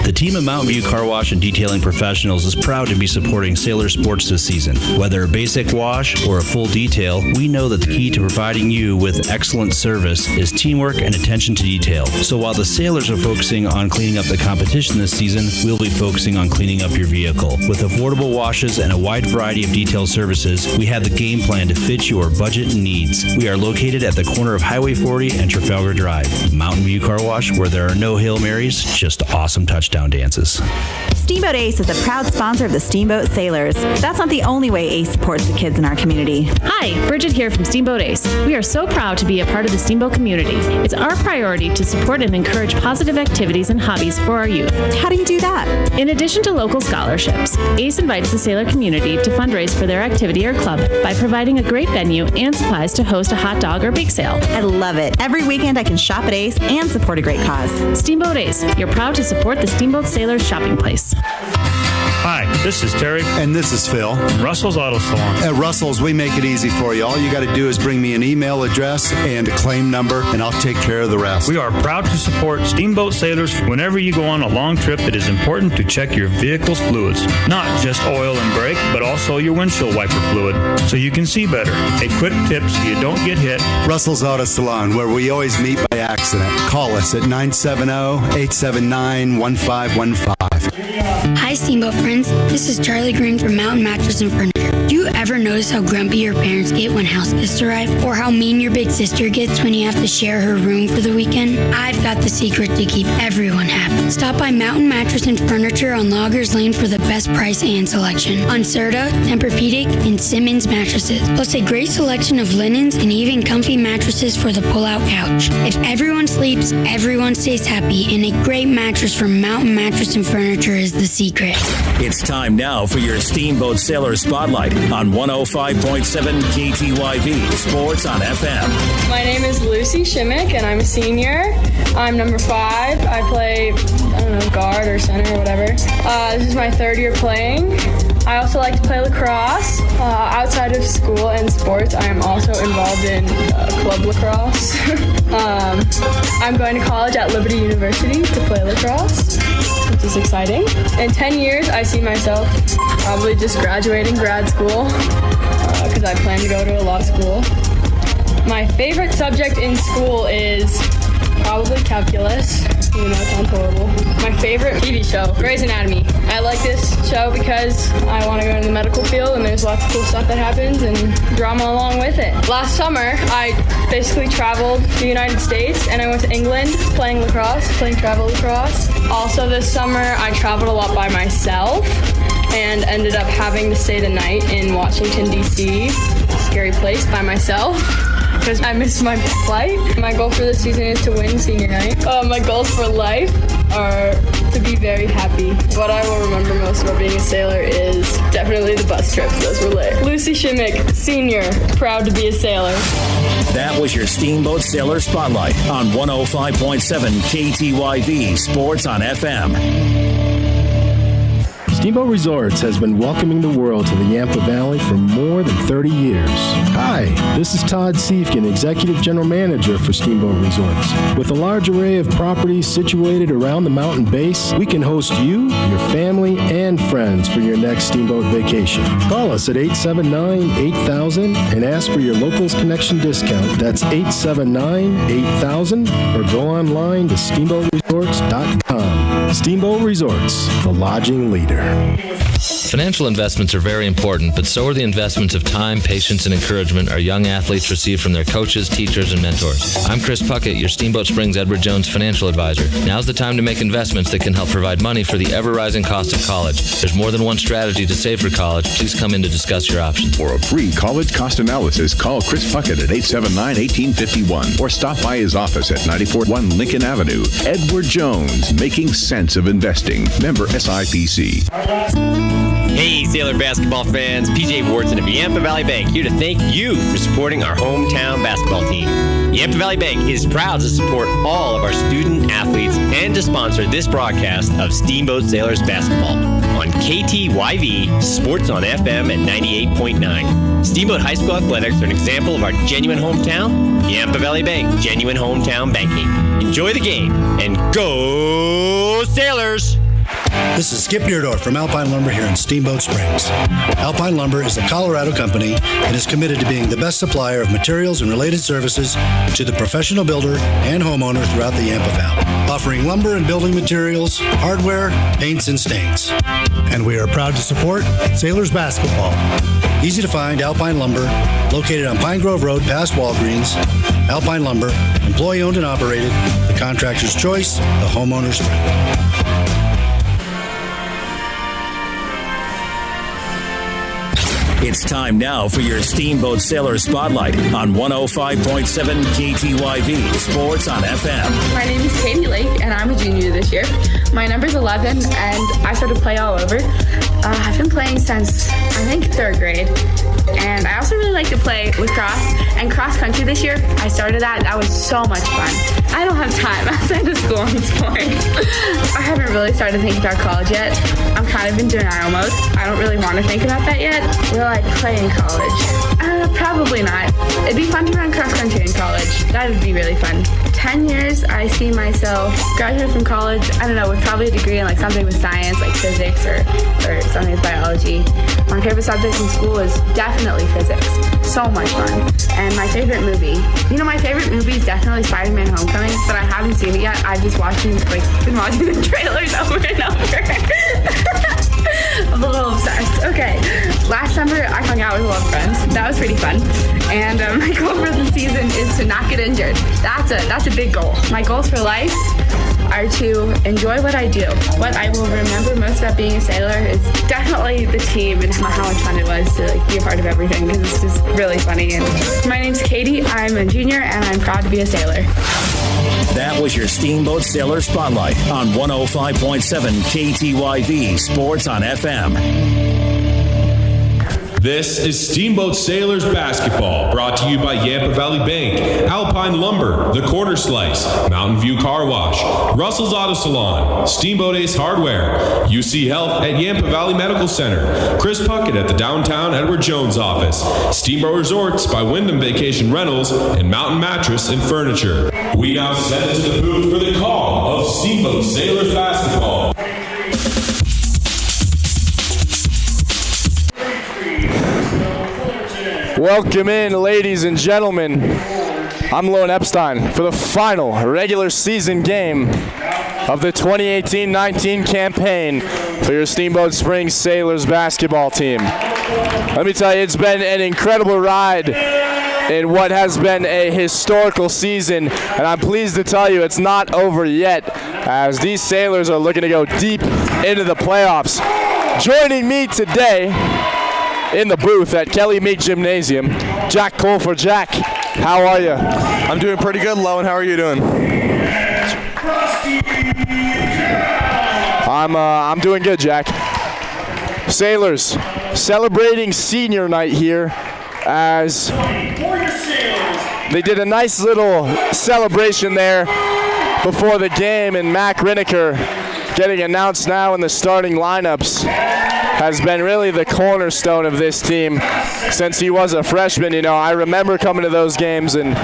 The team of Mountain View Car Wash and Detailing Professionals is proud to be supporting Sailor sports this season. Whether a basic wash or a full detail, we know that the key to providing you with excellent service is teamwork and attention to detail. So while the Sailors are focusing on cleaning up the competition this season, we'll be focusing on cleaning up your vehicle. With affordable washes and a wide variety of detail services, we have the game plan to fit your budget and needs. We are located at the corner of Highway 40 and Trafalgar Drive. Mountain View Car Wash, where there are no Hail Marys, just awesome touchdown dances. Steamboat Ace is a proud sponsor of the Steamboat Sailors. That's not the only way Ace supports the kids in our community. Hi, Bridget here from Steamboat Ace. We are so proud to be a part of the Steamboat community. It's our priority to support and encourage positive activities and hobbies for our youth. How do you do that? In addition to local scholarships, Ace invites the Sailor community to fundraise for their activity or club by providing a great venue and supplies to host a hot dog or bake sale. I love it. Every weekend I can shop at Ace and support a great cause. Steamboat Ace, you're proud to support the Steamboat Sailors shopping place. Hi, this is Terry. And this is Phil. From Russell's Auto Salon. At Russell's, we make it easy for you. All you got to do is bring me an email address and a claim number, and I'll take care of the rest. We are proud to support Steamboat Sailors. Whenever you go on a long trip, it is important to check your vehicle's fluids. Not just oil and brake, but also your windshield wiper fluid, so you can see better. A quick tip so you don't get hit. Russell's Auto Salon, where we always meet by accident. Call us at 970-879-1515. Hi, Steamboat friends. This is Charlie Green from Mountain Mattress and Furniture. Do you ever notice how grumpy your parents get when house guests arrive? Or how mean your big sister gets when you have to share her room for the weekend? I've got the secret to keep everyone happy. Stop by Mountain Mattress and Furniture on Loggers Lane for the best price and selection on Serta, Tempur-Pedic, and Simmons mattresses. Plus a great selection of linens and even comfy mattresses for the pull-out couch. If everyone sleeps, everyone stays happy, and a great mattress from Mountain Mattress and Furniture is the secret. It's time now for your Steamboat Sailor Spotlight on 105.7 KTYV Sports on FM. My name is Lucy Shimmick, and I'm a senior. I'm number 5. I play, guard or center or whatever. This is my 3rd year playing. I also like to play lacrosse. Outside of school and sports, I am also involved in club lacrosse. I'm going to college at Liberty University to play lacrosse, which is exciting. In 10 years, I see myself probably just graduating grad school because I plan to go to a law school. My favorite subject in school is probably calculus, even though it sounds horrible. My favorite TV show, Grey's Anatomy. I like this show because I want to go into the medical field and there's lots of cool stuff that happens and drama along with it. Last summer, I basically traveled the United States and I went to England playing travel lacrosse. Also this summer, I traveled a lot by myself and ended up having to stay the night in Washington, D.C., a scary place by myself, because I missed my flight. My goal for this season is to win senior night. My goals for life are to be very happy. What I will remember most about being a sailor is definitely the bus trips. Those were lit. Lucy Shimmick, senior, proud to be a sailor. That was your Steamboat Sailor Spotlight on 105.7 KTYV Sports on FM. Steamboat Resorts has been welcoming the world to the Yampa Valley for more than 30 years. Hi, this is Todd Siefkin, Executive General Manager for Steamboat Resorts. With a large array of properties situated around the mountain base, we can host you, your family, and friends for your next Steamboat vacation. Call us at 879-8000 and ask for your Locals Connection discount. That's 879-8000 or go online to steamboatresorts.com. Steamboat Resorts, the lodging leader. Financial investments are very important, but so are the investments of time, patience, and encouragement our young athletes receive from their coaches, teachers, and mentors. I'm Chris Puckett, your Steamboat Springs Edward Jones financial advisor. Now's the time to make investments that can help provide money for the ever-rising cost of college. There's more than one strategy to save for college. Please come in to discuss your options. For a free college cost analysis, call Chris Puckett at 879-1851 or stop by his office at 941 Lincoln Avenue. Edward Jones, making sense of investing. Member SIPC. Hey, Sailor basketball fans, PJ Wharton of Yampa Valley Bank here to thank you for supporting our hometown basketball team. Yampa Valley Bank is proud to support all of our student athletes and to sponsor this broadcast of Steamboat Sailors basketball on KTYV Sports on FM at 98.9. Steamboat High School athletics are an example of our genuine hometown. Yampa Valley Bank, genuine hometown banking. Enjoy the game and go Sailors! This is Skip Deerdorf from Alpine Lumber here in Steamboat Springs. Alpine Lumber is a Colorado company and is committed to being the best supplier of materials and related services to the professional builder and homeowner throughout the Yampa Valley, offering lumber and building materials, hardware, paints, and stains. And we are proud to support Sailors basketball. Easy to find Alpine Lumber, located on Pine Grove Road past Walgreens. Alpine Lumber, employee owned and operated, the contractor's choice, the homeowner's friend. It's time now for your Steamboat Sailor Spotlight on 105.7 KTYV Sports on FM. My name is Katie Lake, and I'm a junior this year. My number's 11, and I started to play all over. I've been playing since, I think, 3rd grade. And I also really like to play lacrosse and cross country this year. I started that. That was so much fun. I don't have time outside of school and sports. I haven't really started thinking about college yet. I'm kind of in denial mode. I don't really want to think about that yet. Will I play in college? Probably not. It'd be fun to run cross country in college. That would be really fun. 10 years, I see myself graduate from college, I don't know, with probably a degree in like something with science, like physics or something with biology. My favorite subject in school is definitely physics. So much fun. And my favorite movie. You know, my favorite movie is definitely Spider-Man Homecoming, but I haven't seen it yet. I've just been watching the trailers over and over. I'm a little obsessed. Okay. Last summer, I hung out with a lot of friends. That was pretty fun. And my goal for the season is to not get injured. That's a big goal. My goals for life are to enjoy what I do. What I will remember most about being a sailor is definitely the team and how much fun it was to be a part of everything. It's just really funny. And my name's Katie. I'm a junior, and I'm proud to be a sailor. That was your Steamboat Sailor Spotlight on 105.7 KTYV Sports on FM. This is Steamboat Sailors basketball, brought to you by Yampa Valley Bank, Alpine Lumber, The Corner Slice, Mountain View Car Wash, Russell's Auto Salon, Steamboat Ace Hardware, UC Health at Yampa Valley Medical Center, Chris Puckett at the downtown Edward Jones office, Steamboat Resorts by Wyndham Vacation Rentals, and Mountain Mattress and Furniture. We now send it to the booth for the call of Steamboat Sailors basketball. Welcome in, ladies and gentlemen. I'm Lone Epstein for the final regular season game of the 2018-19 campaign for your Steamboat Springs Sailors basketball team. Let me tell you, it's been an incredible ride in what has been a historical season, and I'm pleased to tell you it's not over yet, as these Sailors are looking to go deep into the playoffs. Joining me today in the booth at Kelly Meek Gymnasium, Jack Colfer. Jack, how are you? I'm doing pretty good, Lowen. How are you doing? I'm doing good, Jack. Sailors celebrating senior night here as they did a nice little celebration there before the game, and Mac Riniker getting announced now in the starting lineups has been really the cornerstone of this team since he was a freshman. You know, I remember coming to those games and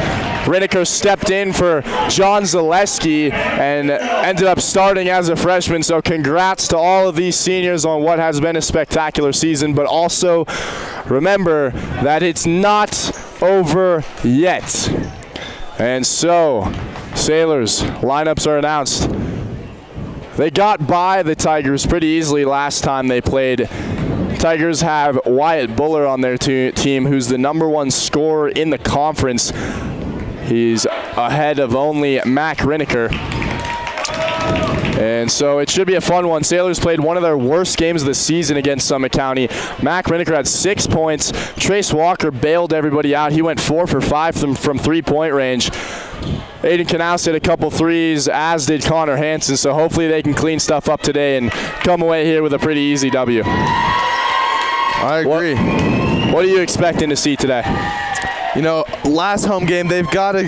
Riniker stepped in for John Zaleski and ended up starting as a freshman. So congrats to all of these seniors on what has been a spectacular season, but also remember that it's not over yet. And so, Sailors, lineups are announced. They got by the Tigers pretty easily last time they played. Tigers have Wyatt Buller on their team, who's the #1 scorer in the conference. He's ahead of only Mac Riniker. And so it should be a fun one. Sailors played one of their worst games of the season against Summit County. Mac Riniker had 6 points. Trace Walker bailed everybody out. He went 4 for 5 from three-point range. Aiden Knaus hit a couple threes, as did Connor Hansen, so hopefully they can clean stuff up today and come away here with a pretty easy W. I agree. What are you expecting to see today? You know, last home game, they've got to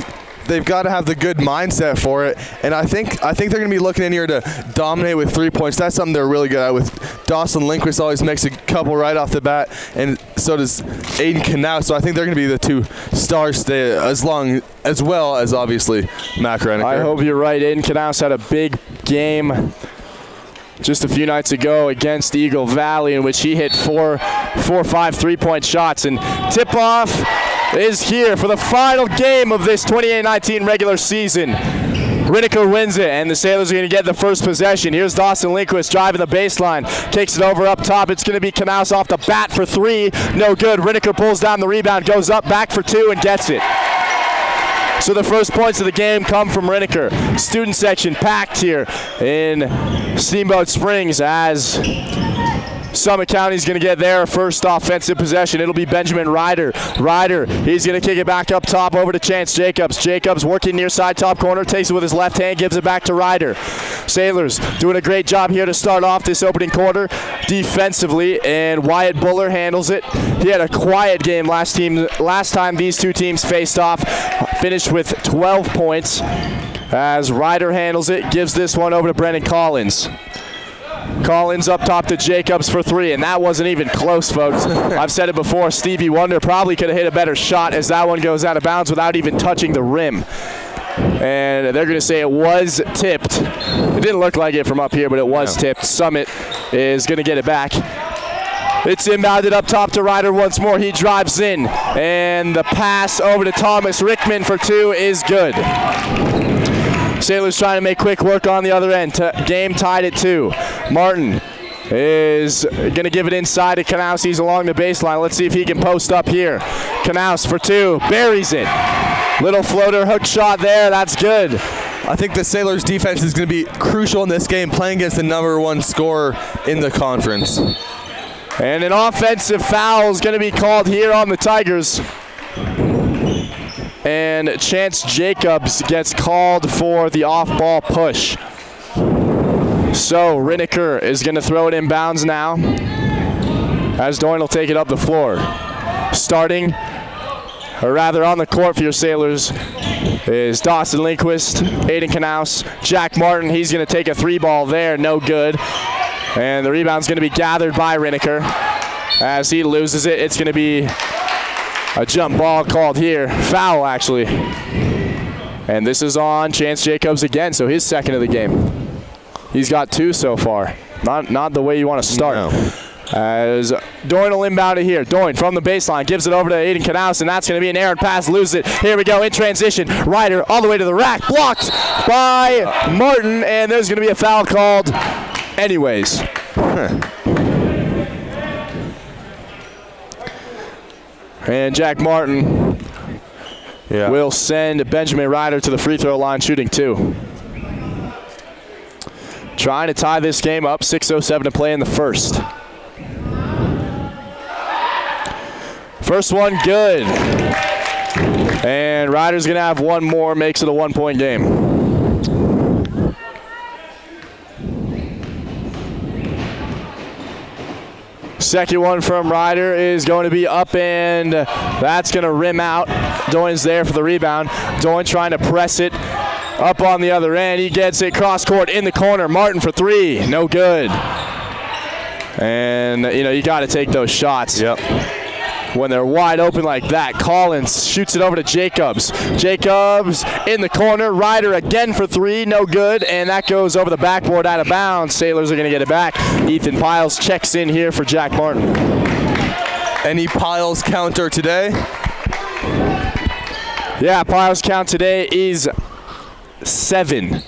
have the good mindset for it, and I think they're going to be looking in here to dominate with 3 points. That's something they're really good at. With Dawson Lindquist always makes a couple right off the bat, and so does Aiden Knaus. So I think they're going to be the two stars today, as well as obviously Mac Riniker. I hope you're right. Aiden Knaus had a big game just a few nights ago against Eagle Valley, in which he hit 4 or 5 3-point shots. And tip-off is here for the final game of this 28-19 regular season. Riniker wins it, and the Sailors are going to get the first possession. Here's Dawson Lindquist driving the baseline. Kicks it over up top. It's going to be Knaus off the bat for 3. No good. Riniker pulls down the rebound, goes up, back for 2, and gets it. So the first points of the game come from Riniker. Student section packed here in Steamboat Springs as Summit County's going to get their first offensive possession. It'll be Benjamin Ryder. He's going to kick it back up top over to Chance Jacobs. Jacobs working near side top corner, takes it with his left hand, gives it back to Ryder. Sailors doing a great job here to start off this opening quarter defensively, and Wyatt Buller handles it. He had a quiet game last time these two teams faced off. Finished with 12 points as Ryder handles it, gives this one over to Brennan Collins. Collins up top to Jacobs for 3, and that wasn't even close, folks. I've said it before, Stevie Wonder probably could have hit a better shot as that one goes out of bounds without even touching the rim. And they're going to say it was tipped. It didn't look like it from up here, but it was tipped. Summit is going to get it back. It's inbounded up top to Ryder once more. He drives in, and the pass over to Thomas Rickman for 2 is good. Sailors trying to make quick work on the other end. Game tied at 2. Martin is going to give it inside to Knaus. He's along the baseline. Let's see if he can post up here. Knaus for 2. Buries it. Little floater hook shot there. That's good. I think the Sailors' defense is going to be crucial in this game, playing against the #1 scorer in the conference. And an offensive foul is going to be called here on the Tigers. And Chance Jacobs gets called for the off-ball push. So Riniker is going to throw it inbounds now, as Doyne will take it up the floor. Starting, or rather on the court for your Sailors, is Dawson Lindquist, Aiden Knaus, Jack Martin. He's going to take a 3-ball there, no good. And the rebound's going to be gathered by Riniker. As he loses it, it's going to be a jump ball called here. Foul, actually. And this is on Chance Jacobs again, so his second of the game. He's got 2 so far. Not the way you want to start. No. As Doyne will inbound it here. Doyne from the baseline gives it over to Aiden Knaus, and that's going to be an errant pass. Lose it. Here we go in transition. Ryder all the way to the rack. Blocked by Martin, and there's going to be a foul called anyways. And Jack Martin will send Benjamin Ryder to the free throw line shooting 2. Trying to tie this game up. 6:07 to play in the first. First one good. And Ryder's going to have one more, makes it a 1-point game. Second one from Ryder is going to be up, and that's going to rim out. Doyne's there for the rebound. Doyne trying to press it Up on the other end, he gets it cross court in the corner. Martin for three, no good. And, you got to take those shots. Yep. When they're wide open like that. Collins shoots it over to Jacobs. Jacobs in the corner. Ryder again for three, no good. And that goes over the backboard out of bounds. Sailors are going to get it back. Ethan Piles checks in here for Jack Martin. Any Piles counter today? Yeah, Piles count today is 7.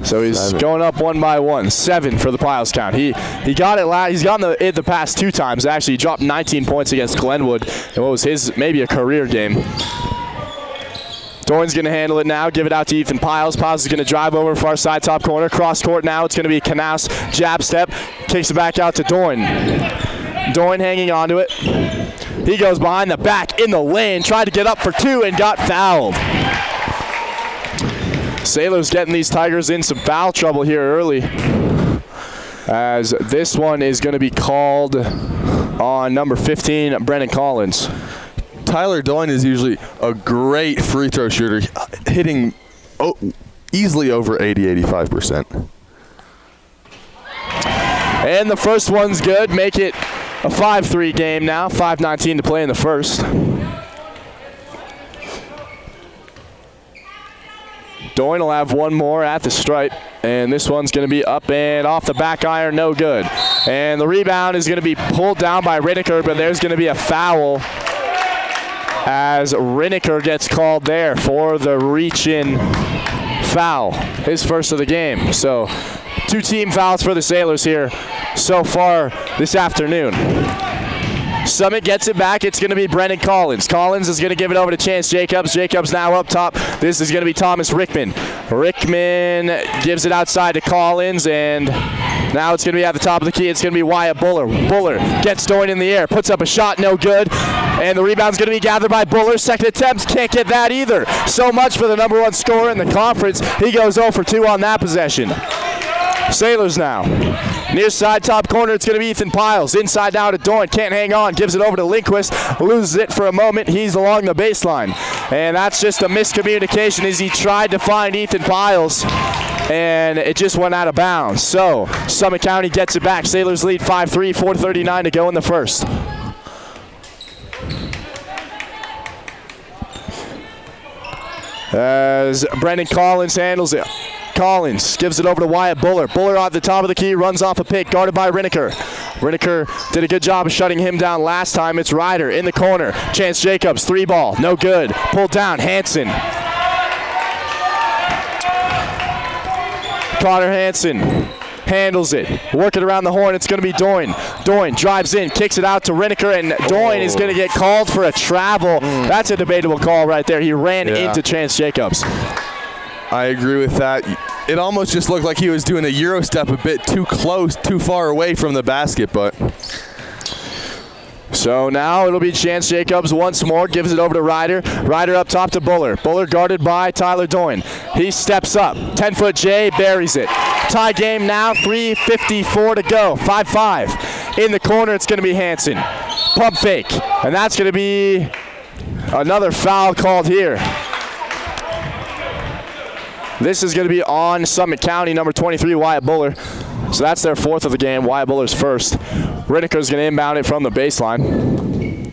So he's going up one by one. 7 for the Piles count. He got it he's gotten it the past 2 times. Actually, he dropped 19 points against Glenwood in what was his maybe a career game. Doyne's going to handle it now. Give it out to Ethan Piles. Piles is going to drive over far side top corner. Cross court now. It's going to be Canals. Jab step. Kicks it back out to Doyne. Doyne hanging on to it. He goes behind the back in the lane. Tried to get up for 2 and got fouled. Sailors getting these Tigers in some foul trouble here early, as this one is going to be called on number 15, Brennan Collins. Tyler Doyne is usually a great free throw shooter, hitting easily over 80-85%. And the first one's good. Make it a 5-3 game now. 5:19 to play in the first. Doyne will have one more at the stripe, and this one's going to be up and off the back iron, no good. And the rebound is going to be pulled down by Rinneker, but there's going to be a foul as Rinneker gets called there for the reach-in foul, his first of the game. So 2 team fouls for the Sailors here so far this afternoon. Summit gets it back. It's going to be Brennan Collins. Collins is going to give it over to Chance Jacobs. Jacobs now up top. This is going to be Thomas Rickman. Rickman gives it outside to Collins, and now it's going to be at the top of the key. It's going to be Wyatt Buller. Buller gets Doyne in the air, puts up a shot, no good. And the rebound's going to be gathered by Buller. Second attempt, can't get that either. So much for the number 1 scorer in the conference. He goes 0 for 2 on that possession. Sailors now. Near side top corner, it's going to be Ethan Piles. Inside now to Doyne. Can't hang on. Gives it over to Lindquist. Loses it for a moment. He's along the baseline. And that's just a miscommunication as he tried to find Ethan Piles. And it just went out of bounds. So Summit County gets it back. Sailors lead 5-3, 4:39 to go in the first. As Brendan Collins handles it. Collins gives it over to Wyatt Buller. Buller at the top of the key, runs off a pick, guarded by Rinneker. Rinneker did a good job of shutting him down last time. It's Ryder in the corner. Chance Jacobs, 3 ball, no good. Pulled down, Hansen. Connor Hansen handles it. Working around the horn, it's going to be Doyne. Doyne drives in, kicks it out to Rinneker, and Doyne is going to get called for a travel. That's a debatable call right there. He ran into Chance Jacobs. I agree with that. It almost just looked like he was doing a Euro step a bit too close, too far away from the basket, but... So now it'll be Chance Jacobs once more, gives it over to Ryder. Ryder up top to Buller. Buller guarded by Tyler Doyne. He steps up. 10-foot J, buries it. Tie game now, 3:54 to go. 5-5. In the corner, it's going to be Hansen. Pump fake. And that's going to be another foul called here. This is going to be on Summit County, number 23, Wyatt Buller. So that's their 4th of the game. Wyatt Buller's first. Rinneker's going to inbound it from the baseline.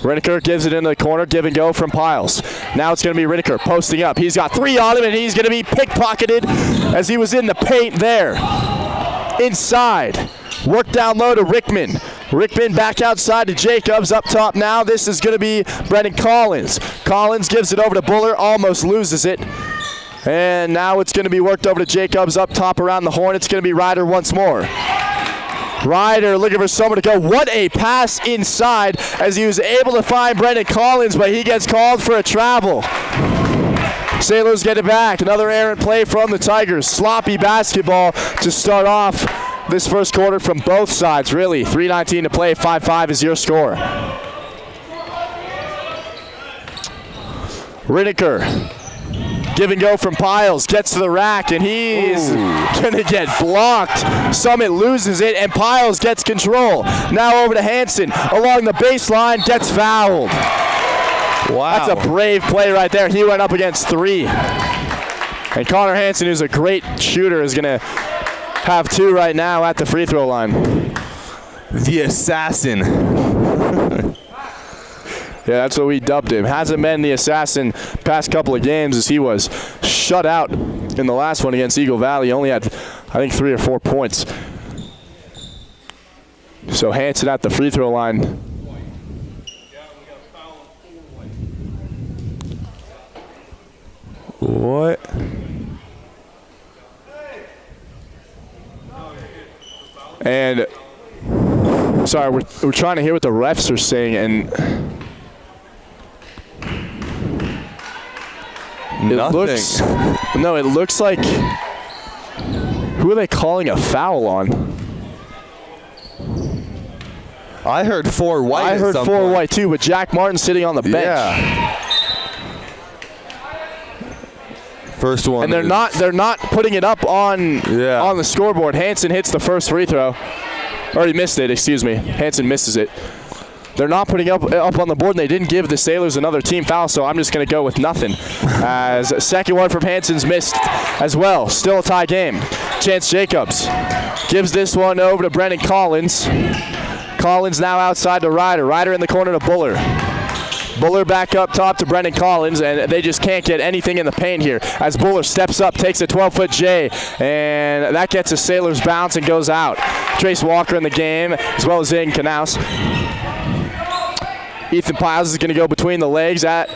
Rinneker gives it into the corner, give and go from Piles. Now it's going to be Rinneker posting up. He's got 3 on him, and he's going to be pickpocketed as he was in the paint there. Inside. Work down low to Rickman. Rickman back outside to Jacobs. Up top now, this is going to be Brendan Collins. Collins gives it over to Buller, almost loses it. And now it's going to be worked over to Jacobs up top around the horn. It's going to be Ryder once more. Ryder looking for someone to go. What a pass inside as he was able to find Brendan Collins, but he gets called for a travel. Sailors get it back. Another errant play from the Tigers. Sloppy basketball to start off this first quarter from both sides, really. 3:19 to play. 5-5 is your score. Rinneker. Give and go from Piles, gets to the rack, and he's going to get blocked. Summit loses it, and Piles gets control. Now over to Hansen, along the baseline, gets fouled. Wow. That's a brave play right there. He went up against 3. And Connor Hansen, who's a great shooter, is going to have 2 right now at the free throw line. The assassin. Yeah, that's what we dubbed him. Hasn't been the assassin past couple of games as he was shut out in the last one against Eagle Valley. He only had, I think, 3 or 4 points. So Hansen at the free throw line. What? And sorry, we're trying to hear what the refs are saying, and it looks like, who are they calling a foul on? I heard 4 white. I heard 4 white too, but Jack Martin sitting on the bench. Yeah. First one. And they're not putting it up on the scoreboard. Hansen hits the first free throw. Or he missed it, excuse me. Hansen misses it. They're not putting up on the board, and they didn't give the Sailors another team foul, so I'm just going to go with nothing. As second one from Hansen's missed as well. Still a tie game. Chance Jacobs gives this one over to Brennan Collins. Collins now outside to Ryder. Ryder in the corner to Buller. Buller back up top to Brendan Collins, and they just can't get anything in the paint here. As Buller steps up, takes a 12-foot J, and that gets a Sailors bounce and goes out. Trace Walker in the game, as well as Aiden Knaus. Ethan Piles is going to go between the legs at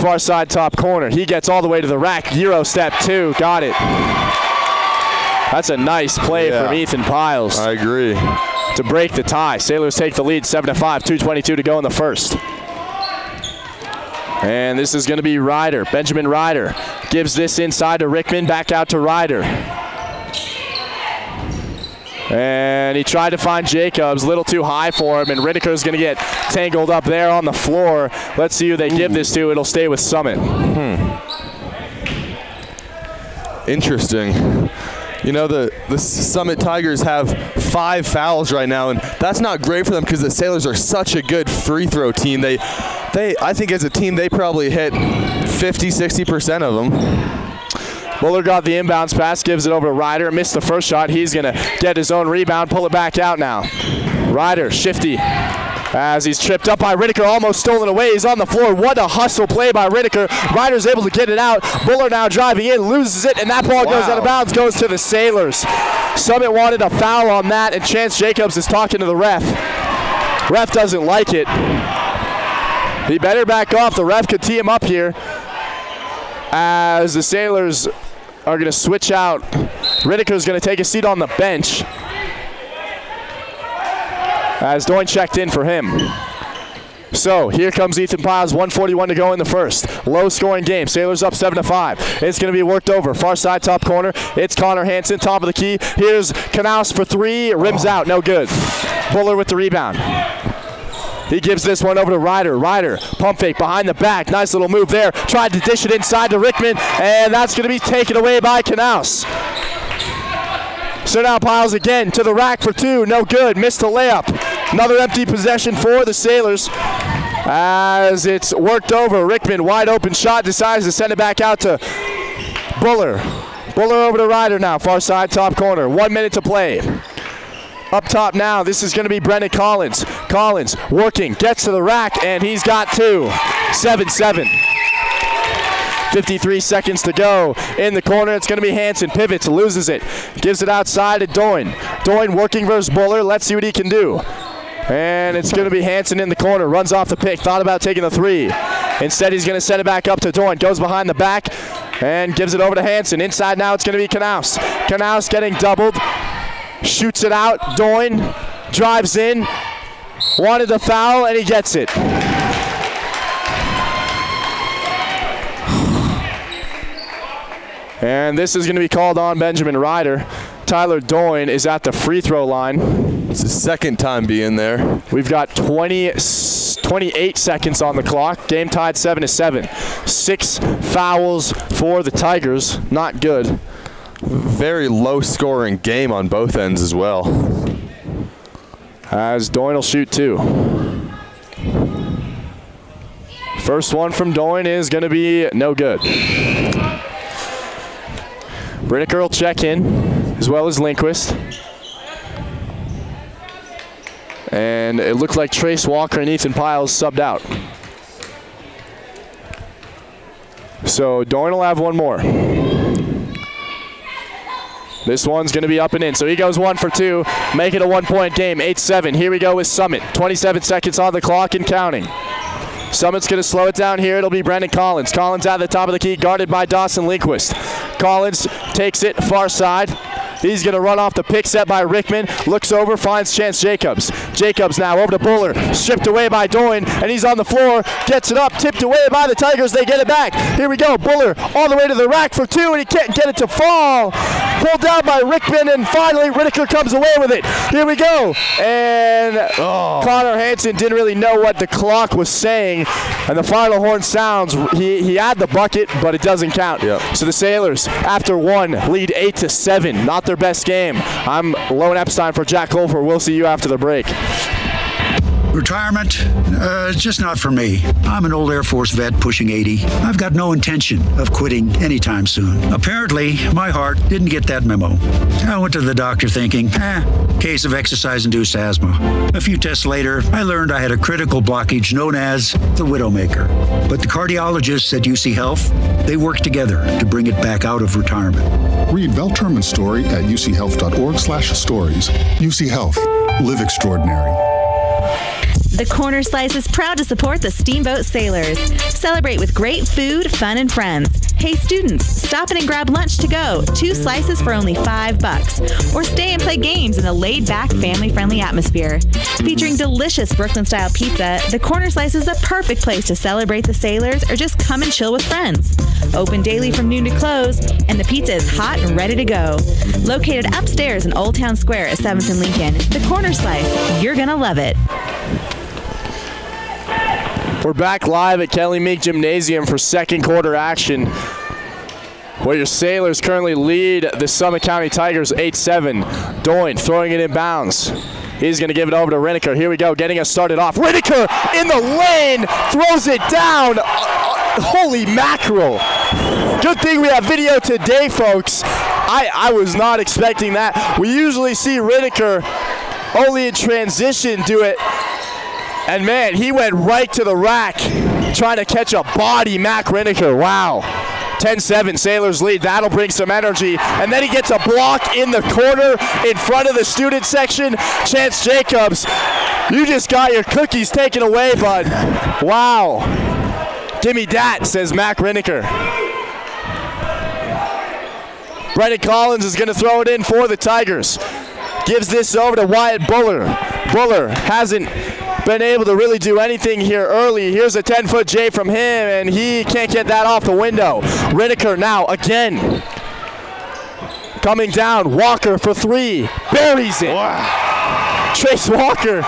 far side top corner. He gets all the way to the rack. Euro step 2, got it. That's a nice play from Ethan Piles. I agree. To break the tie. Sailors take the lead 7-5, 2:22 to go in the first. And this is going to be Ryder. Benjamin Ryder gives this inside to Rickman, back out to Ryder. And he tried to find Jacobs, a little too high for him, and Riddiker's going to get tangled up there on the floor. Let's see who they give this to. It'll stay with Summit. Interesting. You know, the Summit Tigers have 5 fouls right now, and that's not great for them because the Sailors are such a good free throw team. I think as a team, they probably hit 50-60% of them. Buller got the inbounds pass, gives it over to Ryder. Missed the first shot. He's going to get his own rebound, pull it back out now. Ryder, shifty, as he's tripped up by Riddiker, almost stolen away. He's on the floor. What a hustle play by Riddiker. Ryder's able to get it out. Buller now driving in, loses it, and that ball goes out of bounds, goes to the Sailors. Summit wanted a foul on that, and Chance Jacobs is talking to the ref. Ref doesn't like it. He better back off. The ref could tee him up here as the Sailors are going to switch out. Riddiker's going to take a seat on the bench as Doyne checked in for him. So here comes Ethan Piles, 1:41 to go in the first. Low scoring game. Sailors up 7-5. It's going to be worked over. Far side top corner. It's Connor Hansen, top of the key. Here's Knaus for 3. Rims out. No good. Buller with the rebound. He gives this one over to Ryder. Ryder, pump fake behind the back. Nice little move there. Tried to dish it inside to Rickman, and that's going to be taken away by Knaus. So now Piles again to the rack for 2. No good. Missed the layup. Another empty possession for the Sailors as it's worked over. Rickman, wide open shot, decides to send it back out to Buller. Buller over to Ryder now. Far side, top corner. 1 minute to play. Up top now, this is going to be Brennan Collins. Collins working, gets to the rack, and he's got 2. 7-7. 53 seconds to go. In the corner, it's going to be Hansen. Pivots, loses it. Gives it outside to Doyne. Doyne working versus Buller. Let's see what he can do. And it's going to be Hansen in the corner. Runs off the pick. Thought about taking the 3. Instead, he's going to set it back up to Doyne. Goes behind the back and gives it over to Hansen. Inside now, it's going to be Knaus. Knaus getting doubled. Shoots it out. Doyne drives in. Wanted the foul, and he gets it. And this is going to be called on Benjamin Ryder. Tyler Doyne is at the free throw line. It's his second time being there. We've got 28 seconds on the clock. Game tied 7-7. 6 fouls for the Tigers. Not good. Very low scoring game on both ends as well. As Doyne will shoot 2. First one from Doyne is going to be no good. Rineker will check in, as well as Lindquist. And it looked like Trace Walker and Ethan Piles subbed out. So Doyne will have one more. This one's going to be up and in. So he goes 1 for 2. Make it a 1-point game. 8-7. Here we go with Summit. 27 seconds on the clock and counting. Summit's going to slow it down here. It'll be Brendan Collins. Collins at the top of the key, guarded by Dawson Lindquist. Collins takes it far side. He's going to run off the pick set by Rickman. Looks over, finds Chance Jacobs. Jacobs now over to Buller. Stripped away by Doyne, and he's on the floor. Gets it up, tipped away by the Tigers. They get it back. Here we go. Buller all the way to the rack for 2, and he can't get it to fall. Pulled down by Rickman, and finally Rineker comes away with it. Here we go. And Connor Hansen didn't really know what the clock was saying, and the final horn sounds. He had the bucket, but it doesn't count. Yep. So the Sailors, after 1, lead 8-7. Not their best game. I'm Lone Epstein for Jack Colfer. We'll see you after the break. Retirement? Just not for me. I'm an old Air Force vet pushing 80. I've got no intention of quitting anytime soon. Apparently, my heart didn't get that memo. I went to the doctor thinking, case of exercise-induced asthma. A few tests later, I learned I had a critical blockage known as the Widowmaker. But the cardiologists at UC Health, they worked together to bring it back out of retirement. Read Val Terman's story at uchealth.org/stories. UC Health. Live extraordinary. The Corner Slice is proud to support the Steamboat Sailors. Celebrate with great food, fun, and friends. Hey students, stop in and grab lunch to go. 2 slices for only $5. Or stay and play games in a laid-back, family-friendly atmosphere. Featuring delicious Brooklyn-style pizza, the Corner Slice is the perfect place to celebrate the Sailors or just come and chill with friends. Open daily from noon to close, and the pizza is hot and ready to go. Located upstairs in Old Town Square at 7th and Lincoln, the Corner Slice, you're gonna love it. We're back live at Kelly Meek Gymnasium for second quarter action, where your Sailors currently lead the Summit County Tigers 8-7. Doyne throwing it in bounds. He's going to give it over to Rineker. Here we go, getting us started off. Rineker in the lane, throws it down. Holy mackerel. Good thing we have video today, folks. I was not expecting that. We usually see Rineker only in transition do it. And man, he went right to the rack trying to catch a body Mac Rineker. Wow. 10-7, Sailors lead. That'll bring some energy. And then he gets a block in the corner in front of the student section. Chance Jacobs, you just got your cookies taken away, bud. Wow. Gimme dat, says Mac Rineker. Brendan Collins is going to throw it in for the Tigers. Gives this over to Wyatt Buller. Buller hasn't been able to really do anything here early. Here's a 10-foot J from him, and he can't get that off the window. Rineker now again. Coming down, Walker for 3. Buries it. Wow. Trace Walker.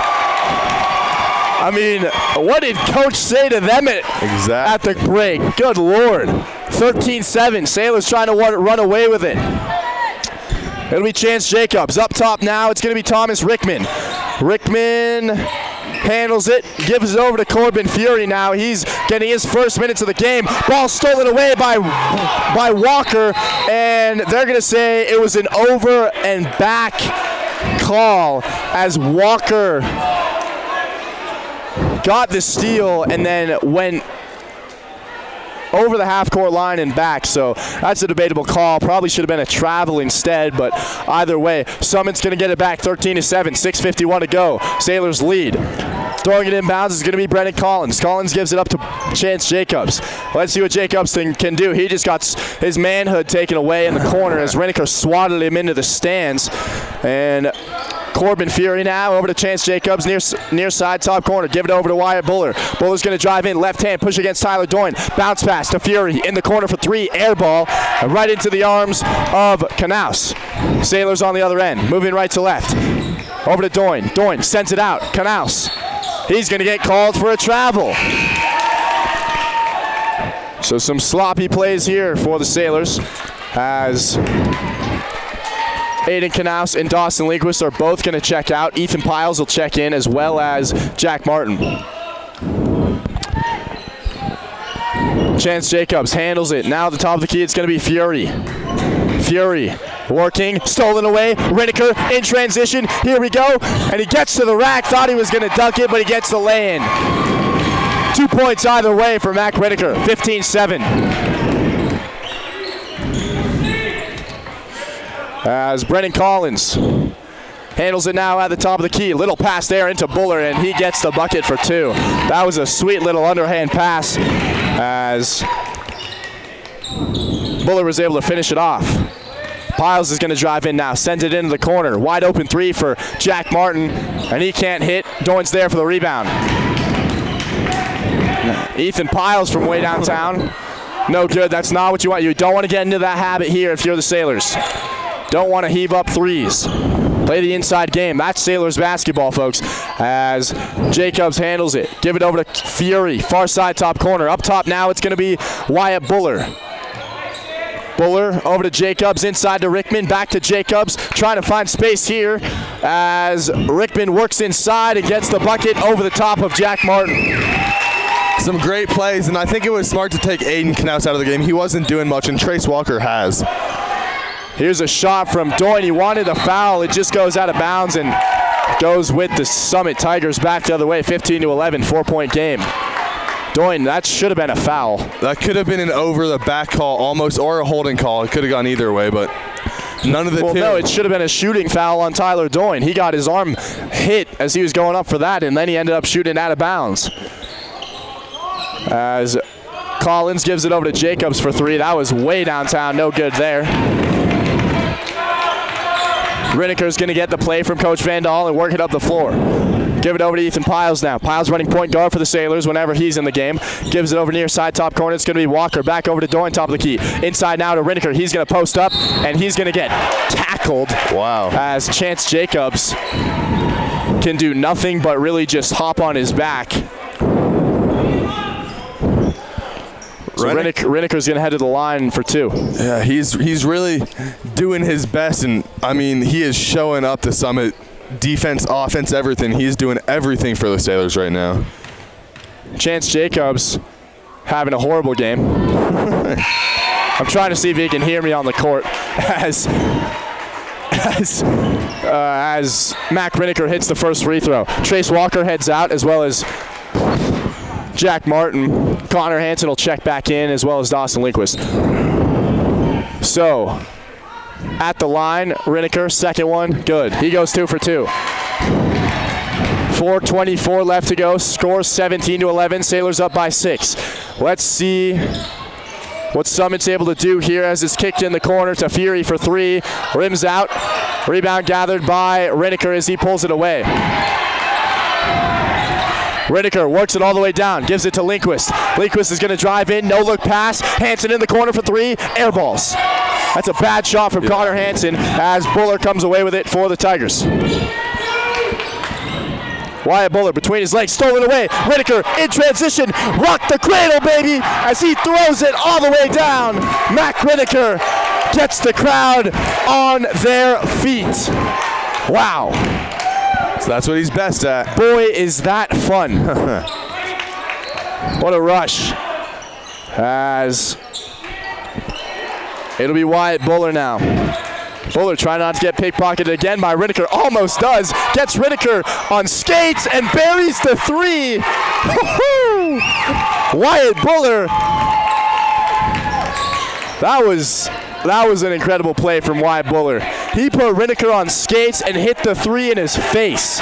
I mean, what did Coach say to them at the break? Good Lord. 13-7. Sailors trying to run away with it. It'll be Chance Jacobs. Up top now, it's going to be Thomas Rickman. Rickman handles it, gives it over to Corbin Fury now. He's getting his first minutes of the game. Ball stolen away by Walker, and they're going to say it was an over and back call as Walker got the steal and then went over the half-court line and back, so that's a debatable call. Probably should have been a travel instead, but either way, Summit's going to get it back 13-7, 6:51 to go. Sailors lead. Throwing it inbounds is going to be Brendan Collins. Collins gives it up to Chance Jacobs. Let's see what Jacobs can do. He just got his manhood taken away in the corner as Rineker swatted him into the stands. And Corbin Fury now over to Chance Jacobs near side top corner. Give it over to Wyatt Buller. Buller's going to drive in, left hand, push against Tyler Doyne. Bounce pass to Fury in the corner for 3. Air ball right into the arms of Knaus. Sailors on the other end, moving right to left. Over to Doyne. Doyne sends it out. Knaus. He's going to get called for a travel. So some sloppy plays here for the Sailors as Aiden Knaus and Dawson Lindquist are both going to check out. Ethan Piles will check in as well as Jack Martin. Chance Jacobs handles it. Now at the top of the key, it's going to be Fury. Fury working, stolen away. Riniker in transition. Here we go. And he gets to the rack. Thought he was going to dunk it, but he gets the lay-in. 2 points either way for Mac Riniker. 15-7. As Brennan Collins handles it now at the top of the key. Little pass there into Buller, and he gets the bucket for 2. That was a sweet little underhand pass as Buller was able to finish it off. Piles is going to drive in now, sends it into the corner. Wide open 3 for Jack Martin, and he can't hit. Doin's there for the rebound. Ethan Piles from way downtown. No good. That's not what you want. You don't want to get into that habit here if you're the Sailors. Don't want to heave up threes. Play the inside game. That's Sailors basketball, folks, as Jacobs handles it. Give it over to Fury. Far side top corner. Up top now it's going to be Wyatt Buller. Buller over to Jacobs, inside to Rickman, back to Jacobs, trying to find space here as Rickman works inside and gets the bucket over the top of Jack Martin. Some great plays, and I think it was smart to take Aiden Knaus out of the game. He wasn't doing much, and Trace Walker has. Here's a shot from Doin. He wanted a foul. It just goes out of bounds and goes with the Summit Tigers back the other way, 15-11, 4-point game. Doin, that should have been a foul. That could have been an over-the-back call almost, or a holding call. It could have gone either way, but none of the two. Well, no, it should have been a shooting foul on Tyler Doin. He got his arm hit as he was going up for that, and then he ended up shooting out of bounds. As Collins gives it over to Jacobs for 3. That was way downtown. No good there. Riniker's going to get the play from Coach Vandal and work it up the floor. Give it over to Ethan Piles now. Piles running point guard for the Sailors whenever he's in the game. Gives it over near side top corner. It's going to be Walker. Back over to Doin, top of the key. Inside now to Riniker. He's going to post up, and he's going to get tackled. Wow. As Chance Jacobs can do nothing but really just hop on his back. So Riniker's going to head to the line for 2. Yeah, he's really doing his best, and I mean, he is showing up the Summit defense, offense, everything. He's doing everything for the Sailors right now. Chance Jacobs having a horrible game. I'm trying to see if he can hear me on the court as Mac Riniker hits the first free throw. Trace Walker heads out, as well as Jack Martin. Connor Hansen will check back in, as well as Dawson Lindquist. So, at the line, Riniker, second one, good. He goes 2 for 2. 4:24 left to go. Score 17-11. Sailors up by 6. Let's see what Summit's able to do here as it's kicked in the corner to Fury for 3. Rims out. Rebound gathered by Riniker as he pulls it away. Riniker works it all the way down, gives it to Lindquist. Lindquist is going to drive in, no-look pass. Hansen in the corner for 3, air balls. That's a bad shot from Connor Hansen as Buller comes away with it for the Tigers. Wyatt Buller between his legs, stolen away. Riniker in transition, rock the cradle, baby, as he throws it all the way down. Mac Riniker gets the crowd on their feet. Wow. So that's what he's best at. Boy, is that fun. What a rush. As it'll be Wyatt Buller now. Buller trying not to get pickpocketed again by Riniker. Almost does. Gets Riniker on skates and buries the 3. Wyatt Buller. That was an incredible play from Wyatt Buller. He put Riniker on skates and hit the 3 in his face.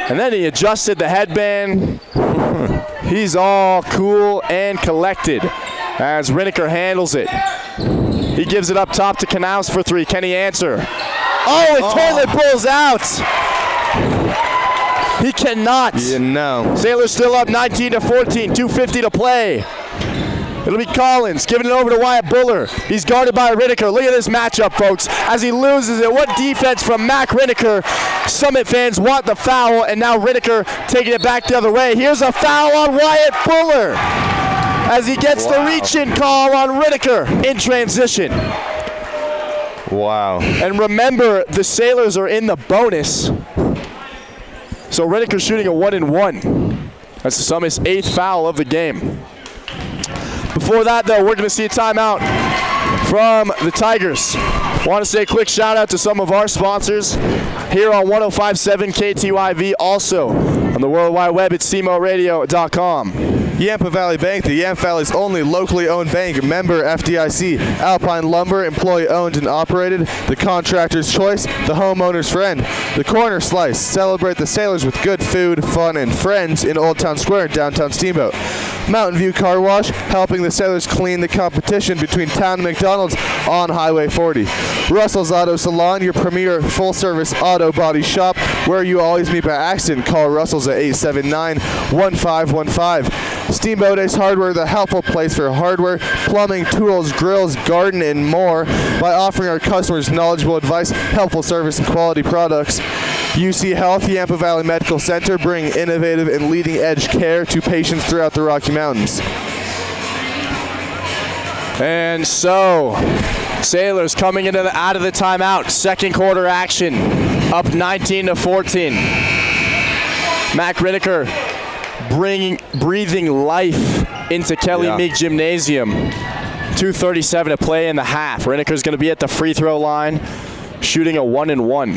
And then he adjusted the headband. He's all cool and collected as Riniker handles it. He gives it up top to Knaus for 3. Can he answer? Oh, and toilet pulls out. He cannot. Yeah, no. Sailors still up 19-14, 2:50 to play. It'll be Collins giving it over to Wyatt Buller. He's guarded by Riniker. Look at this matchup, folks, as he loses it. What defense from Mac Riniker. Summit fans want the foul, and now Riniker taking it back the other way. Here's a foul on Wyatt Buller as he gets the reach-in call on Riniker in transition. Wow. And remember, the Sailors are in the bonus. So Riniker's shooting a 1-and-1. That's the Summit's 8th foul of the game. Before that, though, we're going to see a timeout from the Tigers. Want to say a quick shout out to some of our sponsors here on 105.7 KTYV, also on the World Wide Web at steamboatradio.com. Yampa Valley Bank, the Yampa Valley's only locally owned bank, member FDIC. Alpine Lumber, employee owned and operated. The contractor's choice, the homeowner's friend. The Corner Slice, celebrate the sailors with good food, fun, and friends in Old Town Square in downtown Steamboat. Mountain View Car Wash, helping the sailors clean the competition between Town and McDonald's on Highway 40. Russell's Auto Salon, your premier full-service auto body shop, where you always meet by accident. Call Russell's at 879-1515. Steamboat Ace Hardware, the helpful place for hardware, plumbing, tools, grills, garden, and more by offering our customers knowledgeable advice, helpful service, and quality products. UC Health, Yampa Valley Medical Center, bring innovative and leading-edge care to patients throughout the Rocky Mountains. And so, Sailors coming out of the timeout. Second quarter action, up 19-14. Mac Riniker breathing life into Kelly Meek Gymnasium. 2:37 to play in the half. Riniker's going to be at the free throw line, shooting a 1-and-1.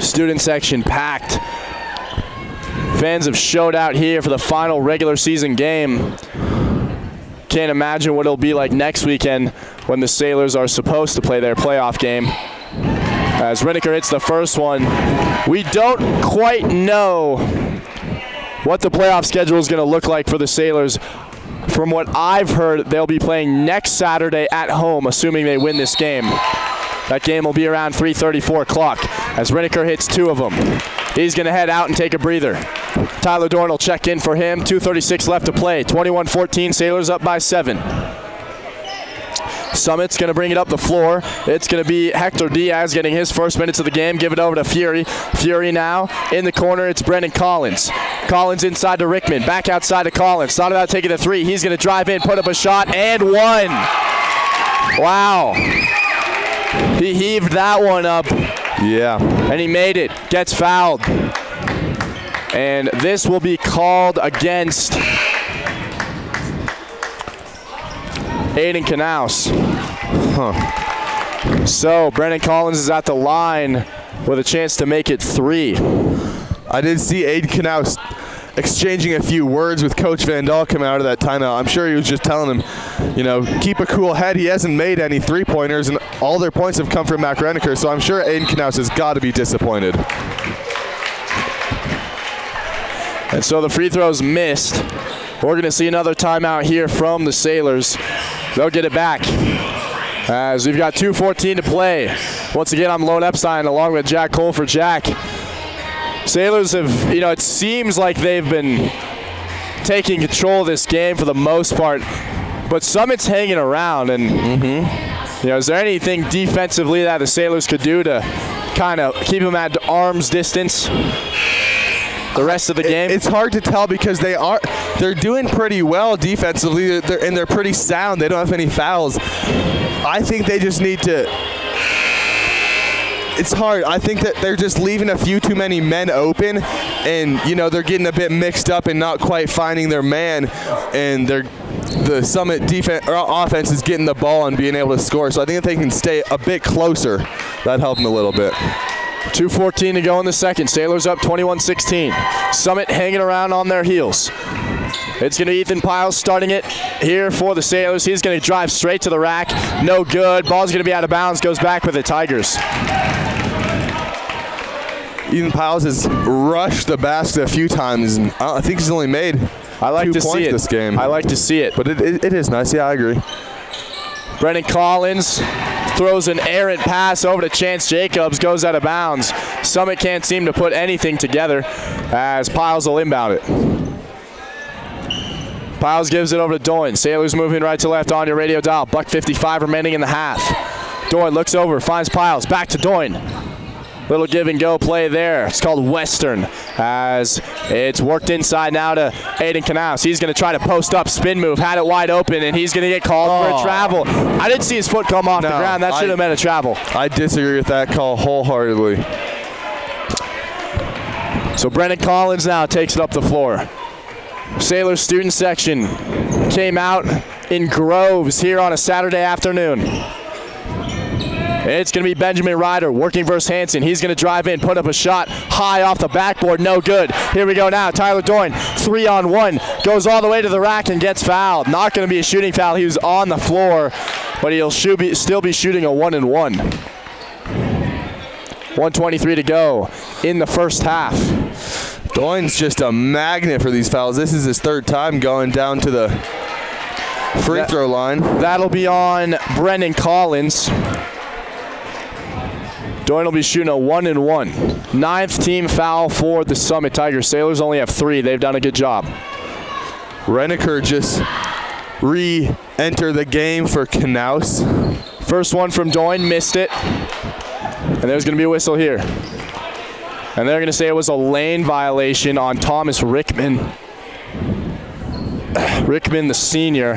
Student section packed. Fans have showed out here for the final regular season game. Can't imagine what it'll be like next weekend when the Sailors are supposed to play their playoff game. As Riniker hits the first one, we don't quite know what the playoff schedule is going to look like for the Sailors. From what I've heard, they'll be playing next Saturday at home, assuming they win this game. That game will be around 3:34 o'clock as Riniker hits two of them. He's going to head out and take a breather. Tyler Dorn will check in for him. 2:36 left to play. 21-14, Sailors up by 7. Summit's going to bring it up the floor. It's going to be Hector Diaz getting his first minutes of the game. Give it over to Fury. Fury now in the corner. It's Brendan Collins. Collins inside to Rickman. Back outside to Collins. Thought about taking the three. He's going to drive in, put up a shot, and one. Wow. He heaved that one up. Yeah. And he made it. Gets fouled. And this will be called against Aiden Knaus. So Brendan Collins is at the line with a chance to make it 3. I did see Aiden Knaus exchanging a few words with Coach Van Dahl coming out of that timeout. I'm sure he was just telling him, keep a cool head. He hasn't made any three-pointers, and all their points have come from Mac Reniker, so I'm sure Aiden Knaus has got to be disappointed. And so the free throw's missed. We're going to see another timeout here from the Sailors. They'll get it back as we've got 2:14 to play. Once again, I'm Lone Epstein along with Jack Cole for Jack. Sailors have, it seems like they've been taking control of this game for the most part, but Summit's hanging around. And, is there anything defensively that the Sailors could do to kind of keep them at arm's distance the rest of the game? It's hard to tell because they're doing pretty well defensively, and they're pretty sound. They don't have any fouls. I think they just need to. It's hard. I think that they're just leaving a few too many men open, and they're getting a bit mixed up and not quite finding their man, and the Summit defense or offense is getting the ball and being able to score. So I think if they can stay a bit closer, that'd help them a little bit. 2:14 to go in the second. Sailors up 21-16. Summit hanging around on their heels. It's going to be Ethan Piles starting it here for the Sailors. He's going to drive straight to the rack. No good. Ball's going to be out of bounds. Goes back with the Tigers. Ethan Piles has rushed the basket a few times, and I think he's only made 2 points this game. I like to see it. But it is nice. Yeah, I agree. Brendan Collins throws an errant pass over to Chance Jacobs, goes out of bounds. Summit can't seem to put anything together as Piles will inbound it. Piles gives it over to Doyne. Sailors moving right to left on your radio dial. $1:55 remaining in the half. Doyne looks over, finds Piles, back to Doyne. Little give and go play there. It's called Western as it's worked inside now to Aiden Knaus. He's going to try to post up, spin move, had it wide open, and he's going to get called for a travel. I didn't see his foot come off the ground. That should have been a travel. I disagree with that call wholeheartedly. So Brendan Collins now takes it up the floor. Sailors student section came out in Groves here on a Saturday afternoon. It's going to be Benjamin Ryder working versus Hansen. He's going to drive in, put up a shot high off the backboard. No good. Here we go now. Tyler Doyne, 3-on-1. Goes all the way to the rack and gets fouled. Not going to be a shooting foul. He was on the floor, but he'll still be shooting a 1-and-1. 1:23 to go in the first half. Doyne's just a magnet for these fouls. This is his third time going down to the free throw line. That'll be on Brendan Collins. Doyne will be shooting a 1-and-1. 9th team foul for the Summit Tigers. Sailors only have 3. They've done a good job. Reneker just re-enter the game for Knaus. First one from Doyne, missed it. And there's going to be a whistle here. And they're going to say it was a lane violation on Thomas Rickman. Rickman, the senior.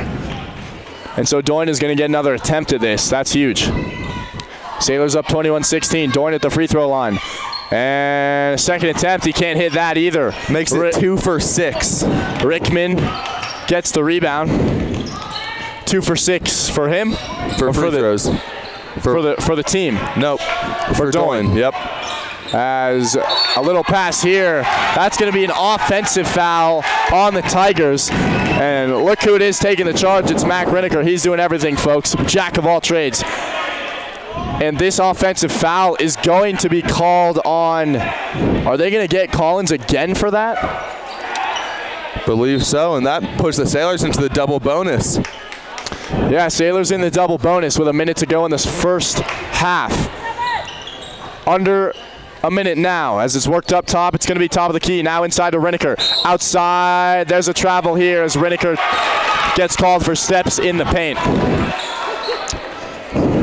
And so Doyne is going to get another attempt at this. That's huge. Sailors up 21-16. Doyne at the free throw line. And second attempt, he can't hit that either. Makes it 2 for 6. Rickman gets the rebound. 2 for 6 for him? For free throws. For the team? Nope. For Doyne. Yep. As a little pass here. That's going to be an offensive foul on the Tigers. And look who it is taking the charge. It's Mac Reneker. He's doing everything, folks. Jack of all trades. And this offensive foul is going to be called on. Are they going to get Collins again for that? Believe so, and that puts the Sailors into the double bonus. Yeah, Sailors in the double bonus with a minute to go in this first half. Under a minute now. As it's worked up top, it's going to be top of the key. Now inside to Reneker. Outside, there's a travel here as Reneker gets called for steps in the paint.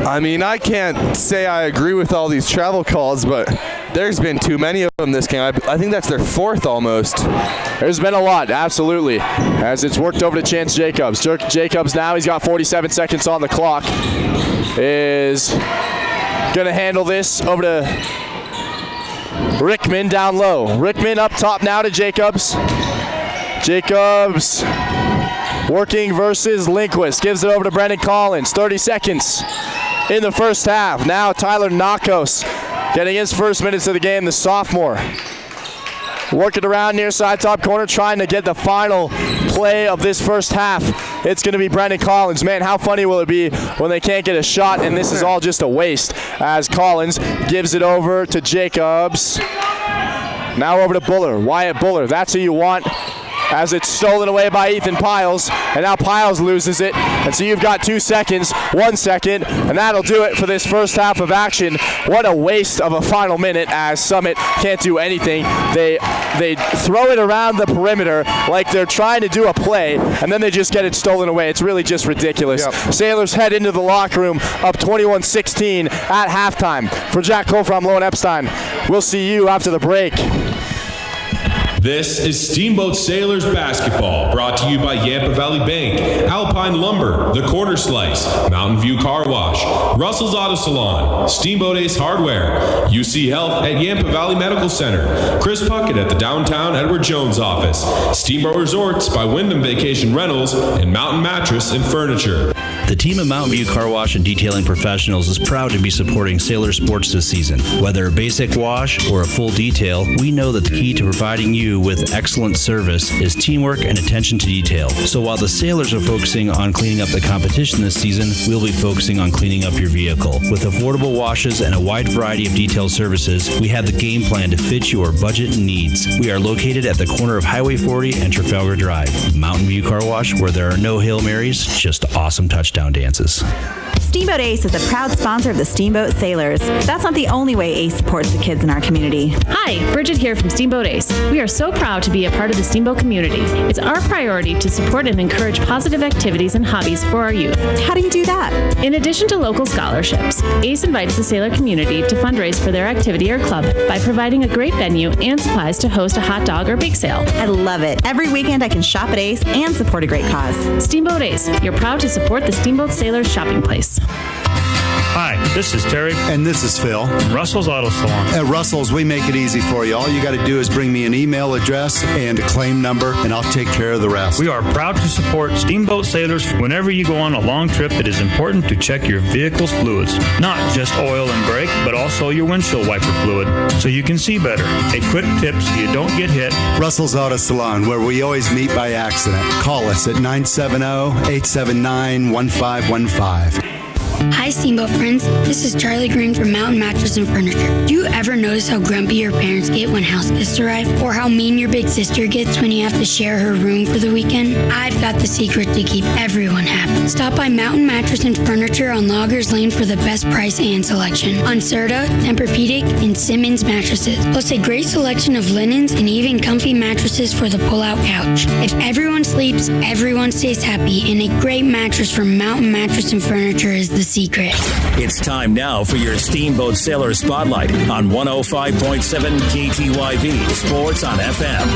I mean, I can't say I agree with all these travel calls, but there's been too many of them this game. I think that's their 4th almost. There's been a lot, absolutely. As it's worked over to Chance Jacobs. Jacobs now, he's got 47 seconds on the clock. Is going to handle this over to Rickman down low. Rickman up top now to Jacobs. Jacobs working versus Lindquist. Gives it over to Brendan Collins. 30 seconds in the first half. Now Tyler Nakos getting his first minutes of the game, the sophomore. Working around near side top corner, trying to get the final play of this first half. It's going to be Brendan Collins. Man, how funny will it be when they can't get a shot and this is all just a waste, as Collins gives it over to Jacobs. Now over to Buller, Wyatt Buller. That's who you want, as it's stolen away by Ethan Piles, and now Piles loses it, and so you've got 2 seconds, 1 second, and that'll do it for this first half of action. What a waste of a final minute, as Summit can't do anything. They throw it around the perimeter like they're trying to do a play, and then they just get it stolen away. It's really just ridiculous. Yep. Sailors head into the locker room up 21-16 at halftime. For Jack Cole from Lowen Epstein, we'll see you after the break. This is Steamboat Sailors basketball, brought to you by Yampa Valley Bank, Alpine Lumber, The Corner Slice, Mountain View Car Wash, Russell's Auto Salon, Steamboat Ace Hardware, UC Health at Yampa Valley Medical Center, Chris Puckett at the downtown Edward Jones office, Steamboat Resorts by Wyndham Vacation Rentals, and Mountain Mattress and Furniture. The team of Mountain View Car Wash and Detailing Professionals is proud to be supporting Sailor sports this season. Whether a basic wash or a full detail, we know that the key to providing you with excellent service is teamwork and attention to detail. So while the Sailors are focusing on cleaning up the competition this season, we'll be focusing on cleaning up your vehicle. With affordable washes and a wide variety of detail services, we have the game plan to fit your budget and needs. We are located at the corner of Highway 40 and Trafalgar Drive. Mountain View Car Wash, where there are no Hail Marys, just awesome touchdown dances. Steamboat Ace is a proud sponsor of the Steamboat Sailors. That's not the only way Ace supports the kids in our community. Hi, Bridget here from Steamboat Ace. We are so proud to be a part of the Steamboat community. It's our priority to support and encourage positive activities and hobbies for our youth. How do you do that? In addition to local scholarships, Ace invites the Sailor community to fundraise for their activity or club by providing a great venue and supplies to host a hot dog or bake sale. I love it. Every weekend I can shop at Ace and support a great cause. Steamboat Ace, you're proud to support the Steamboat Sailors shopping place. Hi, this is Terry. And this is Phil. Russell's Auto Salon. At Russell's, we make it easy for you. All you got to do is bring me an email address and a claim number, and I'll take care of the rest. We are proud to support Steamboat Sailors. Whenever you go on a long trip, it is important to check your vehicle's fluids. Not just oil and brake, but also your windshield wiper fluid, so you can see better. A quick tip so you don't get hit. Russell's Auto Salon, where we always meet by accident. Call us at 970-879-1515. Hi, Steamboat friends. This is Charlie Green from Mountain Mattress and Furniture. Do you ever notice how grumpy your parents get when house guests arrive? Or how mean your big sister gets when you have to share her room for the weekend? I've got the secret to keep everyone happy. Stop by Mountain Mattress and Furniture on Loggers Lane for the best price and selection on Serta, Tempur-Pedic, and Simmons mattresses. Plus a great selection of linens and even comfy mattresses for the pull-out couch. If everyone sleeps, everyone stays happy, and a great mattress from Mountain Mattress and Furniture is the secret. It's time now for your Steamboat Sailor Spotlight on 105.7 KTYV Sports on FM.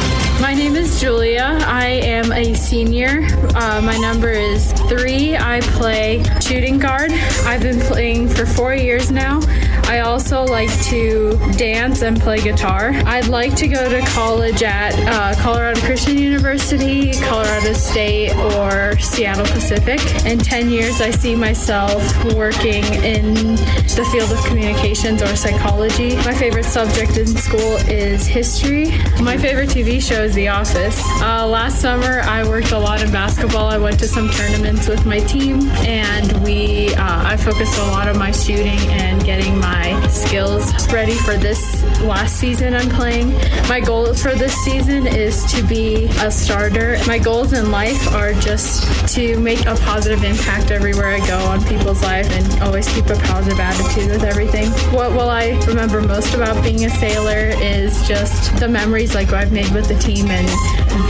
My name is Julia. I am a senior. My number is 3. I play shooting guard. I've been playing for 4 years now. I also like to dance and play guitar. I'd like to go to college at Colorado Christian University, Colorado State, or Seattle Pacific. In 10 years, I see myself working in the field of communications or psychology. My favorite subject in school is history. My favorite TV show is The Office. Last summer, I worked a lot in basketball. I went to some tournaments with my team, and I focused a lot on my shooting and getting my skills ready for this last season I'm playing. My goal for this season is to be a starter. My goals in life are just to make a positive impact everywhere I go on people's life and always keep a positive attitude with everything. What will I remember most about being a sailor is just the memories like I've made with the team and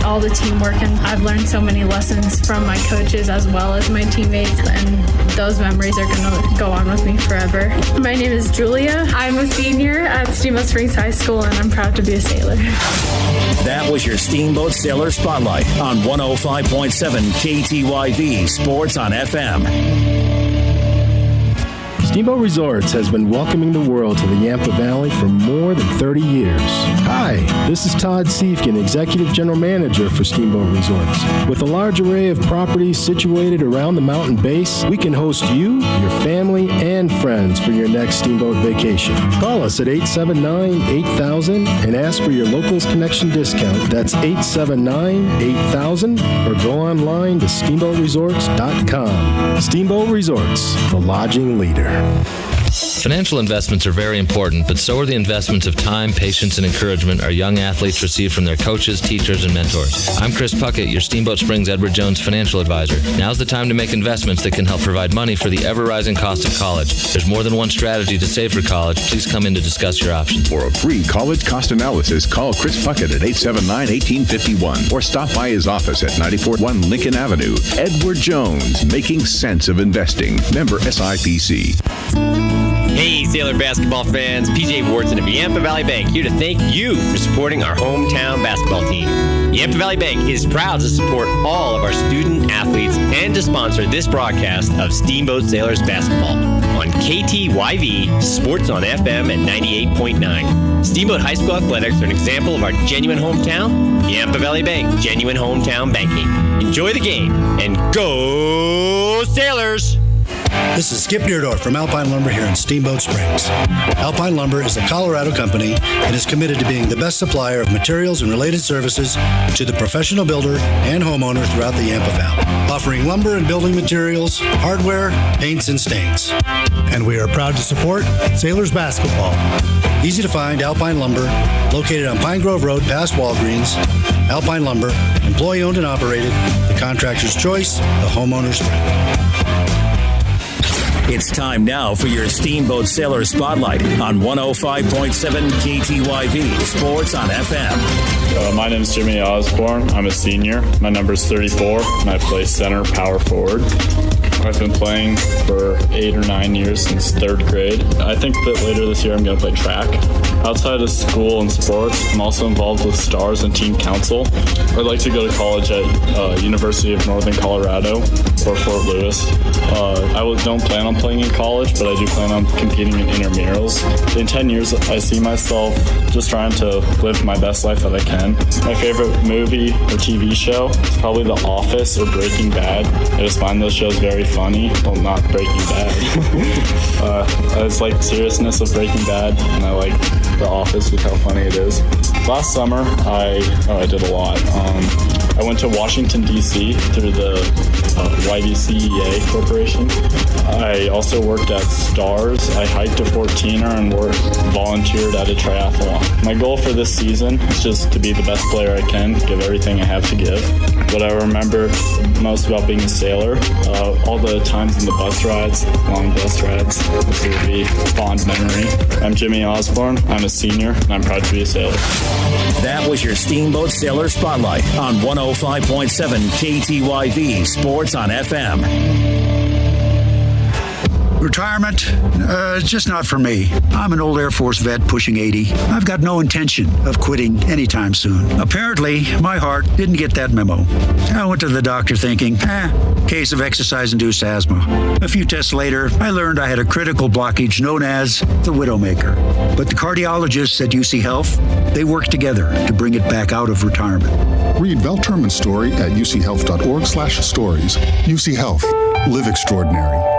all the teamwork, and I've learned so many lessons from my coaches as well as my teammates, and those memories are going to go on with me forever. My name is Julia. I'm a senior at Steamboat Springs High School, and I'm proud to be a sailor. That was your Steamboat Sailor Spotlight on 105.7 KTYV Sports on FM. Steamboat Resorts has been welcoming the world to the Yampa Valley for more than 30 years. Hi, this is Todd Siefkin, Executive General Manager for Steamboat Resorts. With a large array of properties situated around the mountain base, we can host you, your family, and friends for your next Steamboat vacation. Call us at 879-8000 and ask for your Locals Connection discount. That's 879-8000, or go online to steamboatresorts.com. Steamboat Resorts, the lodging leader. Financial investments are very important, but so are the investments of time, patience, and encouragement our young athletes receive from their coaches, teachers, and mentors. I'm Chris Puckett, your Steamboat Springs Edward Jones financial advisor. Now's the time to make investments that can help provide money for the ever-rising cost of college. There's more than one strategy to save for college. Please come in to discuss your options. For a free college cost analysis, call Chris Puckett at 879-1851 or stop by his office at 941 Lincoln Avenue. Edward Jones, making sense of investing. Member SIPC. Hey, Sailor basketball fans, PJ Wharton of Yampa Valley Bank here to thank you for supporting our hometown basketball team. Yampa Valley Bank is proud to support all of our student athletes and to sponsor this broadcast of Steamboat Sailors basketball on KTYV Sports on FM at 98.9. Steamboat High School athletics are an example of our genuine hometown. Yampa Valley Bank, genuine hometown banking. Enjoy the game and go Sailors! This is Skip Deerdorf from Alpine Lumber here in Steamboat Springs. Alpine Lumber is a Colorado company and is committed to being the best supplier of materials and related services to the professional builder and homeowner throughout the Yampa Valley, offering lumber and building materials, hardware, paints, and stains. And we are proud to support Sailors basketball. Easy to find Alpine Lumber, located on Pine Grove Road past Walgreens. Alpine Lumber, employee owned and operated, the contractor's choice, the homeowner's friend. It's time now for your Steamboat Sailor Spotlight on 105.7 KTYV Sports on FM. My name is Jimmy Osborne. I'm a senior. My number is 34, and I play center power forward. I've been playing for 8 or 9 years since 3rd grade. I think that later this year I'm going to play track. Outside of school and sports, I'm also involved with STARS and Team Council. I'd like to go to college at University of Northern Colorado or Fort Lewis. I don't plan on playing in college, but I do plan on competing in intramurals. In 10 years, I see myself just trying to live my best life that I can. My favorite movie or TV show is probably The Office or Breaking Bad. I just find those shows very funny. Well, not Breaking Bad. I just like the seriousness of Breaking Bad, and I like The Office with how funny it is. Last summer, I did a lot. I went to Washington, D.C. through the YVCEA Corporation. I also worked at STARS. I hiked a 14er and volunteered at a triathlon. My goal for this season is just to be the best player I can, give everything I have to give. What I remember most about being a sailor, all the times in the bus rides, long bus rides, this will be a fond memory. I'm Jimmy Osborne. I'm a senior, and I'm proud to be a sailor. That was your Steamboat Sailor Spotlight on 105.7 KTYV Sports on FM. Retirement, just not for me. I'm an old Air Force vet pushing 80. I've got no intention of quitting anytime soon. Apparently, my heart didn't get that memo. I went to the doctor thinking, case of exercise-induced asthma. A few tests later, I learned I had a critical blockage known as the Widowmaker. But the cardiologists at UC Health, they worked together to bring it back out of retirement. Read Val Terman's story at uchealth.org/stories. UC Health. Live extraordinary.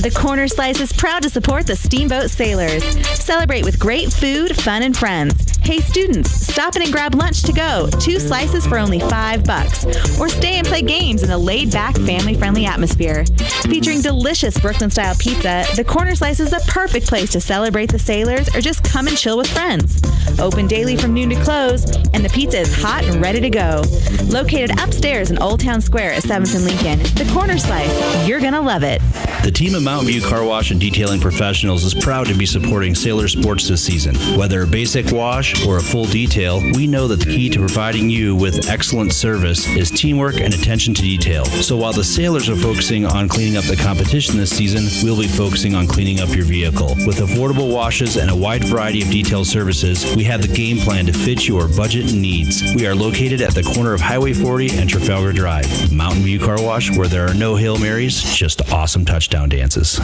The Corner Slice is proud to support the Steamboat Sailors. Celebrate with great food, fun, and friends. Hey students, stop in and grab lunch to go. 2 slices for only $5. Or stay and play games in a laid-back, family-friendly atmosphere. Featuring delicious Brooklyn-style pizza, the Corner Slice is the perfect place to celebrate the sailors or just come and chill with friends. Open daily from noon to close, and the pizza is hot and ready to go. Located upstairs in Old Town Square at 7th and Lincoln, the Corner Slice, you're gonna love it. The team of Mountain View Car Wash and Detailing Professionals is proud to be supporting sailor sports this season. Whether a basic wash or a full detail, we know that the key to providing you with excellent service is teamwork and attention to detail. So while the sailors are focusing on cleaning up the competition this season, we'll be focusing on cleaning up your vehicle. With affordable washes and a wide variety of detail services, we have the game plan to fit your budget and needs. We are located at the corner of Highway 40 and Trafalgar Drive. Mountain View Car Wash, where there are no Hail Marys, just awesome touchdown dances.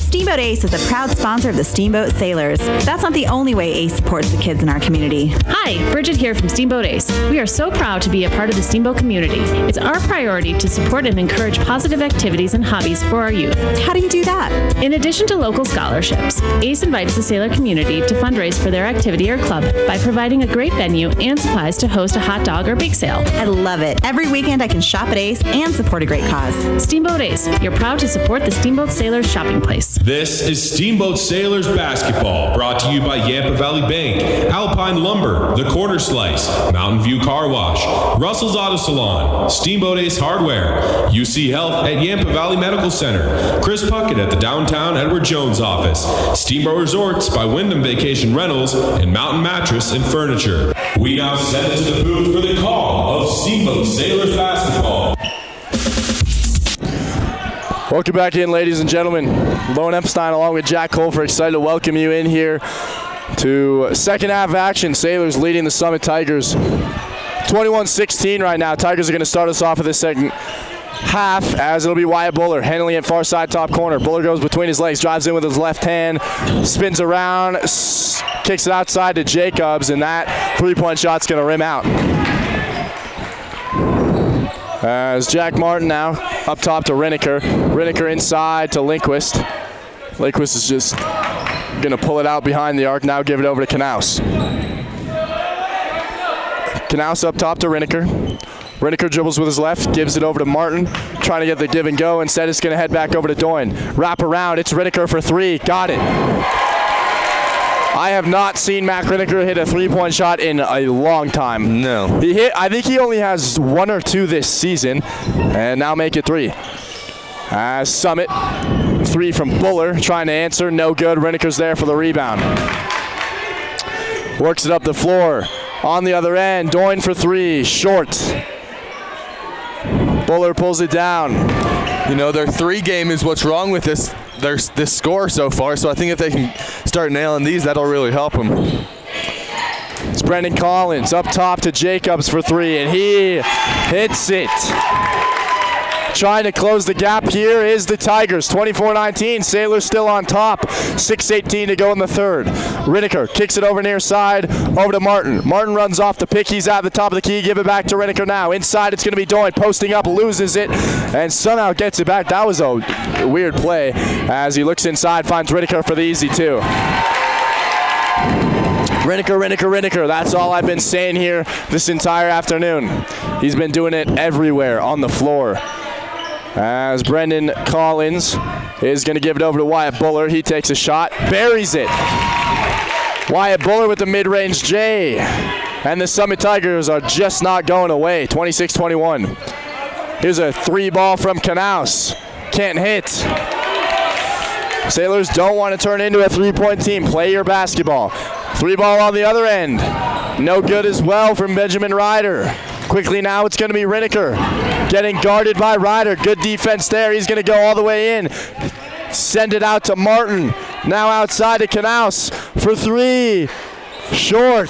Steamboat Ace is a proud sponsor of the Steamboat Sailors. That's not the only way Ace supports the kids in our community. Hi, Bridget here from Steamboat Ace. We are so proud to be a part of the Steamboat community. It's our priority to support and encourage positive activities and hobbies for our youth. How do you do that? In addition to local scholarships, Ace invites the sailor community to fundraise for their activity or club by providing a great venue and supplies to host a hot dog or bake sale. I love it. Every weekend I can shop at Ace and support a great cause. Steamboat Ace, you're proud to support the Steamboat Sailors shopping place. This is Steamboat Sailors Basketball, brought to you by Yampa Valley Bank, Alpine Lumber, The Corner Slice, Mountain View Car Wash, Russell's Auto Salon, Steamboat Ace Hardware, UC Health at Yampa Valley Medical Center, Chris Puckett at the downtown Edward Jones office, Steamboat Resorts by Wyndham Vacation Rentals, and Mountain Mattress and Furniture. We now send it to the booth for the call of Steamboat Sailors Basketball. Welcome back in, ladies and gentlemen. Lone Epstein along with Jack Colfer, excited to welcome you in here to second half action. Sailors leading the Summit Tigers 21-16 right now. Tigers are going to start us off of this second half as it'll be Wyatt Buller handling it far side top corner. Buller goes between his legs, drives in with his left hand, spins around, kicks it outside to Jacobs, and that three-point shot's going to rim out. As Jack Martin now up top to Reneker. Reneker inside to Lindquist. Lindquist is just going to pull it out behind the arc, now give it over to Knaus. Knaus up top to Reneker. Reneker dribbles with his left, gives it over to Martin, trying to get the give and go. Instead, it's going to head back over to Doyne. Wrap around, it's Reneker for three. Got it. I have not seen Mac Reneker hit a three-point shot in a long time. No. I think he only has 1 or 2 this season, and now make it 3. Summit, 3 from Buller, trying to answer, no good. Reneker's there for the rebound. Works it up the floor. On the other end, Doyne for 3, short. Buller pulls it down. You know, their 3 game is what's wrong with this this score so far. So I think if they can start nailing these, that'll really help them. It's Brendan Collins up top to Jacobs for three, and he hits it. Trying to close the gap here is the Tigers. 24-19. Sailors still on top. 6:18 to go in the third. Rinneker kicks it over near side. Over to Martin. Martin runs off the pick. He's at the top of the key. Give it back to Rinneker now. Inside it's going to be Doyne. Posting up. Loses it. And somehow gets it back. That was a weird play. As he looks inside. Finds Rinneker for the easy two. Rinneker. That's all I've been saying here this entire afternoon. He's been doing it everywhere on the floor. As Brendan Collins is going to give it over to Wyatt Buller. He takes a shot, buries it. Wyatt Buller with the mid-range J. And the Summit Tigers are just not going away. 26-21. Here's a three ball from Knaus. Can't hit. Sailors don't want to turn into a three-point team. Play your basketball. Three ball on the other end. No good as well from Benjamin Ryder. Quickly now it's going to be Rinneker. Getting guarded by Ryder. Good defense there. He's going to go all the way in. Send it out to Martin. Now outside to Knaus for three. Short.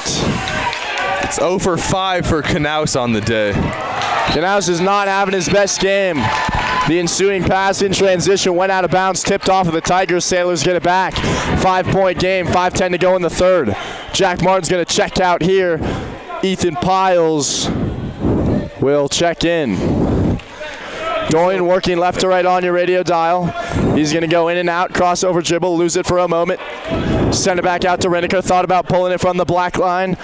It's 0 for 5 for Knaus on the day. Knaus is not having his best game. The ensuing pass in transition went out of bounds, tipped off of the Tigers. Sailors get it back. 5-point game, 5:10 to go in the third. Jack Martin's going to check out here. Ethan Piles will check in. Doyne working left to right on your radio dial. He's going to go in and out, crossover dribble, lose it for a moment. Send it back out to Rinneker. Thought about pulling it from the black line.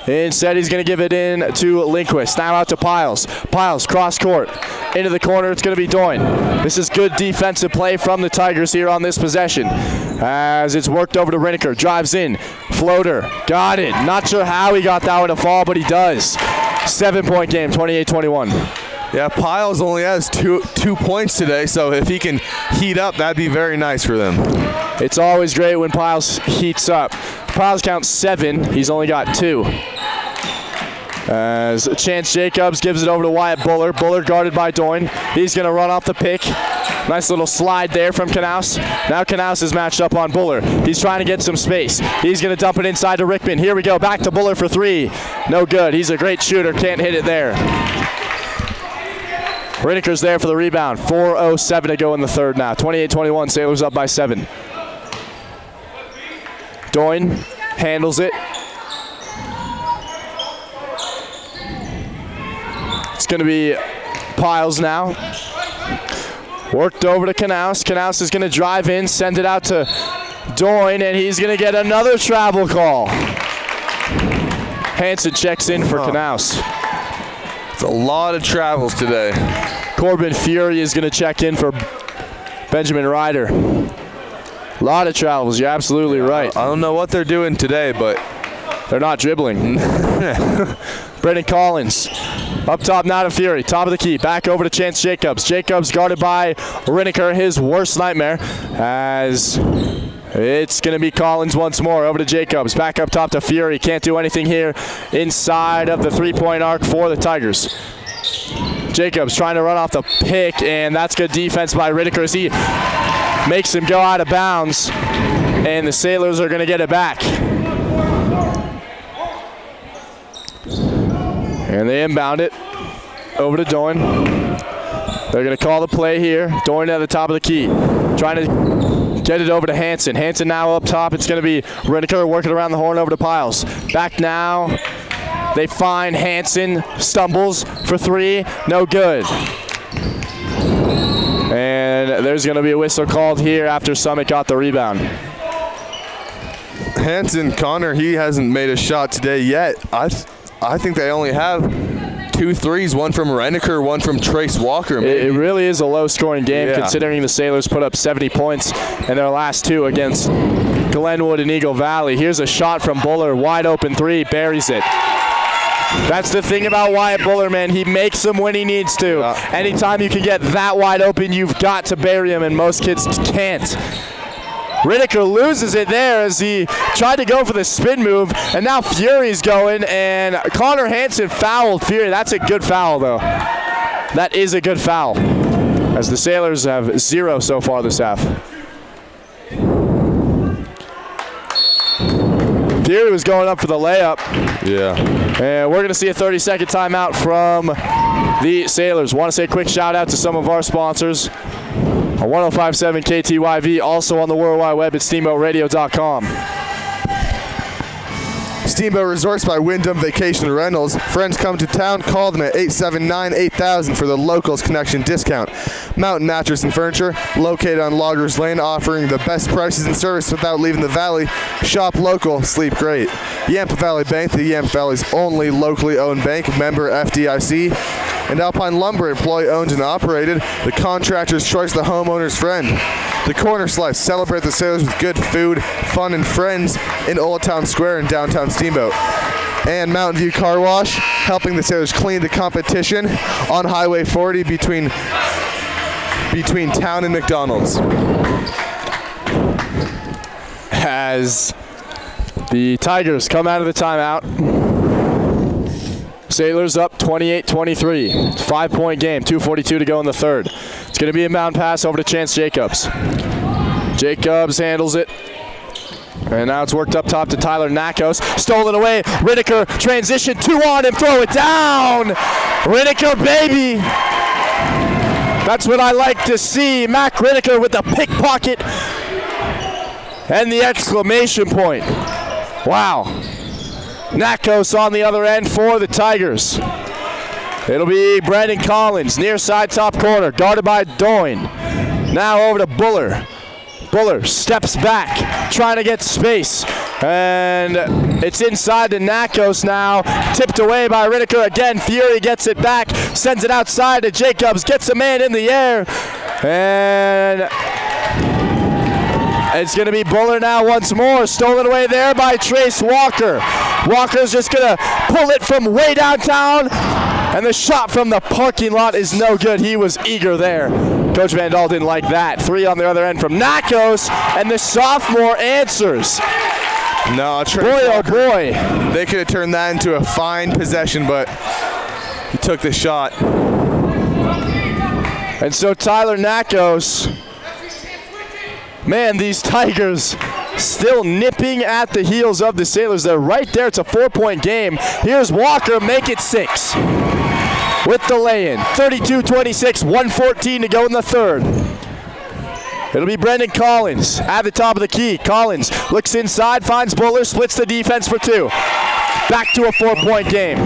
Instead, he's going to give it in to Lindquist. Now out to Piles. Piles, cross court. Into the corner, it's going to be Doyne. This is good defensive play from the Tigers here on this possession. As it's worked over to Rinneker. Drives in. Floater. Got it. Not sure how he got that one to fall, but he does. 7-point game, 28-21. Yeah, Piles only has two points today, so if he can heat up, that'd be very nice for them. It's always great when Piles heats up. Piles counts 7. He's only got 2. As Chance Jacobs gives it over to Wyatt Buller. Buller guarded by Doyne. He's going to run off the pick. Nice little slide there from Knaus. Now Knaus is matched up on Buller. He's trying to get some space. He's going to dump it inside to Rickman. Here we go. Back to Buller for three. No good. He's a great shooter. Can't hit it there. Rinneker's there for the rebound. 4:07 to go in the third now. 28-21. Sailors up by 7. Doyne handles it. It's going to be Piles now. Worked over to Knaus. Knaus is going to drive in, send it out to Doyne, and he's going to get another travel call. Hansen checks in for Knaus. It's a lot of travels today. Corbin Fury is going to check in for Benjamin Ryder. A lot of travels. You're absolutely right. I don't know what they're doing today, but they're not dribbling. Brendan Collins. Up top now to Fury. Top of the key. Back over to Chance Jacobs. Jacobs guarded by Rinneker. His worst nightmare. As it's going to be Collins once more. Over to Jacobs. Back up top to Fury. Can't do anything here inside of the three-point arc for the Tigers. Jacobs trying to run off the pick, and that's good defense by Rinneker as he makes him go out of bounds, and the Sailors are going to get it back. And they inbound it over to Doyne. They're going to call the play here. Doyne at the top of the key, trying to get it over to Hansen. Hansen now up top. It's going to be Rinneker working around the horn over to Piles. Back now. They find Hansen, stumbles for three, no good. And there's going to be a whistle called here after Summit got the rebound. Hansen, Connor, he hasn't made a shot today yet. I think they only have 2 threes, one from Rinneker, one from Trace Walker. Maybe. It really is a low-scoring game considering the Sailors put up 70 points in their last 2 against Glenwood and Eagle Valley. Here's a shot from Buller, wide open 3, buries it. That's the thing about Wyatt Buller, man. He makes them when he needs to. Anytime you can get that wide open, you've got to bury him, and most kids can't. Rinneker loses it there as he tried to go for the spin move, and now Fury's going, and Connor Hansen fouled Fury. That's a good foul, though. That is a good foul, as the Sailors have 0 so far this half. Theory was going up for the layup. Yeah. And we're going to see a 30-second timeout from the Sailors. Want to say a quick shout-out to some of our sponsors. On 105.7 KTYV, also on the World Wide Web at steamboatradio.com. Steamboat Resorts by Wyndham Vacation Rentals. Friends come to town, call them at 879-8000 for the Locals Connection discount. Mountain Mattress and Furniture, located on Loggers Lane, offering the best prices and service without leaving the valley. Shop local, sleep great. Yampa Valley Bank, the Yampa Valley's only locally owned bank, member FDIC. And Alpine Lumber, employee owned and operated, the contractor's choice, the homeowner's friend. The Corner Slice, celebrate the Sailors with good food, fun, and friends in Old Town Square in downtown Steamboat. And Mountain View Car Wash, helping the Sailors clean the competition on Highway 40 between town and McDonald's. As the Tigers come out of the timeout, Sailors up 28-23. 5-point game, 2:42 to go in the third. It's going to be a inbound pass over to Chance Jacobs. Jacobs handles it. And now it's worked up top to Tyler Nakos. Stolen away. Riddicker, transition, 2 on him, throw it down. Riddicker, baby. That's what I like to see. Mac Riddicker with the pickpocket and the exclamation point. Wow. Nakos on the other end for the Tigers. It'll be Brandon Collins, near side top corner, guarded by Doyne. Now over to Buller. Buller steps back, trying to get space. And it's inside to Nakos now. Tipped away by Riddicker again. Fury gets it back, sends it outside to Jacobs, gets a man in the air. And it's going to be Buller now once more. Stolen away there by Trace Walker. Walker's just going to pull it from way downtown. And the shot from the parking lot is no good. He was eager there. Coach Van Dahl didn't like that. 3 on the other end from Nakos. And the sophomore answers. No, boy, oh boy. They could have turned that into a fine possession, but he took the shot. And so Tyler Nakos, man, these Tigers still nipping at the heels of the Sailors. They're right there. It's a 4-point game. Here's Walker, make it 6 with the lay-in. 32-26, 1:14 to go in the third. It'll be Brendan Collins at the top of the key. Collins looks inside, finds Buller, splits the defense for 2. Back to a 4-point game.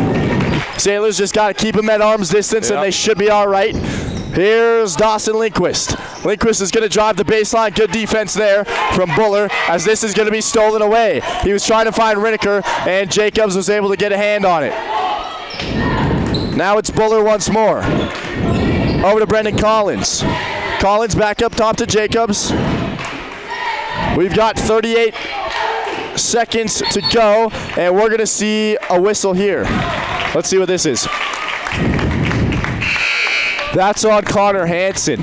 Sailors just got to keep him at arm's distance, and they should be all right. Here's Dawson Lindquist. Lindquist is going to drive the baseline. Good defense there from Buller, as this is going to be stolen away. He was trying to find Riddicker, and Jacobs was able to get a hand on it. Now it's Buller once more. Over to Brendan Collins. Collins back up top to Jacobs. We've got 38 seconds to go, and we're going to see a whistle here. Let's see what this is. That's on Connor Hansen.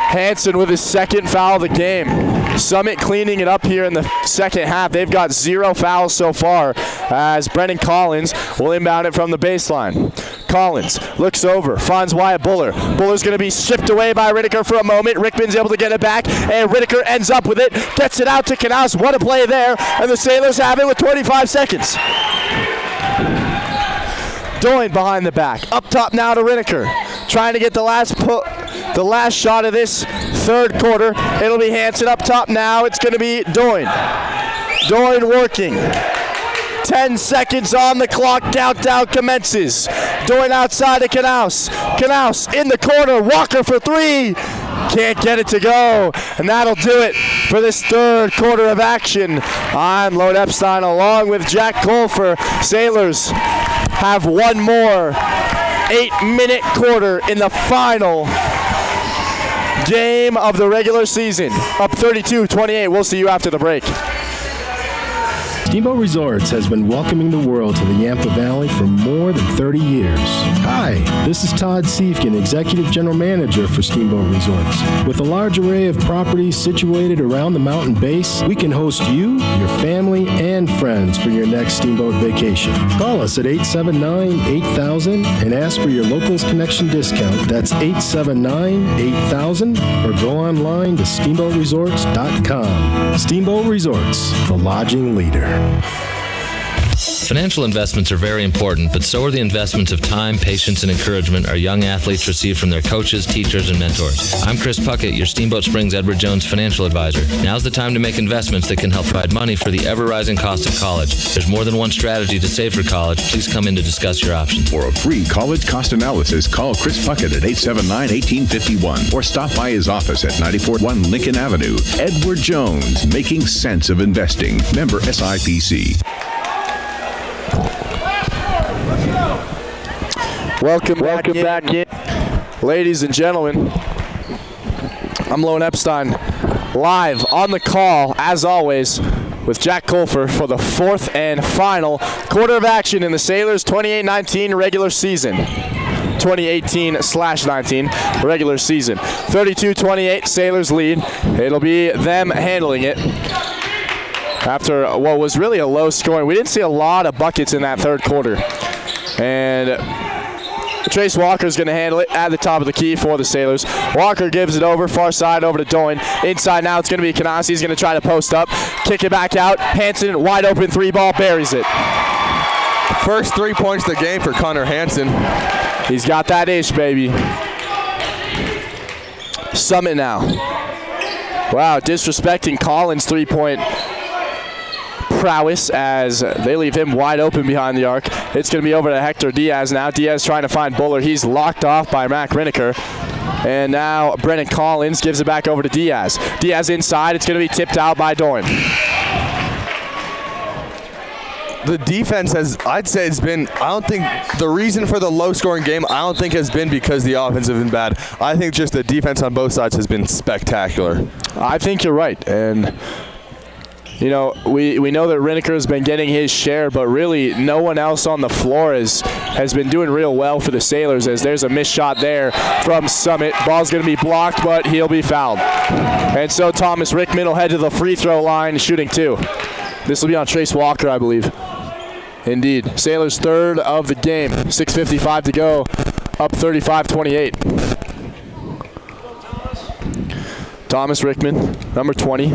Hansen with his second foul of the game. Summit cleaning it up here in the second half. They've got 0 fouls so far, as Brendan Collins will inbound it from the baseline. Collins looks over, finds Wyatt Buller. Buller's going to be stripped away by Riddicker for a moment. Rickman's able to get it back, and Riddicker ends up with it. Gets it out to Knaus. What a play there, and the Sailors have it with 25 seconds. Doyne behind the back. Up top now to Riddicker. Trying to get the last shot of this third quarter. It'll be Hansen up top now. It's going to be Doyne. Doyne working. 10 seconds on the clock. Countdown commences. Doyne outside to Knaus. Knaus in the corner. Walker for 3. Can't get it to go. And that'll do it for this third quarter of action. I'm Lode Epstein along with Jack Colfer. Sailors have one more 8-minute quarter in the final game of the regular season. Up 32-28. We'll see you after the break. Steamboat Resorts has been welcoming the world to the Yampa Valley for more than 30 years. Hi, this is Todd Siefkin, Executive General Manager for Steamboat Resorts. With a large array of properties situated around the mountain base, we can host you, your family, and friends for your next steamboat vacation. Call us at 879-8000 and ask for your Locals Connection discount. That's 879-8000 or go online to steamboatresorts.com. Steamboat Resorts, the lodging leader. Financial investments are very important, but so are the investments of time, patience, and encouragement our young athletes receive from their coaches, teachers, and mentors. I'm Chris Puckett, your Steamboat Springs Edward Jones financial advisor. Now's the time to make investments that can help provide money for the ever-rising cost of college. There's more than one strategy to save for college. Please come in to discuss your options. For a free college cost analysis, call Chris Puckett at 879-1851 or stop by his office at 941 Lincoln Avenue. Edward Jones, making sense of investing. Member SIPC. Welcome back in. Ladies and gentlemen, I'm Lone Epstein, live on the call, as always, with Jack Colfer for the fourth and final quarter of action in the Sailors 28-19 regular season. 2018/19 regular season. 32-28, Sailors lead. It'll be them handling it. After what was really a low scoring, we didn't see a lot of buckets in that third quarter. And Trace Walker's going to handle it at the top of the key for the Sailors. Walker gives it over, far side over to Doyne. Inside now it's going to be Kanasi. He's going to try to post up, kick it back out. Hansen, wide open three ball, buries it. First 3 points of the game for Connor Hansen. He's got that ish, baby. Summit now. Wow, disrespecting Collins' three-point prowess as they leave him wide open behind the arc. It's going to be over to Hector Diaz now. Diaz trying to find Buller. He's locked off by Mac Riniker. And now Brennan Collins gives it back over to Diaz. Diaz inside. It's going to be tipped out by Doyne. The defense has, I'd say it's been, I don't think the reason for the low scoring game, I don't think has been because the offense has been bad. I think just the defense on both sides has been spectacular. I think you're right. And you know, we know that Riniker has been getting his share, but really no one else on the floor has been doing real well for the Sailors, as there's a missed shot there from Summit. Ball's going to be blocked, but he'll be fouled. And so Thomas Rickman will head to the free throw line, shooting two. This will be on Trace Walker, I believe. Indeed. Sailors third of the game. 6:55 to go, up 35-28. Thomas Rickman, number 20.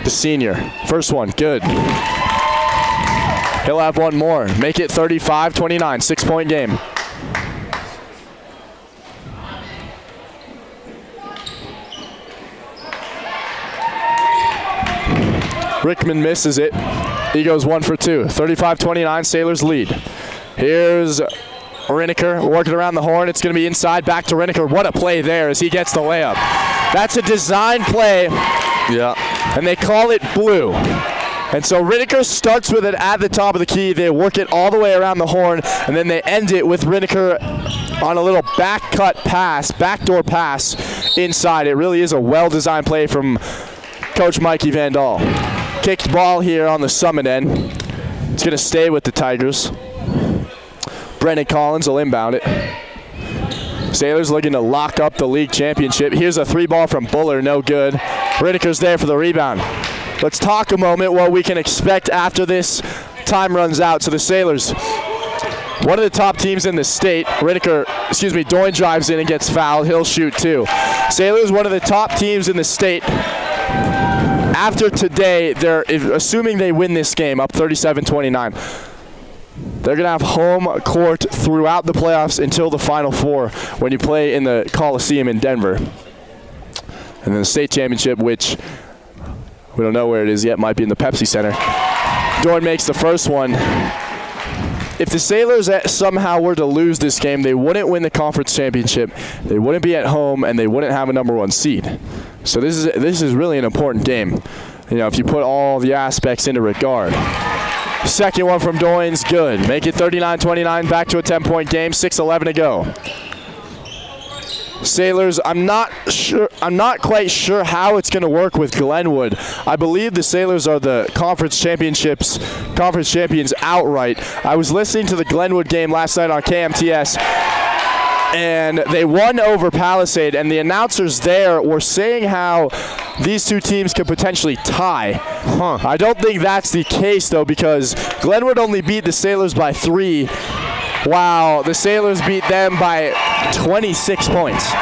The senior. First one, good. He'll have one more. Make it 35-29, 6-point game. Rickman misses it. He goes 1 for 2. 35-29, Sailors lead. Here's Riniker working around the horn. It's going to be inside, back to Riniker. What a play there as he gets the layup. That's a design play. Yeah. And they call it blue. And so Riniker starts with it at the top of the key. They work it all the way around the horn, and then they end it with Riniker on a little backdoor pass inside. It really is a well-designed play from Coach Mikey Van Dahl. Kicked ball here on the Summit end. It's going to stay with the Tigers. Brennan Collins will inbound it. Sailors looking to lock up the league championship. Here's a three ball from Buller, no good. Riniker's there for the rebound. Let's talk a moment what we can expect after this time runs out. So the Sailors, one of the top teams in the state. Doyne drives in and gets fouled. He'll shoot two. Sailors, one of the top teams in the state. After today, they're assuming they win this game, up 37-29. They're going to have home court throughout the playoffs until the Final Four when you play in the Coliseum in Denver. And then the state championship, which we don't know where it is yet, might be in the Pepsi Center. Doyne makes the first one. If the Sailors somehow were to lose this game, they wouldn't win the conference championship, they wouldn't be at home, and they wouldn't have a number one seed. So this is really an important game, you know, if you put all the aspects into regard. Second one from Doyne's good. Make it 39-29, back to a 10-point game, 6:11 to go. Sailors, I'm not quite sure how it's going to work with Glenwood. I believe the Sailors are the conference champions outright. I was listening to the Glenwood game last night on KMTS, and they won over Palisade, and the announcers there were saying how these two teams could potentially tie. I don't think that's the case, though, because Glenwood only beat the Sailors by 3. Wow, the Sailors beat them by 26 points.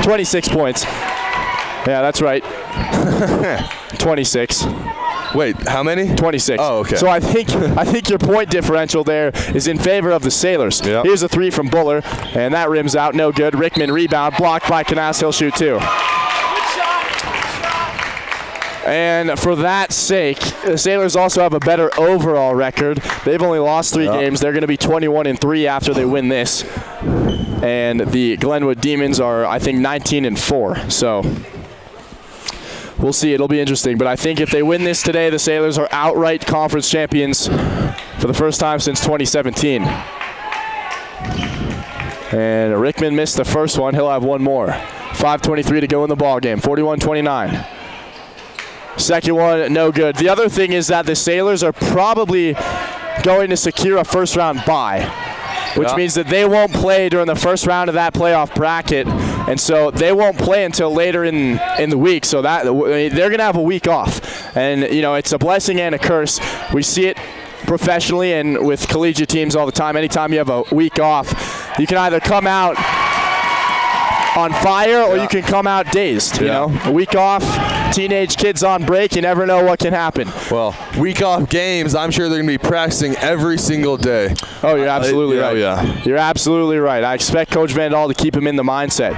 26 points. Yeah, that's right. 26. Wait, how many? 26. Oh, okay. So I think your point differential there is in favor of the Sailors. Yep. Here's a 3 from Buller, and that rims out, no good. Rickman rebound, blocked by Canas. He'll shoot 2. And for that sake, the Sailors also have a better overall record. They've only lost 3 games. They're going to be 21-3 after they win this. And the Glenwood Demons are, I think, 19-4. So we'll see. It'll be interesting. But I think if they win this today, the Sailors are outright conference champions for the first time since 2017. And Rickman missed the first one. He'll have one more. 5:23 to go in the ball game. 41-29. Second one, no good. The other thing is that the Sailors are probably going to secure a first-round bye, which means that they won't play during the first round of that playoff bracket, and so they won't play until later in the week. So that they're going to have a week off, and it's a blessing and a curse. We see it professionally and with collegiate teams all the time. Anytime you have a week off, you can either come out on fire or you can come out dazed. A week off, teenage kids on break, you never know what can happen. Well, week off games, I'm sure they're going to be practicing every single day. Oh, you're absolutely right. Oh, yeah. You're absolutely right. I expect Coach Vandal to keep him in the mindset.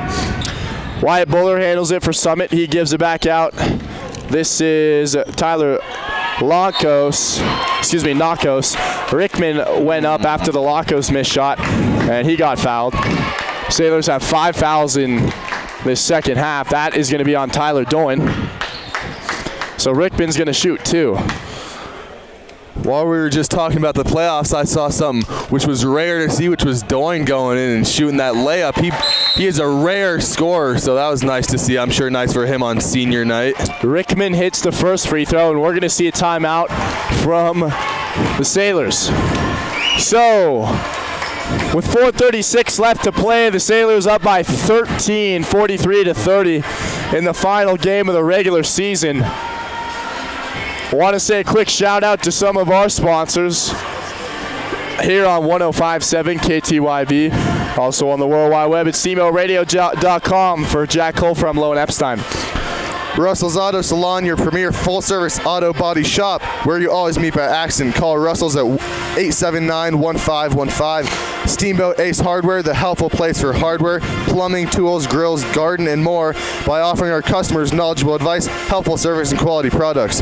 Wyatt Buller handles it for Summit. He gives it back out. This is Tyler Nakos. Rickman went up after the Lakos missed shot, and he got fouled. Sailors have 5 fouls in this second half. That is going to be on Tyler Doyne. So Rickman's going to shoot 2. While we were just talking about the playoffs, I saw something which was rare to see, which was Doyne going in and shooting that layup. He is a rare scorer, so that was nice to see. I'm sure nice for him on senior night. Rickman hits the first free throw, and we're going to see a timeout from the Sailors. So, with 4:36 left to play, the Sailors up by 13, 43-30 in the final game of the regular season. I want to say a quick shout out to some of our sponsors here on 105.7 KTYV, also on the World Wide Web at steamboatradio.com. For Jack Cole from Lone Epstein. Russell's Auto Salon, your premier full-service auto body shop, where you always meet by accident. Call Russell's at 879-1515. Steamboat Ace Hardware, the helpful place for hardware, plumbing, tools, grills, garden, and more, by offering our customers knowledgeable advice, helpful service, and quality products.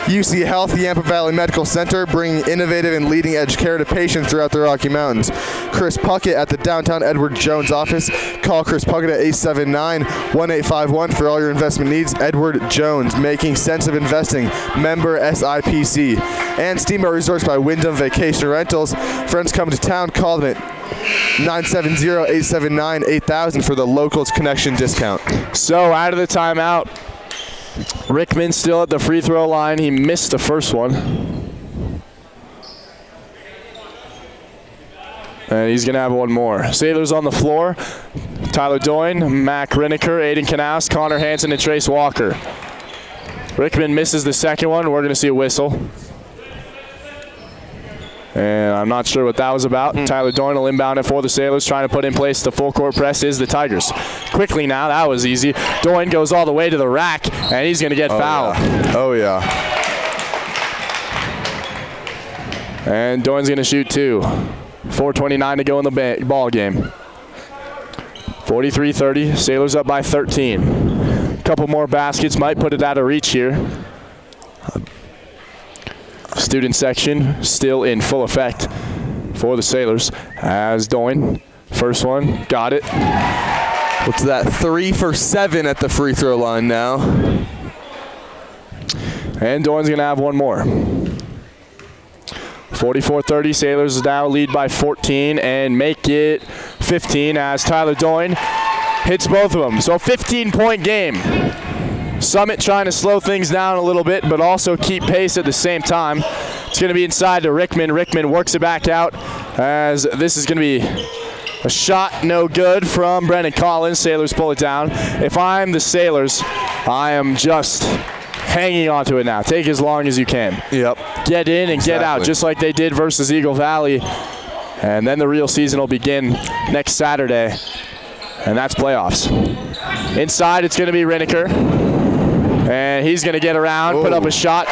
UC Health, the Yampa Valley Medical Center, bringing innovative and leading-edge care to patients throughout the Rocky Mountains. Chris Puckett at the downtown Edward Jones office. Call Chris Puckett at 879-1851 for all your investment needs. Edward Jones, making sense of investing. Member SIPC. And Steamboat Resorts by Wyndham Vacation Rentals. Friends come to town, call them at 970-879-8000 for the Locals Connection discount. So out of the timeout, Rickman still at the free throw line. He missed the first one. And he's going to have one more. Sailors on the floor. Tyler Doyne, Mac Riniker, Aiden Canas, Connor Hansen, and Trace Walker. Rickman misses the second one. We're going to see a whistle. And I'm not sure what that was about. Tyler Doyne will inbound it for the Sailors, trying to put in place the full court press is the Tigers. Quickly now, that was easy. Doyne goes all the way to the rack, and he's going to get fouled. Yeah. Oh, yeah. And Doyne's going to shoot 2. 4:29 to go in the ball game. 43-30, Sailors up by 13. A couple more baskets might put it out of reach here. Student section still in full effect for the Sailors as Doyne, first one, got it. What's that, 3 for 7 at the free throw line now. And Doyne's going to have one more. 44-30, Sailors now lead by 14 and make it 15 as Tyler Doyne hits both of them. So 15-point game. Summit trying to slow things down a little bit, but also keep pace at the same time. It's going to be inside to Rickman. Rickman works it back out as this is going to be a shot no good from Brendan Collins. Sailors pull it down. If I'm the Sailors, I am just hanging on to it now. Take as long as you can. Yep. Get in and get out, just like they did versus Eagle Valley. And then the real season will begin next Saturday, and that's playoffs. Inside, it's going to be Riniker. And he's going to get around, put up a shot.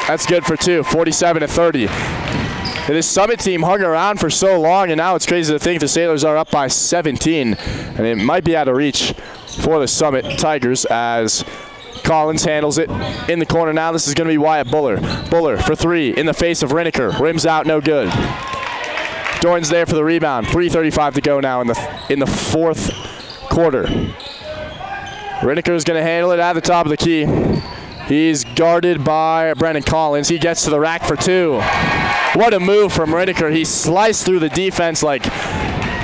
That's good for 2, 47-30. This Summit team hung around for so long, and now it's crazy to think the Sailors are up by 17. And it might be out of reach for the Summit Tigers as Collins handles it in the corner now. This is going to be Wyatt Buller. Buller for 3 in the face of Riniker. Rims out, no good. Dorn's there for the rebound. 3:35 to go now in the fourth quarter. Riniker is going to handle it at the top of the key. He's guarded by Brendan Collins. He gets to the rack for 2. What a move from Riniker. He sliced through the defense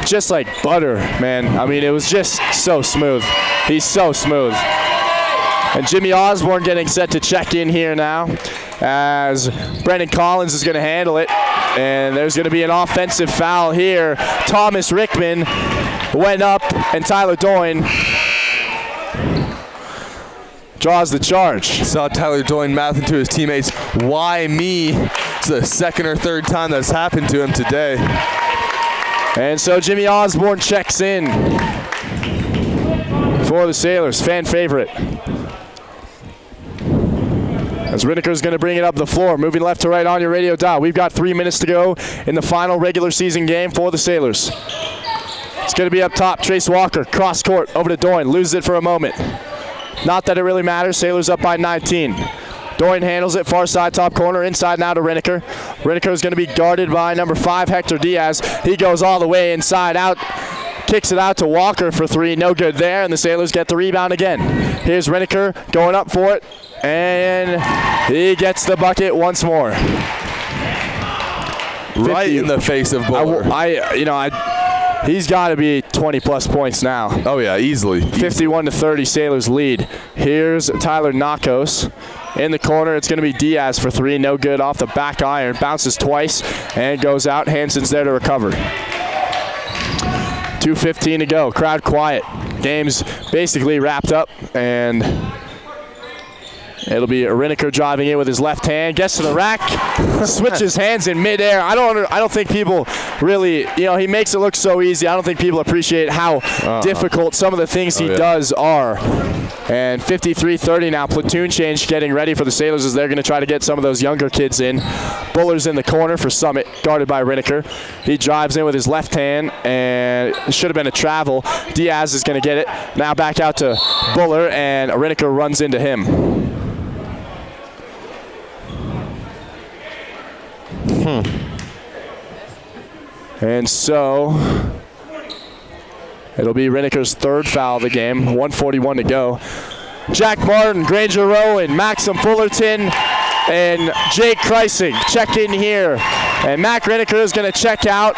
just like butter, man. I mean, it was just so smooth. He's so smooth. And Jimmy Osborne getting set to check in here now as Brendan Collins is going to handle it. And there's going to be an offensive foul here. Thomas Rickman went up, and Tyler Doyne draws the charge. Saw Tyler Doyne mouthing to his teammates, "Why me?" It's the second or third time that's happened to him today. And so Jimmy Osborne checks in for the Sailors, fan favorite. As Riniker's going to bring it up the floor, moving left to right on your radio dial. We've got 3 minutes to go in the final regular season game for the Sailors. It's going to be up top. Trace Walker, cross court, over to Doyne, loses it for a moment. Not that it really matters. Sailors up by 19. Doyne handles it, far side, top corner, inside now to Riniker. Riniker is going to be guarded by number 5, Hector Diaz. He goes all the way inside out, kicks it out to Walker for 3, no good there, and the Sailors get the rebound again. Here's Riniker going up for it, and he gets the bucket once more. Right in the face of Buller. He's got to be 20-plus points now. Oh, yeah, easily. 51-30, Sailors lead. Here's Tyler Nakos. In the corner, it's going to be Diaz for 3. No good off the back iron. Bounces twice and goes out. Hansen's there to recover. 2:15 to go. Crowd quiet. Game's basically wrapped up, and it'll be Riniker driving in with his left hand, gets to the rack, switches hands in midair. I don't think people really, he makes it look so easy. I don't think people appreciate how difficult some of the things he does are. And 53-30 now, platoon change getting ready for the Sailors as they're going to try to get some of those younger kids in. Buller's in the corner for Summit, guarded by Riniker. He drives in with his left hand, and it should have been a travel. Diaz is going to get it. Now back out to Buller, and Riniker runs into him. And so it'll be Riniker's 3rd foul of the game. 1:41 to go. Jack Martin, Granger Rowan, Maxim Fullerton, and Jake Kreisig check in here. And Mac Riniker is going to check out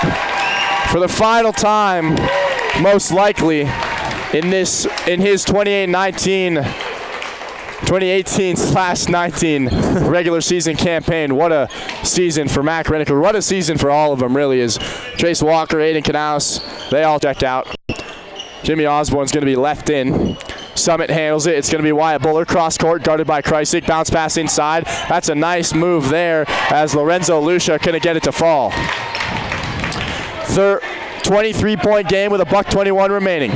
for the final time, most likely, in his 2018/19 regular season campaign. What a season for Mac Riniker. What a season for all of them, really, is Trace Walker, Aiden Knaus, they all checked out. Jimmy Osborne's going to be left in. Summit handles it. It's going to be Wyatt Buller, cross court, guarded by Kreisig. Bounce pass inside. That's a nice move there as Lorenzo Lucia couldn't get it to fall. 23-point game with $1:21 remaining.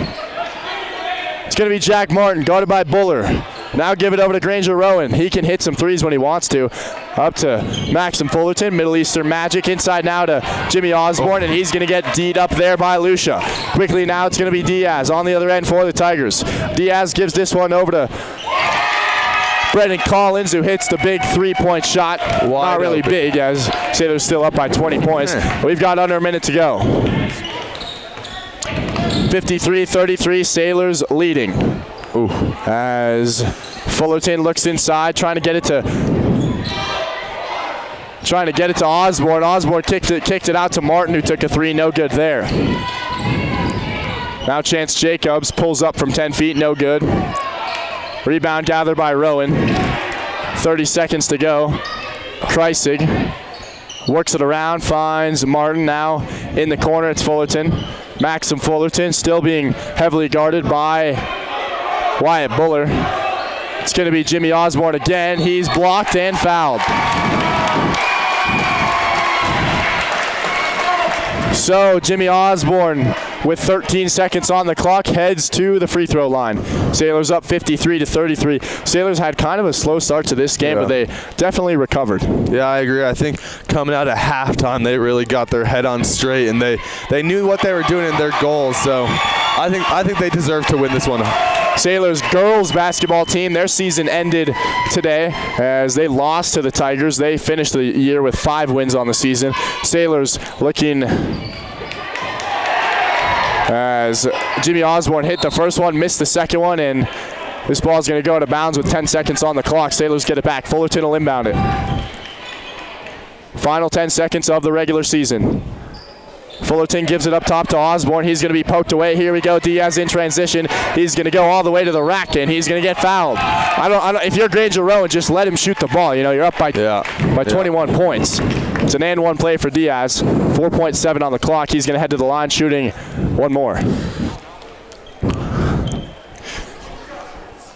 It's going to be Jack Martin, guarded by Buller. Now give it over to Granger Rowan. He can hit some threes when he wants to. Up to Maxim Fullerton, Middle Eastern Magic. Inside now to Jimmy Osborne, and he's going to get D'd up there by Lucia. Quickly now it's going to be Diaz on the other end for the Tigers. Diaz gives this one over to Brendan Collins, who hits the big 3-point shot. Not really big, as Sailors still up by 20 points. We've got under a minute to go. 53-33, Sailors leading. Ooh. As Fullerton looks inside, trying to get it to Osborne. Osborne kicked it out to Martin, who took a 3. No good there. Now Chance Jacobs pulls up from 10 feet, no good. Rebound gathered by Rowan. 30 seconds to go. Kreisig works it around, finds Martin. Now in the corner, it's Fullerton. Maxim Fullerton still being heavily guarded by Wyatt Buller. It's going to be Jimmy Osborne again. He's blocked and fouled. So Jimmy Osborne, with 13 seconds on the clock, heads to the free throw line. Sailors up 53-33. Sailors had kind of a slow start to this game, but they definitely recovered. Yeah, I agree. I think coming out of halftime, they really got their head on straight, and they knew what they were doing in their goals. So I think they deserve to win this one. Sailors girls basketball team, their season ended today as they lost to the Tigers. They finished the year with 5 wins on the season. Sailors looking as Jimmy Osborne hit the first one, missed the second one, and this ball's going to go out of bounds with 10 seconds on the clock. Sailors get it back. Fullerton will inbound it. Final 10 seconds of the regular season. Fullerton gives it up top to Osborne. He's going to be poked away. Here we go. Diaz in transition. He's going to go all the way to the rack, and he's going to get fouled. I don't. If you're Granger Rowan, just let him shoot the ball. You know, you're up by 21 points. It's an and one play for Diaz. 4.7 on the clock. He's going to head to the line shooting one more.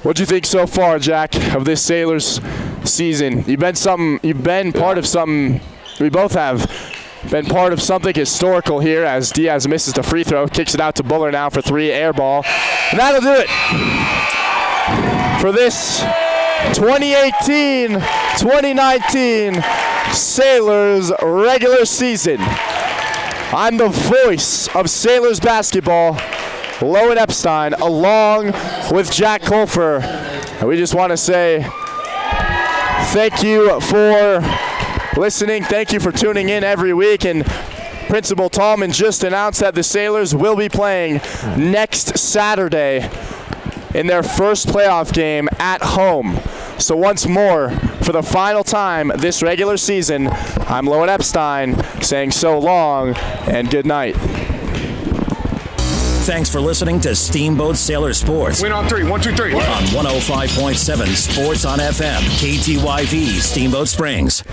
What do you think so far, Jack, of this Sailors season? You've been part of something. We both have been part of something historical here as Diaz misses the free throw, kicks it out to Buller now for 3, air ball. And that'll do it for this 2018-2019 Sailors regular season. I'm the voice of Sailors basketball, Lowen Epstein, along with Jack Colfer. And we just want to say thank you for listening. Thank you for tuning in every week. And Principal Tallman just announced that the Sailors will be playing next Saturday in their first playoff game at home. So once more, for the final time this regular season, I'm Lowen Epstein saying so long and good night. Thanks for listening to Steamboat Sailor Sports. Win on 3. 1, 2, 3. On 105.7 Sports on FM, KTYV, Steamboat Springs.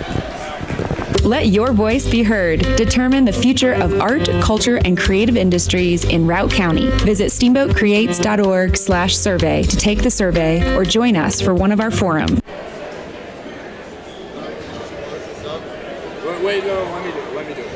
Let your voice be heard. Determine the future of art, culture, and creative industries in Routt County. Visit steamboatcreates.org/survey to take the survey or join us for one of our forums. Wait, no, let me do it.